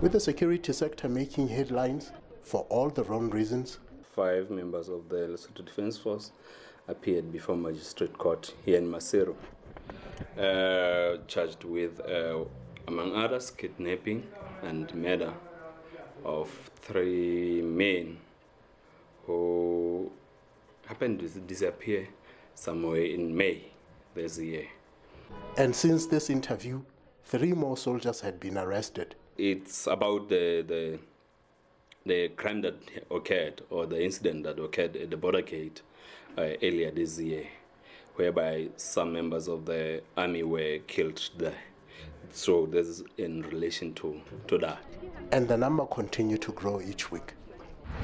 With the security sector making headlines for all the wrong reasons, 5 members of the Lesotho Defence Force appeared before magistrate court here in Maseru, charged with, among others, kidnapping and murder of 3 men who happened to disappear somewhere in May this year. And since this interview, 3 more soldiers had been arrested. It's about the crime that occurred, or the incident that occurred at the border gate earlier this year, whereby some members of the army were killed there. So this is in relation to that. And the number continued to grow each week.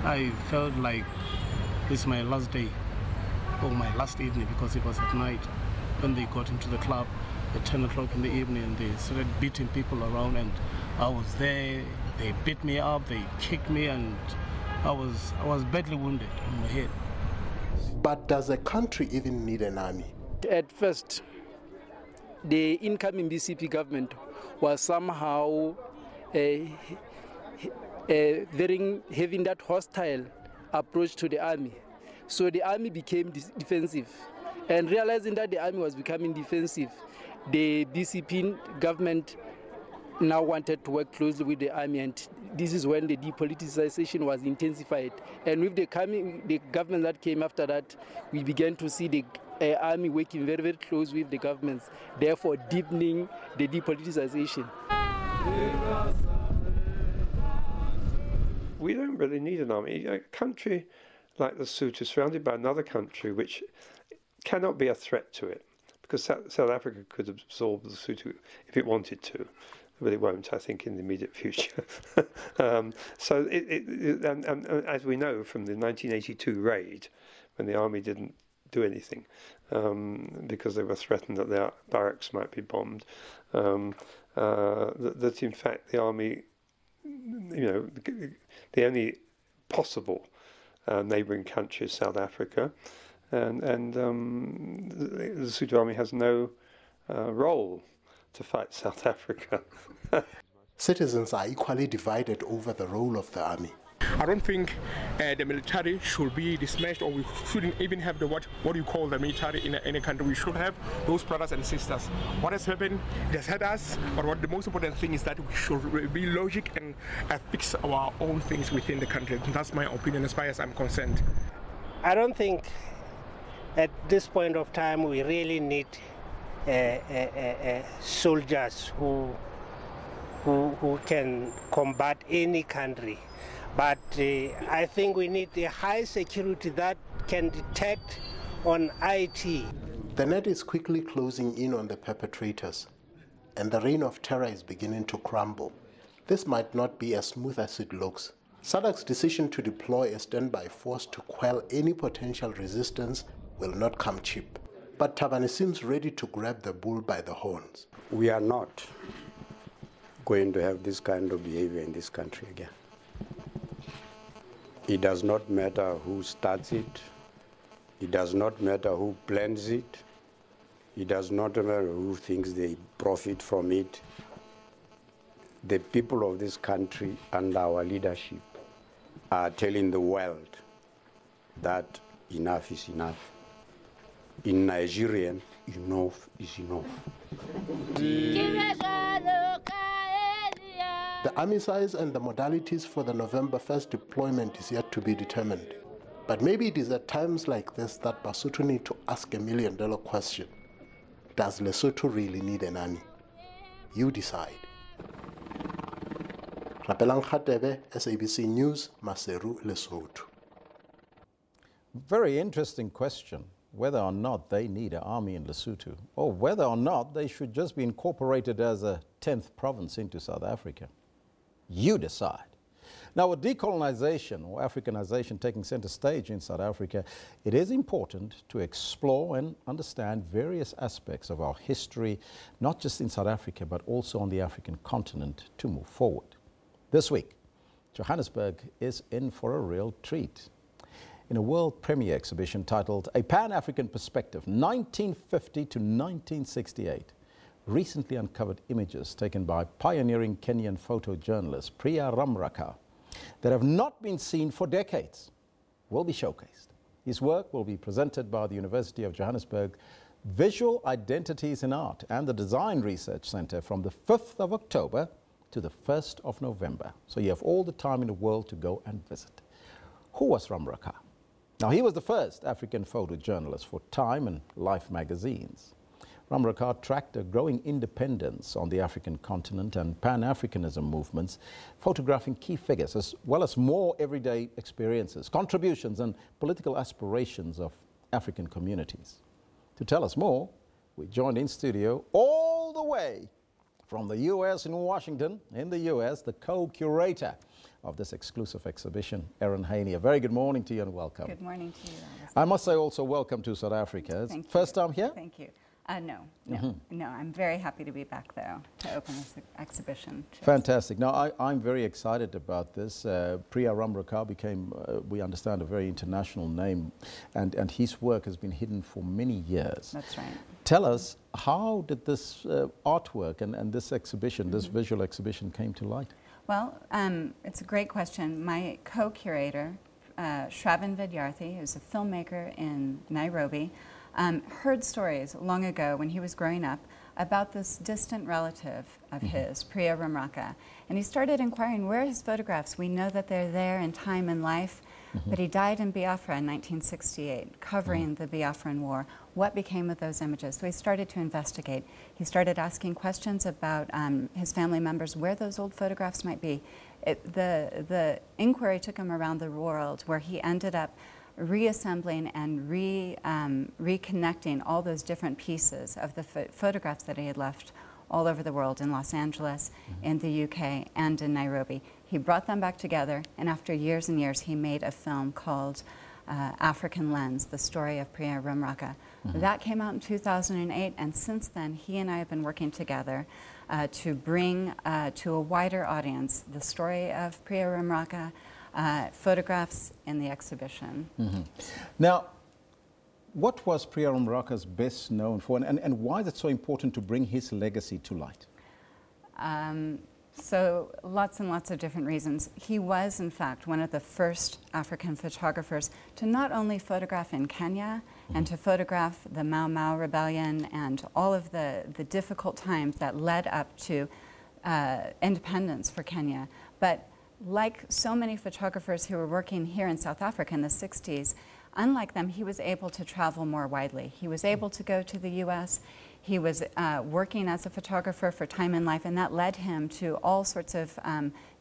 I felt like it's my last day, or my last evening, because it was at night when they got into the club at 10 o'clock in the evening, and they started beating people around, and I was there. They beat me up, they kicked me, and I was badly wounded on my head. But does a country even need an army? At first, the incoming BCP government was somehow having that hostile approach to the army. So the army became defensive. And realizing that the army was becoming defensive, the BCP government now wanted to work closely with the army, and this is when the depoliticization was intensified. And with the government that came after that, we began to see the army working very, very close with the governments, therefore deepening the depoliticization. We don't really need an army. A country like Lesotho is surrounded by another country which cannot be a threat to it, because South Africa could absorb Lesotho if it wanted to, but it won't, I think, in the immediate future. So as we know from the 1982 raid, when the army didn't do anything because they were threatened that their barracks might be bombed, that in fact the army, the only possible neighbouring country is South Africa, and the Lesotho army has no role to fight South Africa. Citizens are equally divided over the role of the army. I don't think the military should be dismissed, or we shouldn't even have the what you call the military in any country. We should have those brothers and sisters. What has happened, it has hurt us, but what the most important thing is that we should be logic and fix our own things within the country. That's my opinion as far as I'm concerned. I don't think at this point of time we really need soldiers who can combat any country. But I think we need a high security that can detect on IT. The net is quickly closing in on the perpetrators, and the reign of terror is beginning to crumble. This might not be as smooth as it looks. SADC's decision to deploy a standby force to quell any potential resistance will not come cheap. But Thabane seems ready to grab the bull by the horns. We are not going to have this kind of behavior in this country again. It does not matter who starts it. It does not matter who plans it. It does not matter who thinks they profit from it. The people of this country and our leadership are telling the world that enough is enough. In Nigerian, enough is enough. The army size and the modalities for the November 1st deployment is yet to be determined. But maybe it is at times like this that Basotho need to ask $1 million question. Does Lesotho really need an army? You decide. Rapelang Khatebe, SABC News, Maseru, Lesotho. Very interesting question, whether or not they need an army in Lesotho, or whether or not they should just be incorporated as a 10th province into South Africa. You decide. Now, with decolonization or Africanization taking center stage in South Africa, it is important to explore and understand various aspects of our history, not just in South Africa, but also on the African continent to move forward. This week, Johannesburg is in for a real treat. In a world premiere exhibition titled A Pan-African Perspective, 1950 to 1968, recently uncovered images taken by pioneering Kenyan photojournalist Priya Ramraka that have not been seen for decades will be showcased. His work will be presented by the University of Johannesburg Visual Identities in Art and the Design Research Center from the 5th of October to the 1st of November. So you have all the time in the world to go and visit. Who was Ramraka? Now, he was the first African photojournalist for Time and Life magazines. Ramraka tracked a growing independence on the African continent and Pan-Africanism movements, photographing key figures as well as more everyday experiences, contributions and political aspirations of African communities. To tell us more, we joined in studio all the way from the U.S. in Washington, in the U.S., the co-curator of this exclusive exhibition, Erin Haney. A very good morning to you and welcome. Good morning to you, Alice. I must say also welcome to South Africa. Thank you. First time here? Thank you. No, I'm very happy to be back though, to open this exhibition. Fantastic. Now, I'm very excited about this. Priya Ramraka became, we understand, a very international name, and his work has been hidden for many years. That's right. Tell us, how did this artwork and this exhibition, this visual exhibition, came to light? Well, it's a great question. My co-curator, Shravan Vidyarthi, who's a filmmaker in Nairobi, heard stories long ago when he was growing up about this distant relative of his, Priya Ramraka. And he started inquiring, where are his photographs? We know that they're there in Time and Life, but he died in Biafra in 1968, covering the Biafran War. What became of those images? So he started to investigate. He started asking questions about his family members, where those old photographs might be. The inquiry took him around the world, where he ended up reassembling and reconnecting all those different pieces of the photographs that he had left all over the world, in Los Angeles, in the UK, and in Nairobi. He brought them back together, and after years and years, he made a film called African Lens, the story of Priya Ramraka. That came out in 2008, and since then, he and I have been working together to bring to a wider audience the story of Priya Ramraka, photographs in the exhibition. Now, what was Priya Ramraka's best known for, and why is it so important to bring his legacy to light? So lots and lots of different reasons. He was, in fact, one of the first African photographers to not only photograph in Kenya and to photograph the Mau Mau rebellion and all of the difficult times that led up to independence for Kenya, but like so many photographers who were working here in South Africa in the 60s, unlike them, he was able to travel more widely. He was able to go to the US. He was working as a photographer for Time and Life, and that led him to all sorts of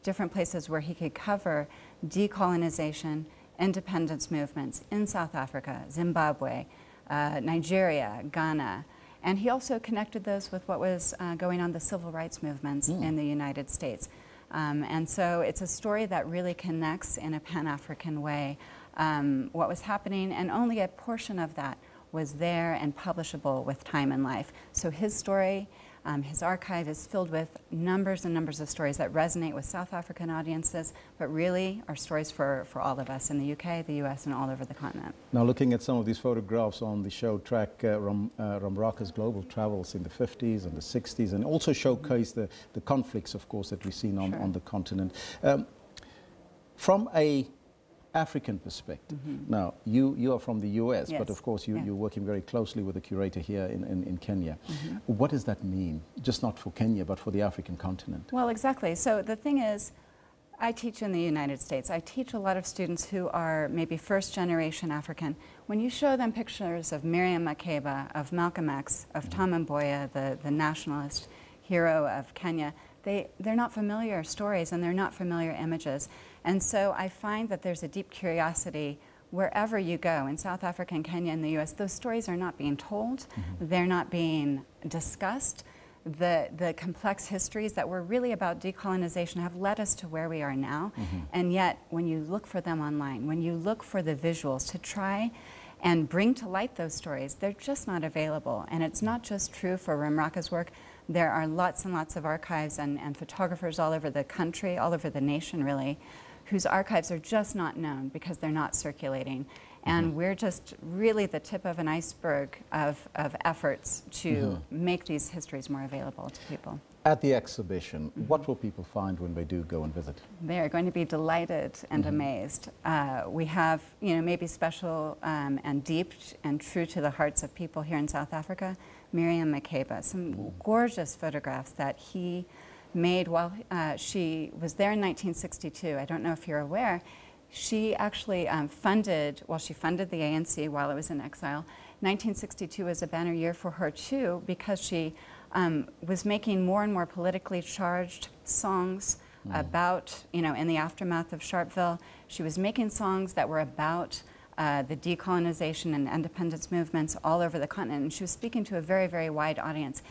different places where he could cover decolonization, independence movements in South Africa, Zimbabwe, Nigeria, Ghana. And he also connected those with what was going on, the civil rights movements in the United States. And so it's a story that really connects in a Pan-African way what was happening, and only a portion of that was there and publishable with Time and Life. So his story, his archive is filled with numbers and numbers of stories that resonate with South African audiences, but really are stories for all of us in the UK, the US, and all over the continent. Now, looking at some of these photographs on the show track Ramraka's global travels in the 50s and the 60s, and also showcase the conflicts, of course, that we've seen on the continent. From a African perspective. Now, you are from the US, but of course you're working very closely with the curator here in Kenya. What does that mean, just not for Kenya, but for the African continent? Well, exactly. So the thing is, I teach in the United States. I teach a lot of students who are maybe first-generation African. When you show them pictures of Miriam Makeba, of Malcolm X, of Tom Mboya, the nationalist hero of Kenya, they're not familiar stories and they're not familiar images. And so I find that there's a deep curiosity wherever you go, in South Africa and Kenya and the US, those stories are not being told, they're not being discussed. The complex histories that were really about decolonization have led us to where we are now. And yet, when you look for them online, when you look for the visuals to try and bring to light those stories, they're just not available. And it's not just true for Ramraka's work. There are lots and lots of archives and photographers all over the country, all over the nation really, whose archives are just not known because they're not circulating. And we're just really the tip of an iceberg of efforts to make these histories more available to people. At the exhibition, what will people find when they do go and visit? They are going to be delighted and amazed. We have, maybe special and deep and true to the hearts of people here in South Africa, Miriam Makeba, some gorgeous photographs that he made while she was there in 1962. I don't know if you're aware. She actually funded the ANC while it was in exile. 1962 was a banner year for her too, because she was making more and more politically charged songs about, in the aftermath of Sharpeville. She was making songs that were about the decolonization and independence movements all over the continent, and she was speaking to a very, very wide audience.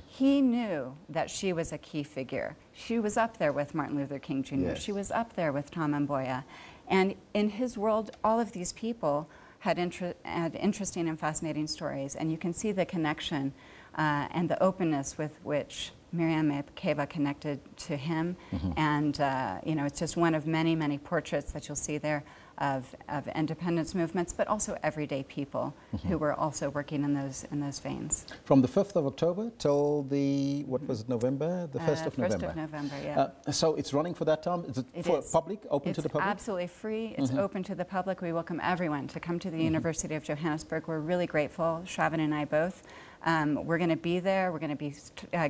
He knew that she was a key figure. She was up there with Martin Luther King Jr. She was up there with Tom Mboya. And in his world, all of these people had interesting and fascinating stories, and you can see the connection and the openness with which Miriam Makeba connected to him. And it's just one of many, many portraits that you'll see there of independence movements, but also everyday people who were also working in those veins. From the 5th of October till the, November? The 1st of November. 1st of November, yeah. So it's running for that time? Is it for public, open to the public? It's absolutely free. It's open to the public. We welcome everyone to come to the University of Johannesburg. We're really grateful, Shravan and I both. We're going to be there. We're going to be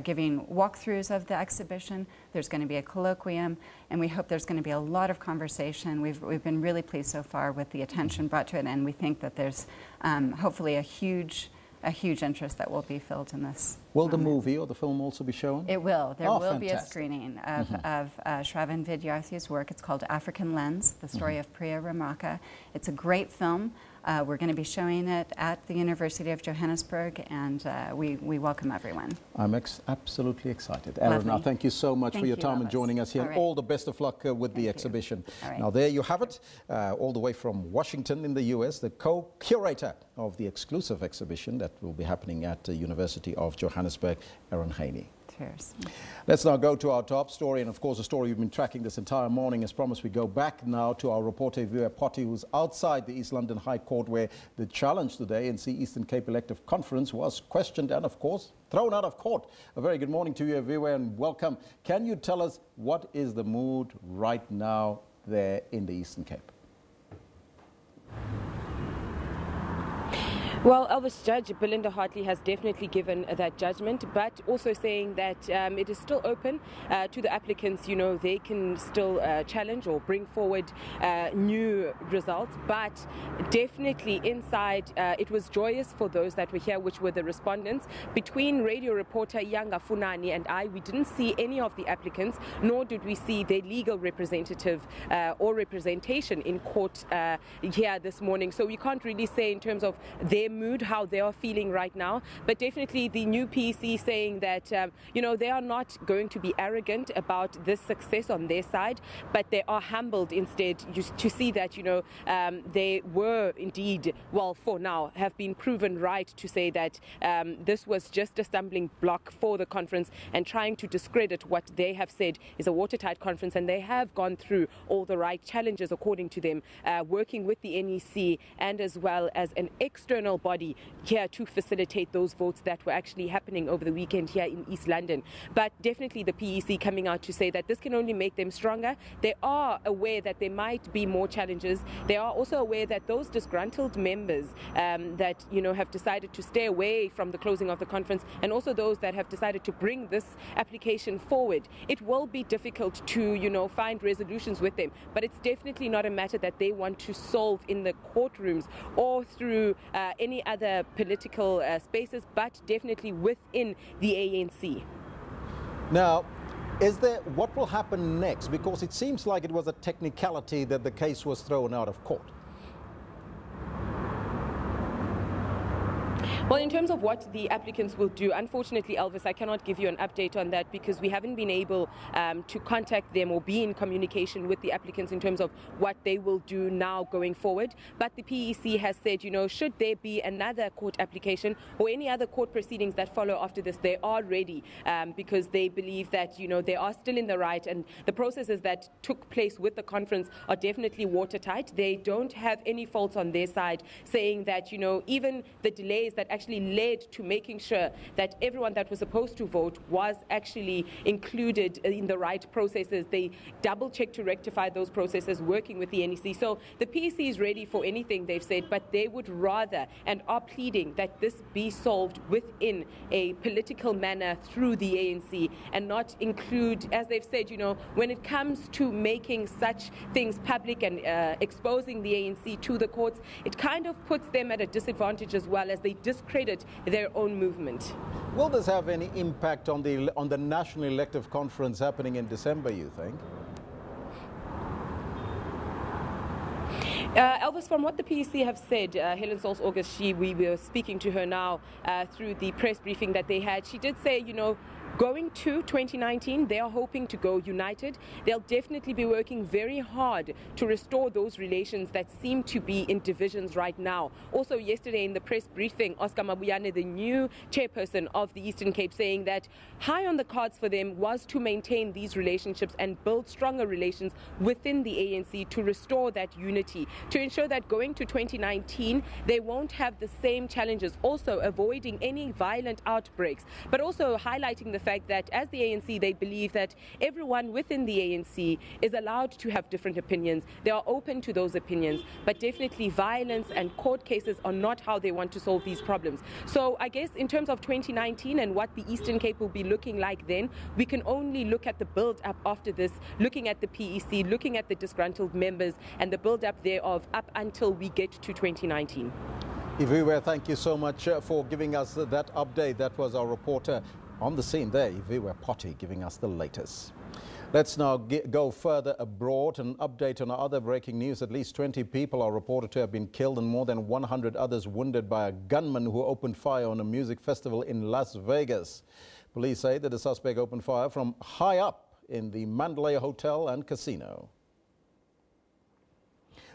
giving walkthroughs of the exhibition. There's going to be a colloquium, and we hope there's going to be a lot of conversation. We've been really pleased so far with the attention brought to it, and we think that there's hopefully a huge interest that will be filled in this. Will the movie or the film also be shown? It will. There will be a screening of Shravan Vidyarthi's work. It's called African Lens, the story of Priya Ramraka. It's a great film. We're going to be showing it at the University of Johannesburg, and we welcome everyone. I'm absolutely excited. Aruna, thank you so much for your time and joining us here. Right. All the best of luck with the exhibition. Right. Now, there you have it, all the way from Washington in the US, the co-curator of the exclusive exhibition that will be happening at the University of Johannesburg, Aaron Haney. Cheers. Let's now go to our top story, and of course a story we've been tracking this entire morning. As promised, we go back now to our reporter Viva Potti, who's outside the East London High Court, where the challenge to the ANC Eastern Cape Elective Conference was questioned and, of course, thrown out of court. A very good morning to you, Viva, and welcome. Can you tell us what is the mood right now there in the Eastern Cape? Well, Elvis, Judge Belinda Hartley has definitely given that judgment, but also saying that it is still open to the applicants. They can still challenge or bring forward new results, but definitely inside it was joyous for those that were here, which were the respondents. Between radio reporter Yanga Funani and I, we didn't see any of the applicants, nor did we see their legal representative or representation in court here this morning. So we can't really say in terms of their mood, how they are feeling right now, but definitely the new PEC saying that they are not going to be arrogant about this success on their side, but they are humbled instead to see that they were indeed, well, for now have been proven right to say that this was just a stumbling block for the conference and trying to discredit what they have said is a watertight conference, and they have gone through all the right challenges according to them, working with the NEC and as well as an external national body here to facilitate those votes that were actually happening over the weekend here in East London. But definitely the PEC coming out to say that this can only make them stronger. They are aware that there might be more challenges. They are also aware that those disgruntled members that have decided to stay away from the closing of the conference, and also those that have decided to bring this application forward, it will be difficult to find resolutions with them. But it's definitely not a matter that they want to solve in the courtrooms or through any other political spaces, but definitely within the ANC. Now, what will happen next? Because it seems like it was a technicality that the case was thrown out of court. Well, in terms of what the applicants will do, unfortunately, Elvis, I cannot give you an update on that because we haven't been able to contact them or be in communication with the applicants in terms of what they will do now going forward. But the PEC has said, should there be another court application or any other court proceedings that follow after this, they are ready because they believe that, they are still in the right, and the processes that took place with the conference are definitely watertight. They don't have any faults on their side, saying that, even the delays that actually led to making sure that everyone that was supposed to vote was actually included in the right processes. They double-checked to rectify those processes working with the NEC. So the PEC is ready for anything, they've said, but they would rather and are pleading that this be solved within a political manner through the ANC and not include, as they've said, when it comes to making such things public and exposing the ANC to the courts, it kind of puts them at a disadvantage as well as they discredit their own movement. Will this have any impact on the National Elective Conference happening in December, you think? Elvis, from what the PEC have said, Helen Sauls-August, we were speaking to her now through the press briefing that they had. She did say, going to 2019, they are hoping to go united. They'll definitely be working very hard to restore those relations that seem to be in divisions right now. Also, yesterday in the press briefing, Oscar Mabuyane, the new chairperson of the Eastern Cape, saying that high on the cards for them was to maintain these relationships and build stronger relations within the ANC to restore that unity, to ensure that going to 2019, they won't have the same challenges, also avoiding any violent outbreaks, but also highlighting the fact that as the ANC, they believe that everyone within the ANC is allowed to have different opinions. They are open to those opinions, but definitely violence and court cases are not how they want to solve these problems. So I guess in terms of 2019 and what the Eastern Cape will be looking like then, we can only look at the build-up after this, looking at the PEC, looking at the disgruntled members and the build-up thereof up until we get to 2019. Iviwe, thank you so much for giving us that update. That was our reporter on the scene there, Iviwe Potty, giving us the latest. Let's now go further abroad. An update on other breaking news. At least 20 people are reported to have been killed and more than 100 others wounded by a gunman who opened fire on a music festival in Las Vegas. Police say that the suspect opened fire from high up in the Mandalay Hotel and Casino.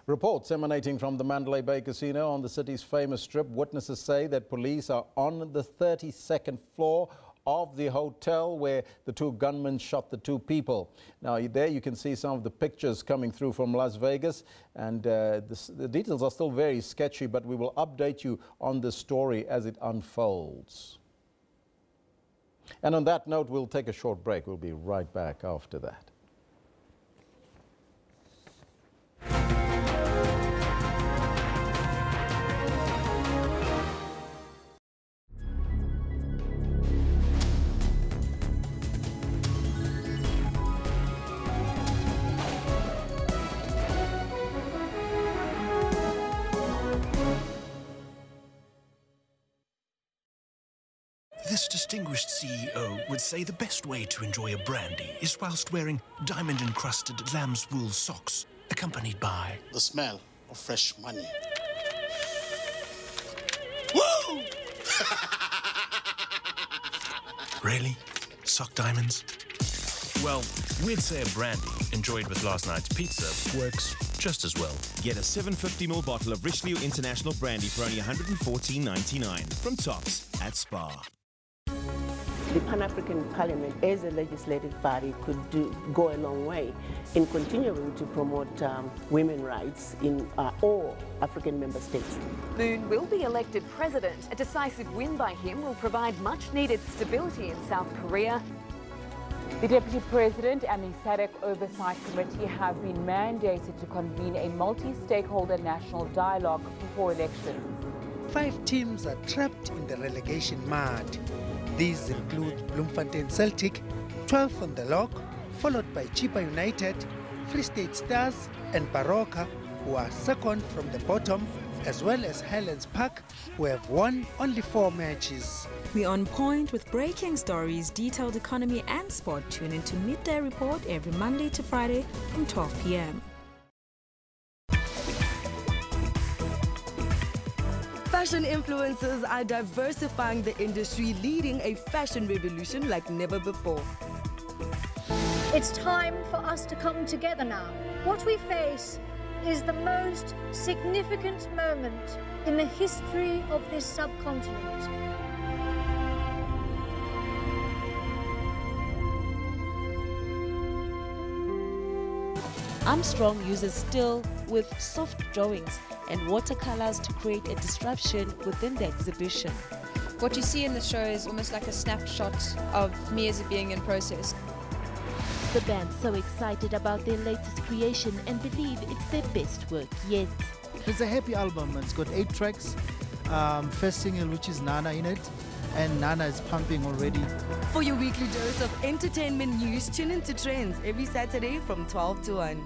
Reports emanating from the Mandalay Bay Casino on the city's famous strip. Witnesses say that police are on the 32nd floor of the hotel where the two gunmen shot the two people. Now there you can see some of the pictures coming through from Las Vegas, and the details are still very sketchy, but we will update you on the story as it unfolds. And on that note, we'll take a short break. We'll be right back after that. This distinguished CEO would say the best way to enjoy a brandy is whilst wearing diamond-encrusted lamb's wool socks, accompanied by the smell of fresh money. Woo! Really? Sock diamonds? Well, we'd say a brandy, enjoyed with last night's pizza, works just as well. Get a 750ml bottle of Richelieu International Brandy for only $114.99 from Tops at Spar. the Pan-African Parliament as a legislative body could go a long way in continuing to promote women's rights in all African member states. Moon will be elected president. A decisive win by him will provide much-needed stability in South Korea. The Deputy President and the SADC Oversight Committee have been mandated to convene a multi-stakeholder national dialogue before elections. 5 teams are trapped in the relegation mud. These include Bloemfontein Celtic, 12th on the log, followed by Chipa United, Free State Stars and Baroka, who are second from the bottom, as well as Highlands Park, who have won only 4 matches. We're on point with breaking stories, detailed economy and sport. Tune in to Midday Report every Monday to Friday from 12 p.m. Fashion influencers are diversifying the industry, leading a fashion revolution like never before. It's time for us to come together now. What we face is the most significant moment in the history of this subcontinent. Armstrong uses still with soft drawings and watercolors to create a disruption within the exhibition. What you see in the show is almost like a snapshot of me as a being in process. The band's so excited about their latest creation and believe it's their best work yet. It's a happy album. It's got 8 tracks. First single, which is Nana in it, and Nana is pumping already. For your weekly dose of entertainment news, tune into Trends every Saturday from 12 to 1.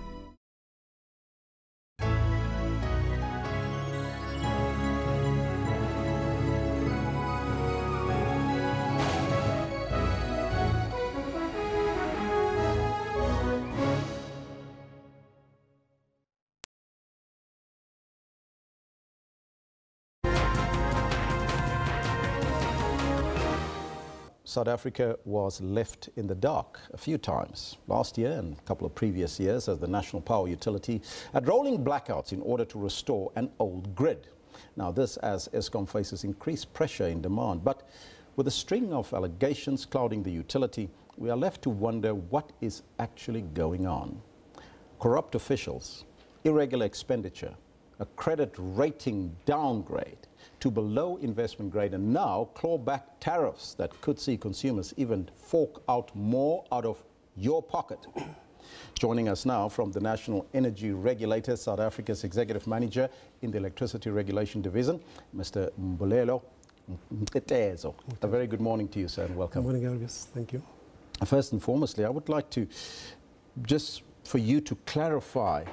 South Africa was left in the dark a few times last year and a couple of previous years as the national power utility had rolling blackouts in order to restore an old grid. Now this as Eskom faces increased pressure in demand, but with a string of allegations clouding the utility, we are left to wonder what is actually going on. Corrupt officials, irregular expenditure, a credit rating downgrade to below investment grade, and now clawback tariffs that could see consumers even fork out more out of your pocket. Joining us now from the National Energy Regulator, South Africa's Executive Manager in the Electricity Regulation Division, Mr. Mbulelo Mtetezo. A very good morning to you, sir, and welcome. Good morning, Elvis. Thank you. First and foremostly, I would like to just for you to clarify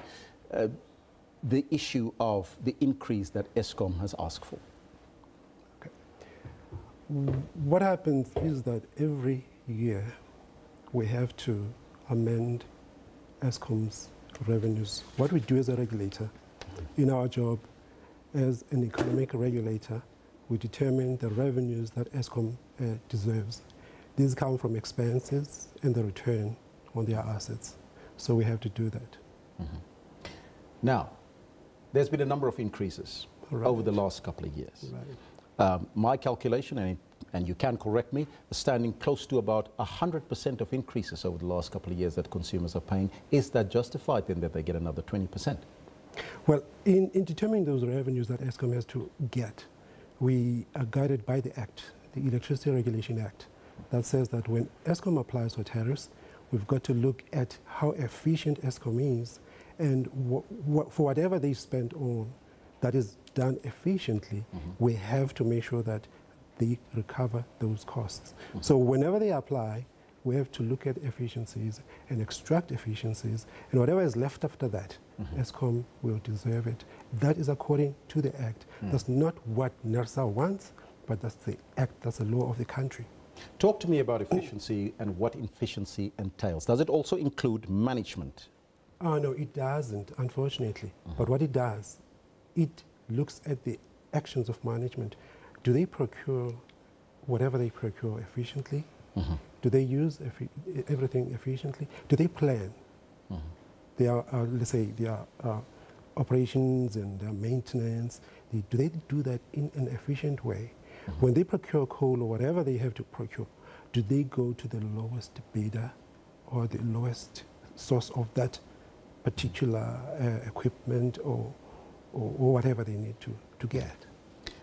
the issue of the increase that Eskom has asked for. Okay. What happens is that every year we have to amend Eskom's revenues. What we do as a regulator in our job as an economic regulator, we determine the revenues that Eskom deserves. These come from expenses and the return on their assets. So we have to do that. Mm-hmm. Now, there's been a number of increases over the last couple of years. Right. My calculation, and you can correct me, is standing close to about 100% of increases over the last couple of years that consumers are paying. Is that justified then that they get another 20%? Well, in determining those revenues that Eskom has to get, we are guided by the Act, the Electricity Regulation Act, that says that when Eskom applies for tariffs, we've got to look at how efficient Eskom is, and for whatever they spend on that is done efficiently, we have to make sure that they recover those costs. So whenever they apply, we have to look at efficiencies and extract efficiencies, and whatever is left after that, Eskom will deserve it. That is according to the Act. That's not what NERSA wants, but that's the Act, that's the law of the country. Talk to me about efficiency and what efficiency entails. Does it also include management? No, it doesn't, unfortunately. But what it does, it looks at the actions of management. Do they procure whatever they procure efficiently? Do they use everything efficiently? Do they plan? Their, let's say, their operations and their maintenance, do they do that in an efficient way? When they procure coal or whatever they have to procure, do they go to the lowest bidder or the lowest source of that particular equipment or whatever they need to get?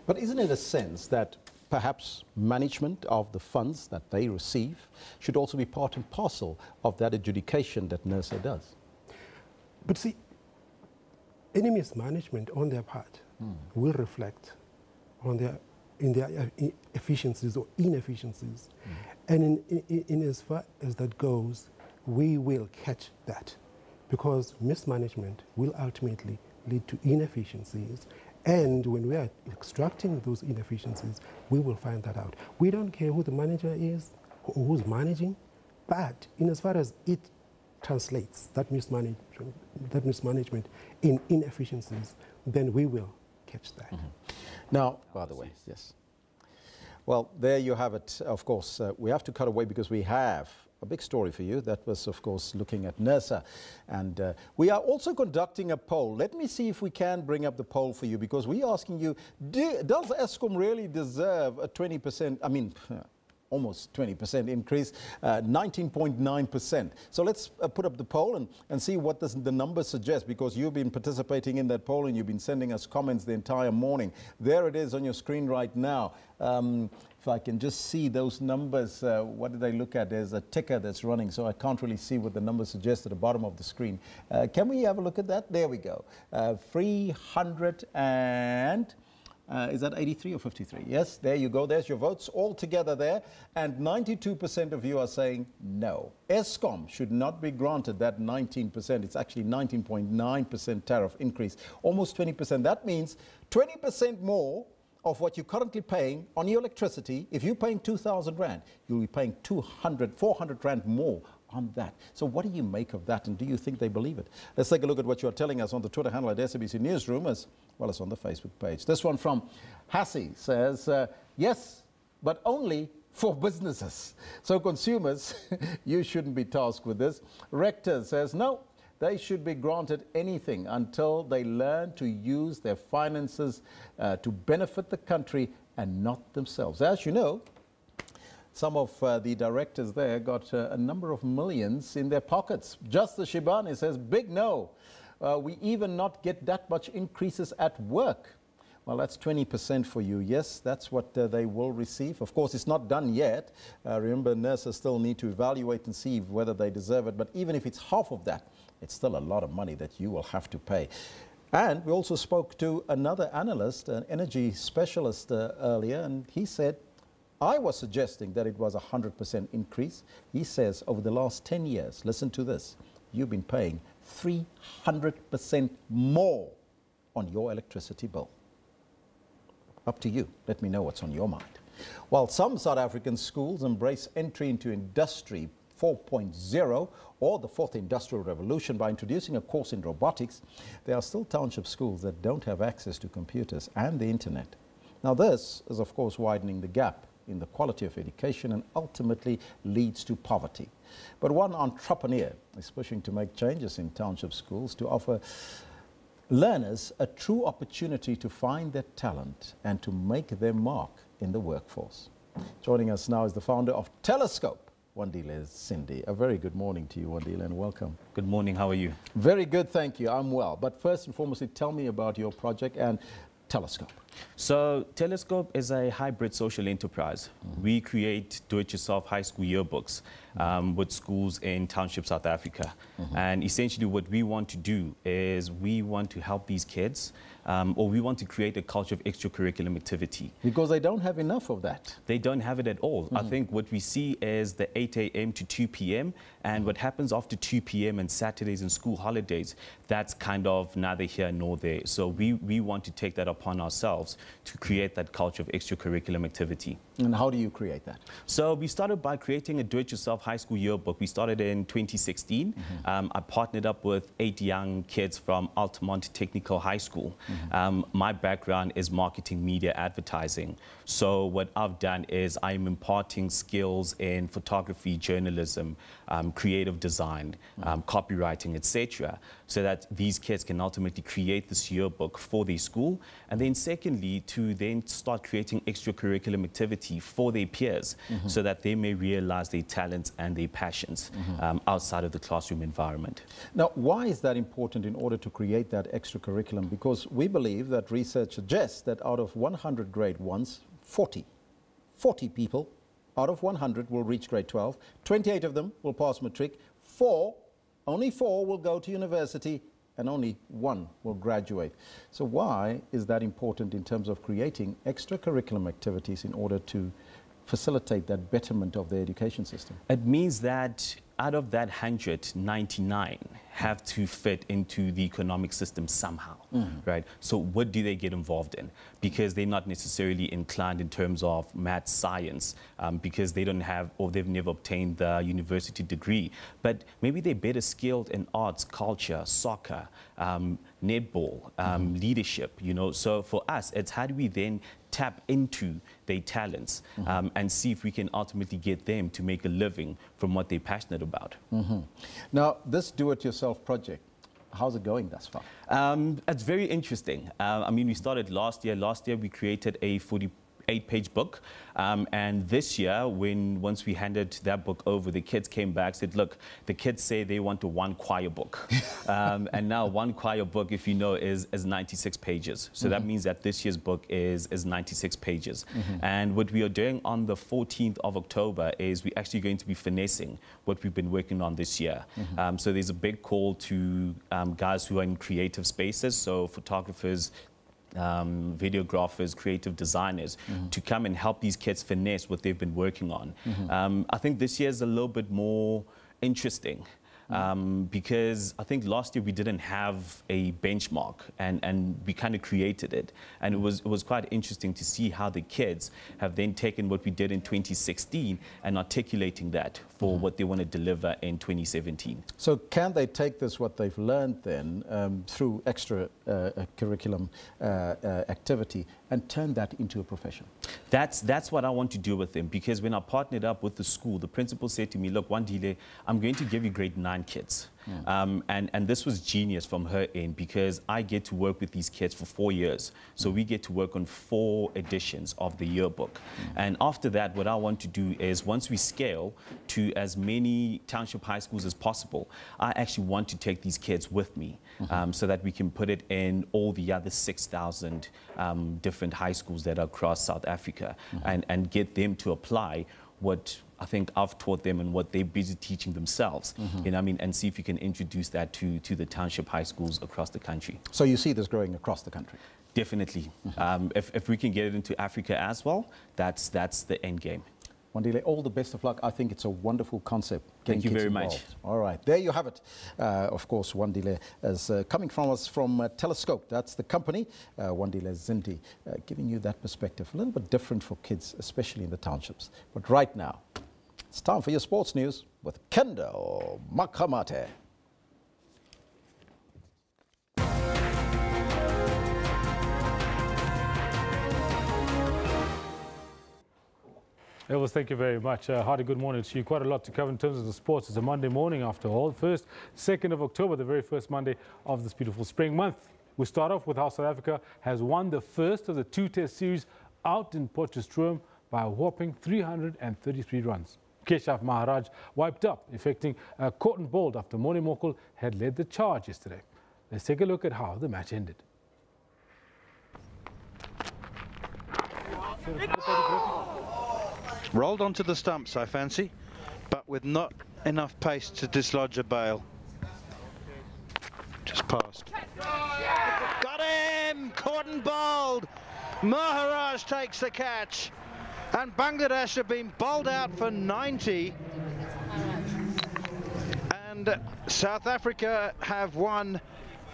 But isn't it a sense that perhaps management of the funds that they receive should also be part and parcel of that adjudication that NERSA does? But see, any mismanagement on their part will reflect on in their efficiencies or inefficiencies. And in as far as that goes, we will catch that, because mismanagement will ultimately lead to inefficiencies. And when we are extracting those inefficiencies, we will find that out. We don't care who the manager is or who's managing, but in as far as it translates that mismanagement in inefficiencies, then we will catch that. Now, by the way, yes. Well, there you have it. Of course, we have to cut away because we have a big story for you. That was, of course, looking at NERSA. And we are also conducting a poll. Let me see if we can bring up the poll for you, because we're asking you, does Eskom really deserve a 20%, I mean, almost 20% increase, 19.9%. So let's put up the poll and see what the numbers suggest, because you've been participating in that poll and you've been sending us comments the entire morning. There it is on your screen right now. If I can just see those numbers, what do they look at? There's a ticker that's running, so I can't really see what the numbers suggest at the bottom of the screen. Can we have a look at that? There we go. 300 and... is that 83 or 53? Yes, there you go. There's your votes all together there. And 92% of you are saying no. Eskom should not be granted that 19%. It's actually 19.9% tariff increase, almost 20%. That means 20% more of what you're currently paying on your electricity. If you're paying 2,000 Rand, you'll be paying 400 Rand more on that. So what do you make of that, and do you think they believe it? Let's take a look at what you're telling us on the Twitter handle at SABC Newsroom, as well as on the Facebook page. This one from Hassie says, yes, but only for businesses. So consumers, you shouldn't be tasked with this. Rector says, no, they should be granted anything until they learn to use their finances to benefit the country and not themselves. As you know, some of the directors there got a number of millions in their pockets. Justice Shibani says, big no. We even not get that much increases at work. Well, that's 20% for you. Yes, that's what they will receive. Of course, it's not done yet. Remember, NERSA still need to evaluate and see whether they deserve it. But even if it's half of that, it's still a lot of money that you will have to pay. And we also spoke to another analyst, an energy specialist earlier, and he said, I was suggesting that it was a 100% increase. He says over the last 10 years, listen to this, you've been paying 300% more on your electricity bill. Up to you. Let me know what's on your mind. While some South African schools embrace entry into Industry 4.0 or the fourth industrial revolution by introducing a course in robotics, there are still township schools that don't have access to computers and the internet. Now this is of course widening the gap in the quality of education and ultimately leads to poverty. But one entrepreneur is pushing to make changes in township schools to offer learners a true opportunity to find their talent and to make their mark in the workforce. Joining us now is the founder of Telescope, Wandile Cindy. A very good morning to you, Wandile, and welcome. Good morning. How are you? Very good, thank you. I'm well. But first and foremost, tell me about your project and Telescope. So Telescope is a hybrid social enterprise. We create do-it-yourself high school yearbooks with schools in Township, South Africa. And essentially what we want to do is we want to help these kids, or we want to create a culture of extracurricular activity. Because they don't have enough of that. They don't have it at all. I think what we see is the 8 a.m. to 2 p.m. and what happens after 2 p.m. and Saturdays and school holidays, that's kind of neither here nor there. So we want to take that upon ourselves to create that culture of extracurricular activity. And how do you create that? So we started by creating a do-it-yourself Yourself High School Yearbook, we started in 2016. I partnered up with 8 young kids from Altamont Technical High School. My background is marketing, media, advertising. So what I've done is I'm imparting skills in photography, journalism, creative design, copywriting, etc., so that these kids can ultimately create this yearbook for their school. And then secondly, to then start creating extracurriculum activity for their peers, so that they may realize their talents and their passions outside of the classroom environment. Now, why is that important in order to create that extracurriculum? Because we believe that research suggests that out of 100 grade 1s, 40 people out of 100 will reach grade 12, 28 of them will pass matric, only 4 will go to university, and only 1 will graduate. So why is that important in terms of creating extracurriculum activities in order to facilitate that betterment of the education system? It means that out of that 199 have to fit into the economic system somehow, right? So what do they get involved in? Because they're not necessarily inclined in terms of math, science, because they don't have, or they've never obtained the university degree. But maybe they're better skilled in arts, culture, soccer, netball, leadership, you know. So for us, it's how do we then tap into their talents and see if we can ultimately get them to make a living from what they're passionate about. Now, this do-it-yourself project, how's it going thus far? It's very interesting. I mean, we started last year. Last year, we created a 48-page book. And this year, once we handed that book over, the kids came back, said, look, the kids say they want a 1 choir book. And now 1 choir book, if you know, is 96 pages. So that means that this year's book is 96 pages. And what we are doing on the 14th of October is we're actually going to be finessing what we've been working on this year. So there's a big call to guys who are in creative spaces, so photographers, videographers, creative designers, to come and help these kids finesse what they've been working on. I think this year is a little bit more interesting. Because I think last year we didn't have a benchmark, and we kind of created it, and it was quite interesting to see how the kids have then taken what we did in 2016 and articulating that for what they want to deliver in 2017. So can they take this, what they've learned then, through extra curriculum activity, and turn that into a profession? That's what I want to do with them, because when I partnered up with the school, the principal said to me, look, Wandile, I'm going to give you grade 9 kids. And this was genius from her end, because I get to work with these kids for 4 years. So we get to work on 4 editions of the yearbook. And after that, what I want to do is, once we scale to as many township high schools as possible, I actually want to take these kids with me, so that we can put it in all the other 6,000 different high schools that are across South Africa, and get them to apply what I think I've taught them and what they're busy teaching themselves, you know what I mean, and see if you can introduce that to the township high schools across the country. So you see this growing across the country? Definitely. If we can get it into Africa as well, that's the end game. Wandile, all the best of luck. I think it's a wonderful concept. Thank you very much. All right, there you have it. Of course, Wandile is coming from us from Telescope. That's the company. Wandile Zindi, giving you that perspective, a little bit different for kids, especially in the townships. But right now, it's time for your sports news with Kendall Makamate. Elvis, thank you very much. Hardy, good morning to you. Quite a lot to cover in terms of the sports. It's a Monday morning after all. 2nd of October, the very first Monday of this beautiful spring month. We start off with how South Africa has won the first of the 2-test series out in Potchefstroom by a whopping 333 runs. Keshav Maharaj wiped up, effecting a cotton ball after Moni Mokul had led the charge yesterday. Let's take a look at how the match ended. Rolled onto the stumps, I fancy, but with not enough pace to dislodge a bail. Just passed. Got him! Caught and bowled. Maharaj takes the catch. And Bangladesh have been bowled out for 90. And South Africa have won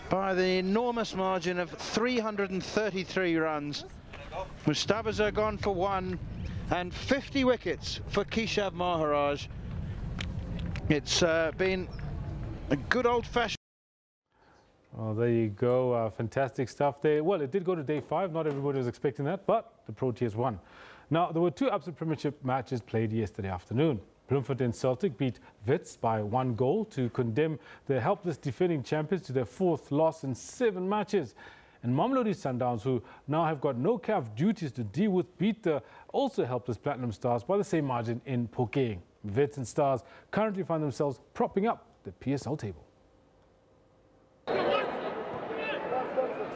by the enormous margin of 333 runs. Mustafaza gone for 1. And 50 wickets for Keshav Maharaj. It's been a good old-fashioned. Oh, there you go. Fantastic stuff there. Well, it did go to day 5. Not everybody was expecting that, but the Proteas won. Now, there were 2 upset premiership matches played yesterday afternoon. Bloemfontein Celtic beat Wits by 1 goal to condemn the helpless defending champions to their 4th loss in 7 matches. And Mamelodi Sundowns, who now have got no CAF duties to deal with, beat the also helpless Platinum Stars by the same margin in Phokeng. Wits and Stars currently find themselves propping up the PSL table.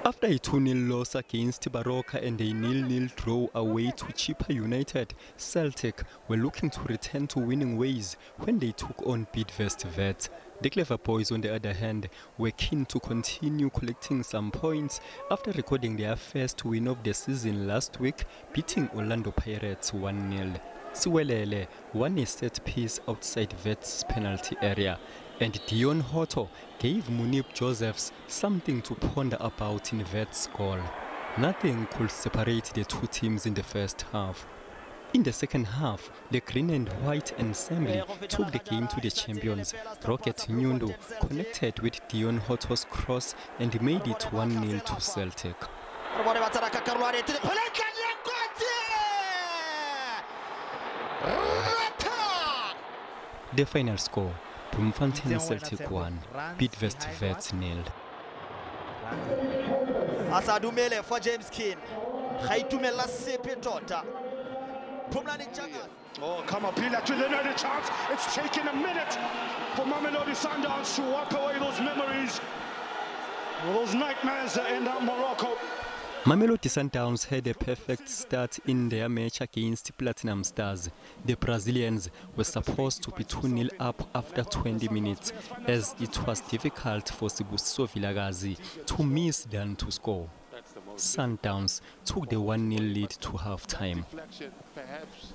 After a 2-0 loss against Baroka and a 0-0 draw away to Chippa United, Celtic were looking to return to winning ways when they took on Bidvest Wits. The Clever Boys, on the other hand, were keen to continue collecting some points after recording their first win of the season last week, beating Orlando Pirates 1-0. Siwelele won a set piece outside Wits' penalty area, and Dion Hotto gave Munib Josephs something to ponder about in Wits' goal. Nothing could separate the 2 teams in the first half. In the second half, the Green and White Ensemble took the game to the champions. Rocket Nyundo connected with Dion Hotto's cross and made it 1-0 to Celtic. The final score, Bloemfontein Celtic 1, Bidvest Wits 0. Asadumele for James King. Khaitumela Sepetota. Oh, come up, Pilak with another chance. It's taken a minute for Mamelodi Sundowns to wipe away those memories. Those nightmares that end up Morocco. Mamelodi Sundowns had a perfect start in their match against Platinum Stars. The Brazilians were supposed to be 2-0 up after 20 minutes, as it was difficult for Sibusiso Vilakazi to miss than to score. Sundowns took the 1-0 lead to half-time.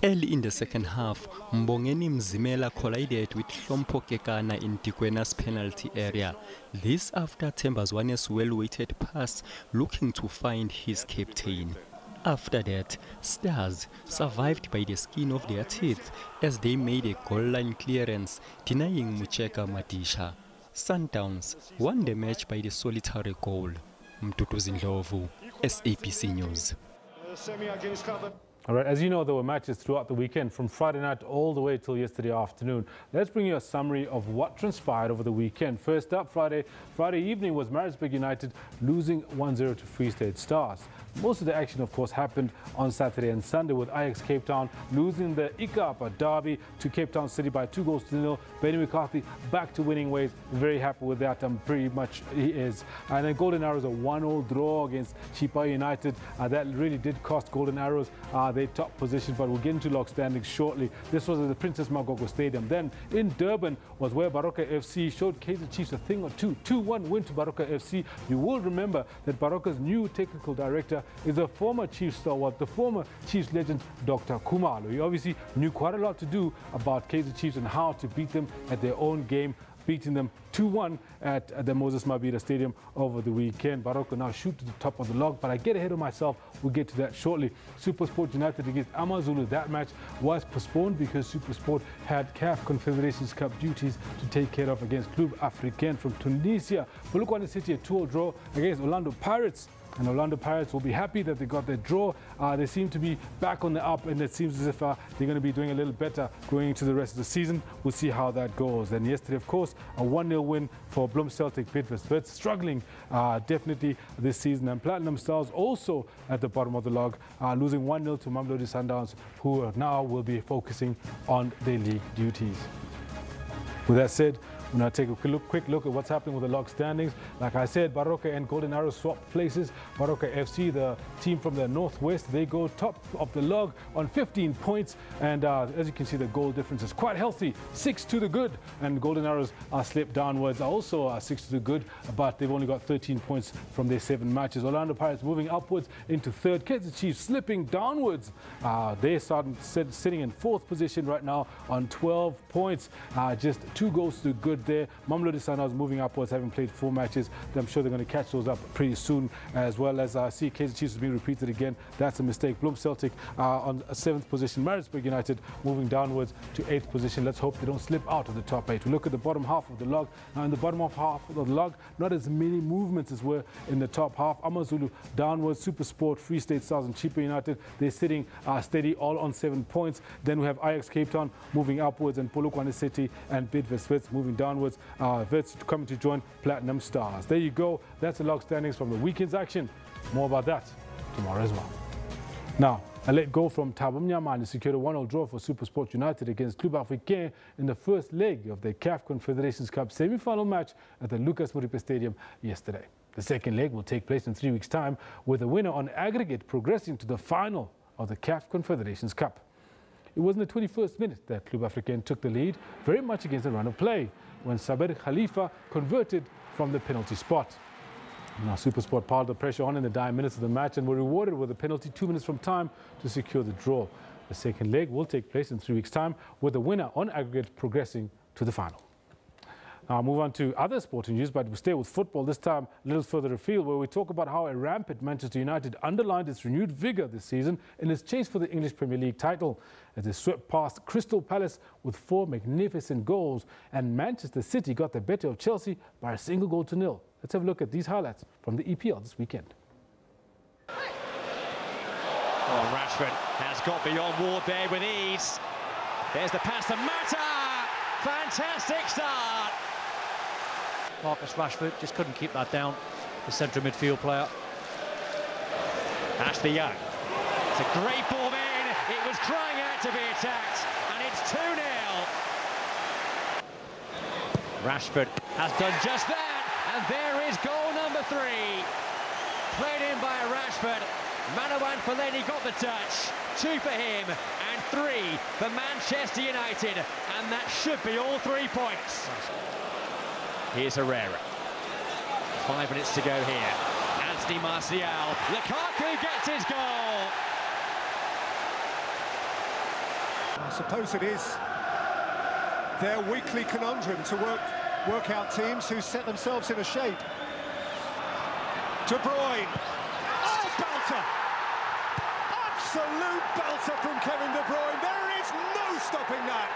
Early in the second half, Mbongeni Mzimela collided with Hlompo Kekana in Tikwena's penalty area. This after Tembazwane's well-weighted pass looking to find his captain. After that, Stars survived by the skin of their teeth as they made a goal-line clearance, denying Mucheka Madisha. Sundowns won the match by the solitary goal. Mtutuzi Ndlovu, SABC News. All right, as you know, there were matches throughout the weekend from Friday night all the way till yesterday afternoon. Let's bring you a summary of what transpired over the weekend. First up, Friday evening was Maritzburg United losing 1-0 to Free State Stars. Most of the action, of course, happened on Saturday and Sunday with Ajax Cape Town losing the Ikapa derby to Cape Town City by 2-0. Benny McCarthy back to winning ways. Very happy with that. Pretty much he is. And then Golden Arrows a 1-0 draw against Chippa United. That really did cost Golden Arrows their top position, but we'll get into log standings shortly. This was at the Princess Magogo Stadium. Then in Durban was where Baroka FC showed Kaizer Chiefs a thing or two. 2-1 win to Baroka FC. You will remember that Baroka's new technical director is a former Chiefs stalwart, the former Chiefs legend, Dr. Khumalo. He obviously knew quite a lot to do about Kaizer Chiefs and how to beat them at their own game, beating them 2-1 at the Moses Mabhida Stadium over the weekend. Baroka now shoot to the top of the log, but I get ahead of myself. We'll get to that shortly. SuperSport United against AmaZulu. That match was postponed because SuperSport had CAF Confederations Cup duties to take care of against Club Africain from Tunisia. Polokwane City a 2-0 draw against Orlando Pirates. And Orlando Pirates will be happy that they got their draw. They seem to be back on the up, and it seems as if they're going to be doing a little better going into the rest of the season. We'll see how that goes. And yesterday, of course, a 1-0 win for Bloem Celtic Bidvest Wits, struggling definitely this season. And Platinum Stars also at the bottom of the log, losing 1-0 to Mamelodi Sundowns, who now will be focusing on their league duties. With that said, we'll now take a quick look at what's happening with the log standings. Like I said, Baroka and Golden Arrows swapped places. Baroka FC, the team from the northwest, they go top of the log on 15 points. And as you can see, the goal difference is quite healthy, 6 to the good. And Golden Arrows are slipped downwards, also 6 to the good, but they've only got 13 points from their 7 matches. Orlando Pirates moving upwards into third. Kaizer Chiefs slipping downwards. They're sitting in 4th position right now on 12 points, just 2 goals to good good there. Mamelodi Sundowns moving upwards, having played 4 matches. I'm sure they're going to catch those up pretty soon, as well as I see Kaizer Chiefs being repeated again. That's a mistake. Bloem Celtic on a 7th position. Maritzburg United moving downwards to 8th position. Let's hope they don't slip out of the top 8. We look at the bottom half of the log. Now in the bottom half of the log, not as many movements as were in the top half. AmaZulu downwards, SuperSport, Free State Stars and Chippa United, they're sitting steady, all on 7 points. Then we have Ajax Cape Town moving upwards, and Polokwane City and Bidvest Wits moving downwards. Wits coming to join Platinum Stars. There you go. That's the log standings from the weekend's action. More about that tomorrow as well. Now, a late goal from Thabo Mnyamane secured a 1-0 draw for SuperSport United against Club Africain in the first leg of the CAF Confederations Cup semi-final match at the Lucas Moripe Stadium yesterday. The second leg will take place in 3 weeks' time, with the winner on aggregate progressing to the final of the CAF Confederations Cup. It was in the 21st minute that Club Africain took the lead, very much against the run of play, when Saber Khalifa converted from the penalty spot. Now, SuperSport piled the pressure on in the dying minutes of the match and were rewarded with a penalty 2 minutes from time to secure the draw. The second leg will take place in 3 weeks' time, with the winner on aggregate progressing to the final. Now, I'll move on to other sporting news, but we'll stay with football, this time a little further afield, where we talk about how a rampant Manchester United underlined its renewed vigour this season in its chase for the English Premier League title, as they swept past Crystal Palace with 4 magnificent goals, and Manchester City got the better of Chelsea by a single goal to nil. Let's have a look at these highlights from the EPL this weekend. Oh, Rashford has got beyond Ward there with ease. There's the pass to Mata. Fantastic start. Marcus Rashford just couldn't keep that down, the central midfield player. Ashley Young. It's a great ball in. It was crying out to be attacked, and it's 2-0. Rashford has done just that. And there is goal number 3. Played in by Rashford. Manawan Fellaini got the touch. 2 for him and 3 for Manchester United. And that should be all 3 points. Here's Herrera. 5 minutes to go here. Anthony Martial. Lukaku gets his goal. I suppose it is their weekly conundrum to work out teams who set themselves in a shape. De Bruyne. Oh, belter! Absolute belter from Kevin De Bruyne. There is no stopping that.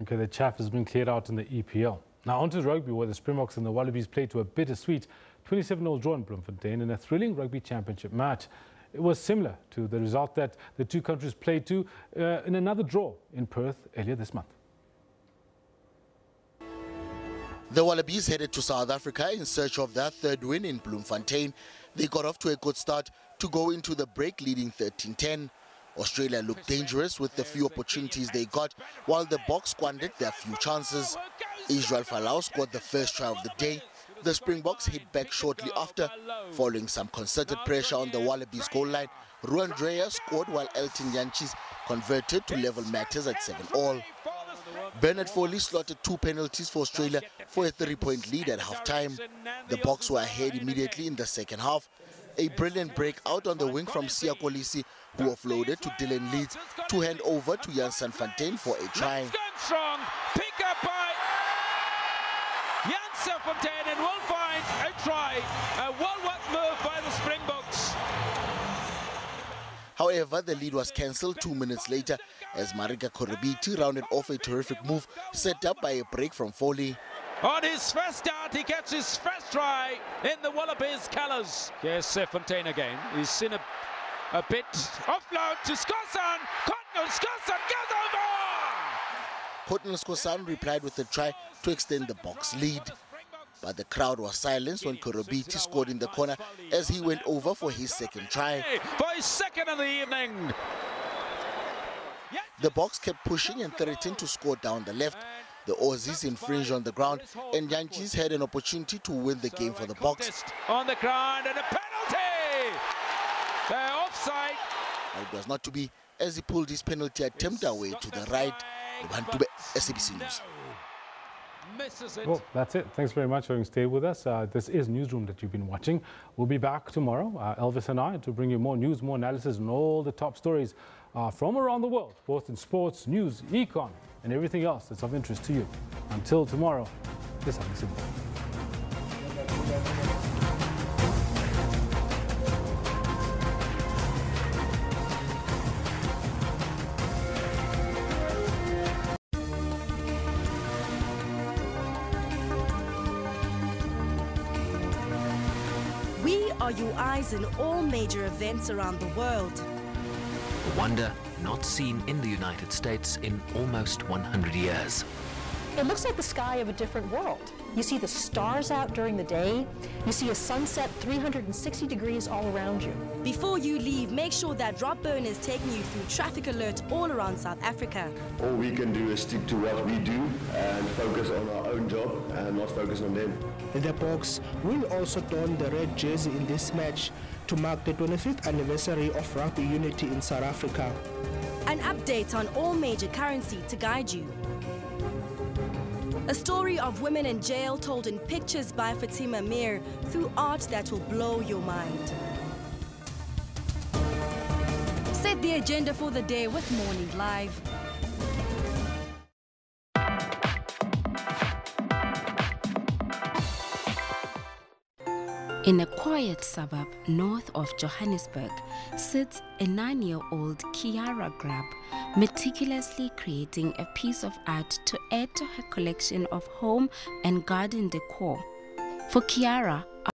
Okay, the chaff has been cleared out in the EPL. Now on to rugby, where the Springboks and the Wallabies played to a bittersweet 27-0 draw in Bloemfontein in a thrilling rugby championship match. It was similar to the result that the two countries played to in another draw in Perth earlier this month. The Wallabies headed to South Africa in search of their 3rd win in Bloemfontein. They got off to a good start to go into the break leading 13-10. Australia looked dangerous with the few opportunities they got, while the Boks squandered their few chances. Israel Folau scored the first try of the day. The Springboks hit back shortly after. Following some concerted pressure on the Wallabies goal line, Ruan Dreyer scored while Elton Yanchis converted to level matters at 7-all. Bernard Foley slotted 2 penalties for Australia for a 3-point lead at half-time. The Boks were ahead immediately in the second half. A brilliant breakout on the wing from Sia Kolisi, who offloaded to Dylan Leeds to hand over to Jan Fontaine for a try. Strong pick up by Jan Fontaine and will find a try. A well-worked move by the Springboks. However, the lead was cancelled 2 minutes later as Marika Korobiti rounded off a terrific move set up by a break from Foley. On his first start, he gets his first try in the Wallabies colours. Here's Fontaine again. He's seen a bit offload to Skosan. Cotton Skosan goes over! Cotton Skosan replied with a try to extend the Boks lead. But the crowd was silenced when Korobiti scored in the corner as he went over for his second try. For his second of the evening. The Boks kept pushing and threatened to score down the left. The Aussies infringed on the ground, and Yankees had an opportunity to win the game for the Boks. On the ground and a penalty! They're offside. But it was not to be as he pulled his penalty attempt away to the right. SABC News. Well, that's it. Thanks very much for staying with us. This is Newsroom that you've been watching. We'll be back tomorrow, Elvis and I, to bring you more news, more analysis, and all the top stories from around the world, both in sports, news, econ, and everything else that's of interest to you. Until tomorrow, this is simple. We are your eyes in all major events around the world. A wonder not seen in the United States in almost 100 years. It looks like the sky of a different world. You see the stars out during the day. You see a sunset 360 degrees all around you. Before you leave, make sure that Dropburn is taking you through traffic alerts all around South Africa. All we can do is stick to what we do and focus on our own job and not focus on them. The Boks will also don the red jersey in this match to mark the 25th anniversary of rugby unity in South Africa. An update on all major currency to guide you. A story of women in jail told in pictures by Fatima Mir through art that will blow your mind. Set the agenda for the day with Morning Live. In a quiet suburb north of Johannesburg sits a 9-year-old Kiara Grab, meticulously creating a piece of art to add to her collection of home and garden decor. For Kiara,